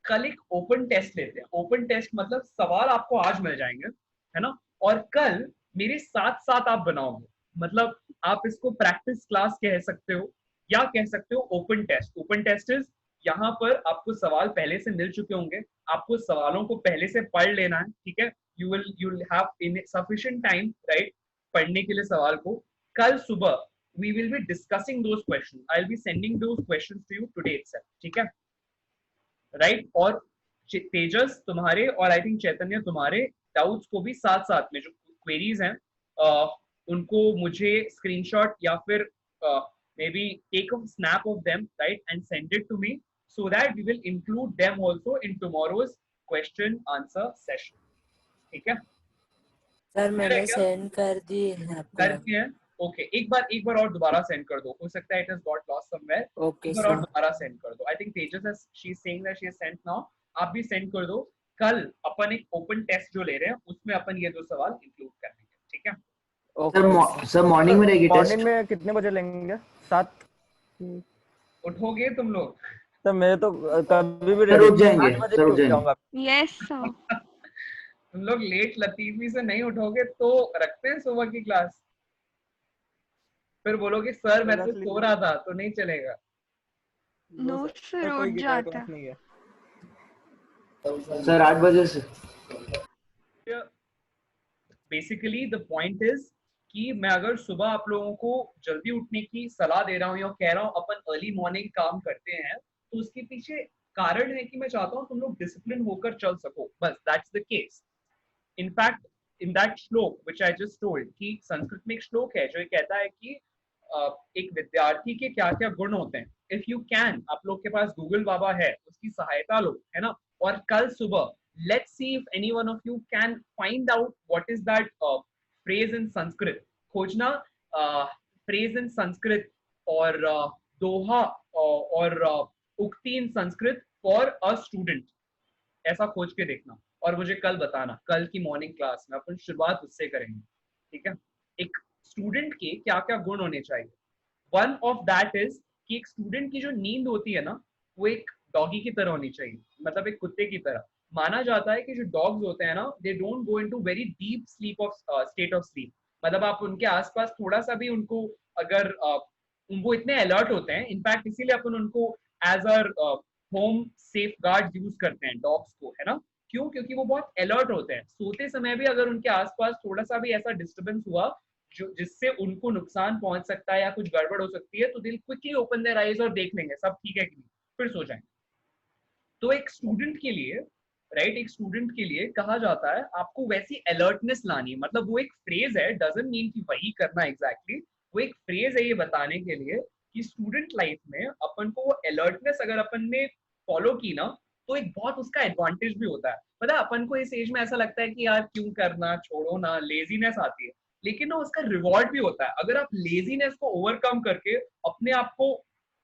S1: कल एक ओपन टेस्ट लेते हैं। ओपन टेस्ट मतलब सवाल आपको आज मिल जाएंगे, है ना, और कल मेरे साथ साथ आप बनाओगे। मतलब आप इसको प्रैक्टिस क्लास कह सकते हो या कह सकते हो open test. Open test is, यहाँ पर आपको सवाल पहले से मिल चुके होंगे, आपको सवालों को पहले से पढ़ लेना है, ठीक है। You will have in sufficient time, right, पढ़ने के लिए सवाल को। कल सुबह we will be discussing those questions, I'll be sending those questions to you today itself, ठीक है, राइट। और तेजस तुम्हारे और आई थिंक चैतन्य तुम्हारे डाउट्स को भी साथ साथ में, जो क्वेरीज हैं उनको मुझे स्क्रीनशॉट या फिर maybe take a snap of them, right, and send it to me so that we will include them also in tomorrow's question answer session, ठीक है
S3: सर मैंने सेंड कर दी है आपको।
S1: करते हैं, ओके, एक बार और दोबारा सेंड कर दो, हो सकता है it has got lost somewhere. एक बार और दोबारा सेंड कर दो। I think Tejas has, she is saying that she has sent now, आप भी सेंड कर दो। कल अपन एक ओपन टेस्ट जो ले रहे हैं उसमें अपन ये दो सवाल इंक्लूड करेंगे, ठीक है।
S4: सर मॉर्निंग में रहेगी टेस्ट?
S6: मॉर्निंग में कितने बजे लेंगे? 7
S1: उठोगे तुम लोग?
S6: सर मेरे तो कभी भी
S4: रुक जाएंगे,
S6: 8 बजे
S4: सर रुक
S6: उठ
S4: जाएंगे।
S6: जाऊंगा।
S8: Yes sir.
S1: तुम लोग लेट लतीफी से नहीं उठोगे तो रखते हैं सुबह की क्लास, फिर बोलोगे सर मैं तो सो रहा था, तो नहीं चलेगा।
S8: नो सर, उठ जाता है
S4: सर 8 बजे से।
S1: बेसिकली द पॉइंट इज कि मैं अगर सुबह आप लोगों को जल्दी उठने की सलाह दे रहा हूँ या कह रहा हूँ अपन अर्ली मॉर्निंग काम करते हैं, तो उसके पीछे कारण है कि मैं चाहता हूँ तुम लोग डिसिप्लिन होकर चल सको, बस that's the case. In fact in that श्लोक व्हिच आई जस्ट टोल्ड, कि संस्कृत में एक श्लोक है जो ये कहता है कि एक विद्यार्थी के क्या क्या गुण होते हैं। इफ यू कैन, आप लोग के पास गूगल बाबा है, उसकी सहायता लो, है ना। और कल सुबह let's see if any one of you can find out what is that phrase in Sanskrit. खोजना फ्रेज इन संस्कृत और दोहा और उक्ति इन संस्कृत फॉर अ स्टूडेंट, ऐसा खोज के देखना और मुझे कल बताना। कल की मॉर्निंग क्लास में अपन शुरुआत उससे करेंगे, ठीक है। एक स्टूडेंट के क्या क्या गुण होने चाहिए, वन ऑफ दैट इज कि एक स्टूडेंट की जो नींद होती है ना, वो एक डॉगी की तरह होनी चाहिए, मतलब एक कुत्ते की तरह। माना जाता है कि जो डॉग्स होते हैं ना, they don't go into very deep sleep of state of sleep, मतलब आप उनके आसपास थोड़ा सा भी उनको अगर वो इतने अलर्ट होते हैं, इनफैक्ट इसीलिए अपन उनको as a home safeguard use करते हैं डॉग्स को, है ना। क्यों? क्योंकि वो बहुत अलर्ट होते हैं। सोते समय भी अगर उनके आसपास थोड़ा सा भी ऐसा डिस्टर्बेंस हुआ जो जिससे उनको नुकसान पहुंच सकता है या कुछ गड़बड़ हो सकती है, तो दिल क्विकली ओपन देयर आईज और देख लेंगे सब ठीक है कि नहीं, फिर सो जाएंगे। तो एक स्टूडेंट के लिए, राइट, एक स्टूडेंट के लिए कहा जाता है आपको वैसी अलर्टनेस लानी है, मतलब वो एक फ्रेज है, डजंट मीन कि वही करना एग्जैक्टली, वो एक फ्रेज है ये बताने के लिए कि स्टूडेंट लाइफ में अपन को वो अलर्टनेस अगर अपन ने फॉलो की ना, तो एक बहुत उसका एडवांटेज भी होता है। पता है अपन को इस एज में ऐसा लगता है कि यार क्यों करना, छोड़ो ना, लेजीनेस आती है, लेकिन ना उसका रिवॉर्ड भी होता है। अगर आप लेजीनेस को ओवरकम करके अपने आप को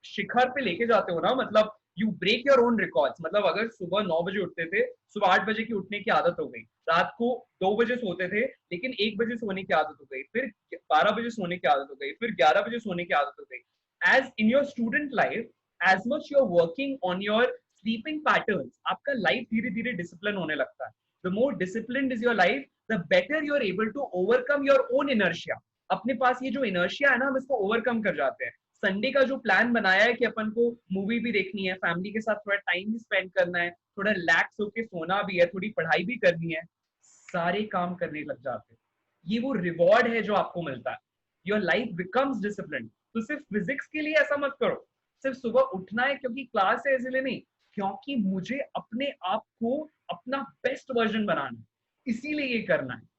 S1: शिखर पे लेके जाते हो ना, मतलब you break your own records, मतलब अगर सुबह 9 बजे उठते थे, सुबह 8 बजे की उठने की आदत हो गई, रात को 2 बजे सोते थे लेकिन 1 बजे सोने की आदत हो गई, फिर 12 बजे सोने की आदत हो गई, फिर 11 बजे सोने की आदत हो गई। As in your student life, as much you are working on your sleeping patterns, आपका लाइफ धीरे धीरे डिसिप्लिन होने लगता है। The more disciplined is your life, the better you are able to overcome your own inertia. अपने पास ये जो इनर्शिया है ना, हम इसको ओवरकम कर जाते हैं। संडे का जो प्लान बनाया है कि अपन को मूवी भी देखनी है, फैमिली के साथ थोड़ा टाइम भी स्पेंड करना है, थोड़ा रिलैक्स होके सोना भी है, थोड़ी पढ़ाई भी करनी है, सारे काम करने लग जाते हैं। ये वो रिवॉर्ड है जो आपको मिलता है। Your life becomes discipline. तो सिर्फ फिजिक्स के लिए ऐसा मत करो, सिर्फ सुबह उठना है क्योंकि क्लास है इसलिए नहीं, क्योंकि मुझे अपने आप को अपना बेस्ट वर्जन बनाना है, इसीलिए ये करना है।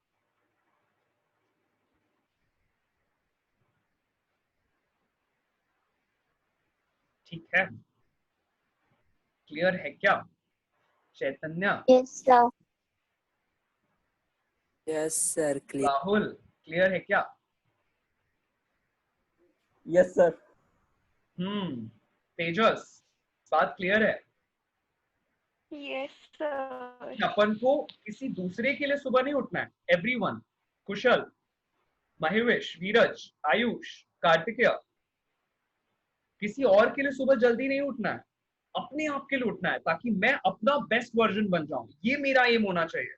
S1: ठीक है, क्लियर है क्या Chaitanya?
S7: Yes sir.
S3: Yes sir, clear.
S1: Rahul clear है क्या?
S6: Yes sir.
S1: तेजस बात क्लियर है?
S8: Yes sir.
S1: अपन को किसी दूसरे के लिए सुबह नहीं उठना है। एवरीवन, कुशल, महेश, वीरज, आयुष, कार्तिकेय, किसी और के लिए सुबह जल्दी नहीं उठना है, अपने आप के लिए उठना है ताकि मैं अपना बेस्ट वर्जन बन जाऊं। ये मेरा एम होना चाहिए।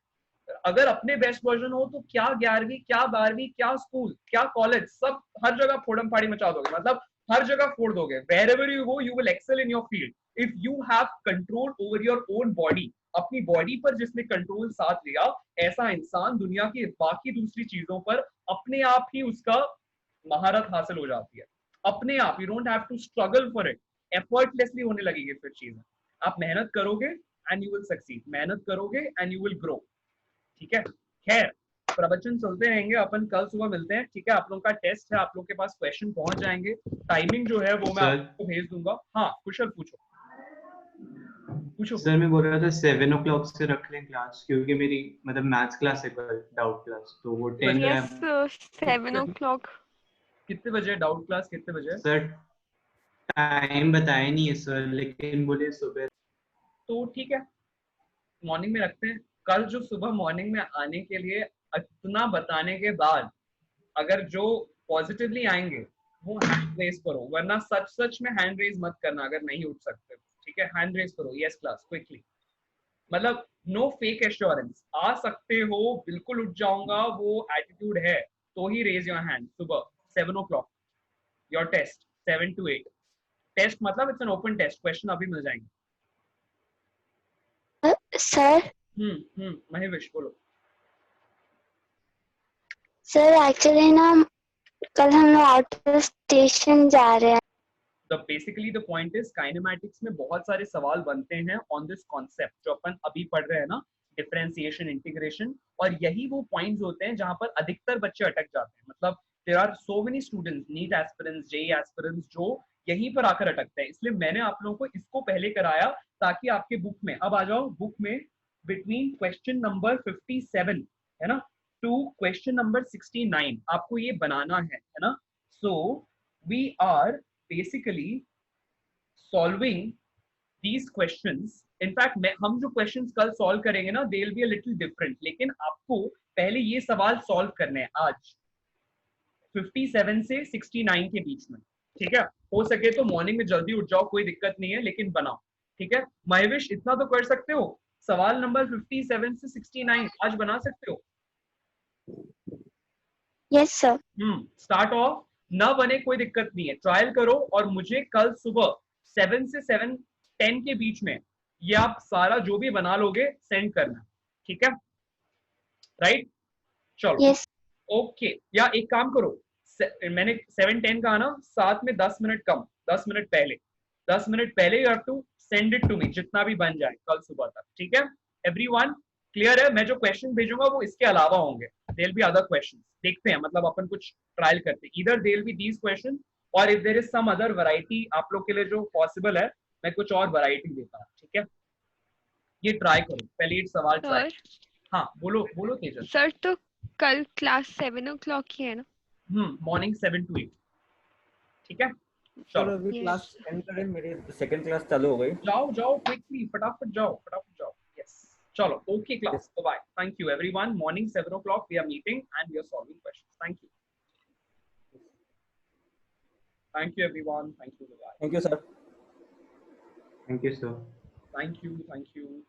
S1: अगर अपने बेस्ट वर्जन हो तो क्या 11वीं, क्या 12वीं, क्या स्कूल, क्या कॉलेज, सब हर जगह फोड़म फाड़ी मचा दोगे, मतलब हर जगह फोड़ दोगे। Wherever you go you will excel in your field if you have control over your own body. अपनी बॉडी पर जिसने कंट्रोल साथ लिया, ऐसा इंसान दुनिया की बाकी दूसरी चीजों पर अपने आप ही उसका महारत हासिल हो जाती है, अपने आप। You don't have to struggle for it, effortlessly होने लगेगी फिर चीजें। आप मेहनत करोगे एंड यू विल सक्सीड, मेहनत करोगे एंड यू विल ग्रो। ठीक है, खैर प्रवचन चलते रहेंगे, अपन कल सुबह मिलते हैं। ठीक है, आप लोगों का टेस्ट है, आप लोग के पास क्वेश्चन पहुंच जाएंगे, टाइमिंग जो है वो मैं आपको भेज दूंगा। हाँ कुशल पूछो पूछो।
S2: सर मैं बोल रहा था 7 o'clock से रख लें क्लास, क्योंकि मेरी मतलब मैथ्स क्लास है कल, डाउट क्लास, तो वो 10
S8: यस 7 o'clock।
S1: कितने बजे डाउट क्लास, कितने बजे?
S2: सर टाइम बताया नहीं है सर, लेकिन बोले सुबह।
S1: तो ठीक है, मॉर्निंग में रखते हैं। कल जो सुबह मॉर्निंग में आने के लिए इतना बताने के बाद अगर जो पॉजिटिवली आएंगे वो हैंड रेज करो, वरना सच में हैंड रेज मत करना अगर नहीं उठ सकते। ठीक है, हैंड रेज करो, यस क्लास क्विकली, मतलब नो फेक एश्योरेंस। आ सकते हो, बिल्कुल उठ जाऊंगा, वो एटीट्यूड है तो ही रेज योर हैंड। सुबह 7 o'clock your test, 7 to 8 test, मतलब it's an open test, question अभी मिल जाएंगे।
S7: सर
S1: महेश बोलो।
S7: सर एक्चुअली ना कल हम लोग आउटर स्टेशन जा रहे हैं।
S1: Basically the point is kinematics में बहुत सारे सवाल बनते हैं ऑन दिस कॉन्सेप्ट जो अपन अभी पढ़ रहे हैं ना, डिफरेंशिएशन, इंटीग्रेशन, और यही वो पॉइंट्स होते हैं जहां पर अधिकतर बच्चे अटक जाते हैं। मतलब there are so many students, NEET aspirants, JEE aspirants, जो यहीं पर आकर अटकते हैं। इसलिए मैंने आप लोगों को इसको पहले कराया ताकि आपके बुक में, अब आ जाओ बुक में, बिटवीन क्वेश्चन नंबर 57 है ना टू क्वेश्चन नंबर 69 आपको ये बनाना है ना। So we are basically solving these questions. In fact हम जो questions कल solve करेंगे ना, they'll be a little different, लेकिन आपको पहले ये सवाल solve करने हैं आज 57 से 69 के बीच में। ठीक है, हो सके तो मॉर्निंग में जल्दी उठ जाओ, कोई दिक्कत नहीं है, लेकिन बनाओ। ठीक है महविश, इतना तो कर सकते हो, सवाल नंबर 57 से 69 आज बना सकते हो?
S7: Yes sir.
S1: स्टार्ट ऑफ, ना बने कोई दिक्कत नहीं है, ट्रायल करो और मुझे कल सुबह 7 से 7:10 के बीच में ये आप सारा जो भी बना लोगे सेंड करना, ठीक है? राइट, चलो
S7: यस।
S1: ओके। या एक काम करो, मैंने 7:10 का आना, साथ में 10 मिनट कम, 10 मिनट पहले, 10 मिनट पहले you have to send it to me, जितना भी बन जाए कल सुबह तक, ठीक है? एवरीवन क्लियर है? मैं जो क्वेश्चन भेजूंगा वो इसके अलावा होंगे, there will be other questions, देखते हैं, मतलब अपन कुछ ट्रायल करते हैं, इधर there will be these question, और if there is some other variety आप लोग के लिए जो पॉसिबल है, मैं कुछ और वैरायटी देता हूँ, ठीक है? ये ट्राई करो, पहले एक सवाल ट्राई। हाँ बोलो बोलो तेजस।
S8: सर तो कल क्लास 7 o'clock की है ना?
S1: मॉर्निंग 7 to 8, ठीक है?
S6: सर
S1: चलो
S6: अभी क्लास एंड करें, मेरी सेकंड क्लास चालू हो गई।
S1: जाओ जाओ क्विकली, फटाफट जाओ, फटाफट जाओ। यस चलो, okay class, bye, thank you everyone, morning 7 o'clock we are meeting and we are solving questions, thank you everyone, thank you, bye.
S6: Thank you sir.
S2: Thank you sir.
S1: Thank you, thank you.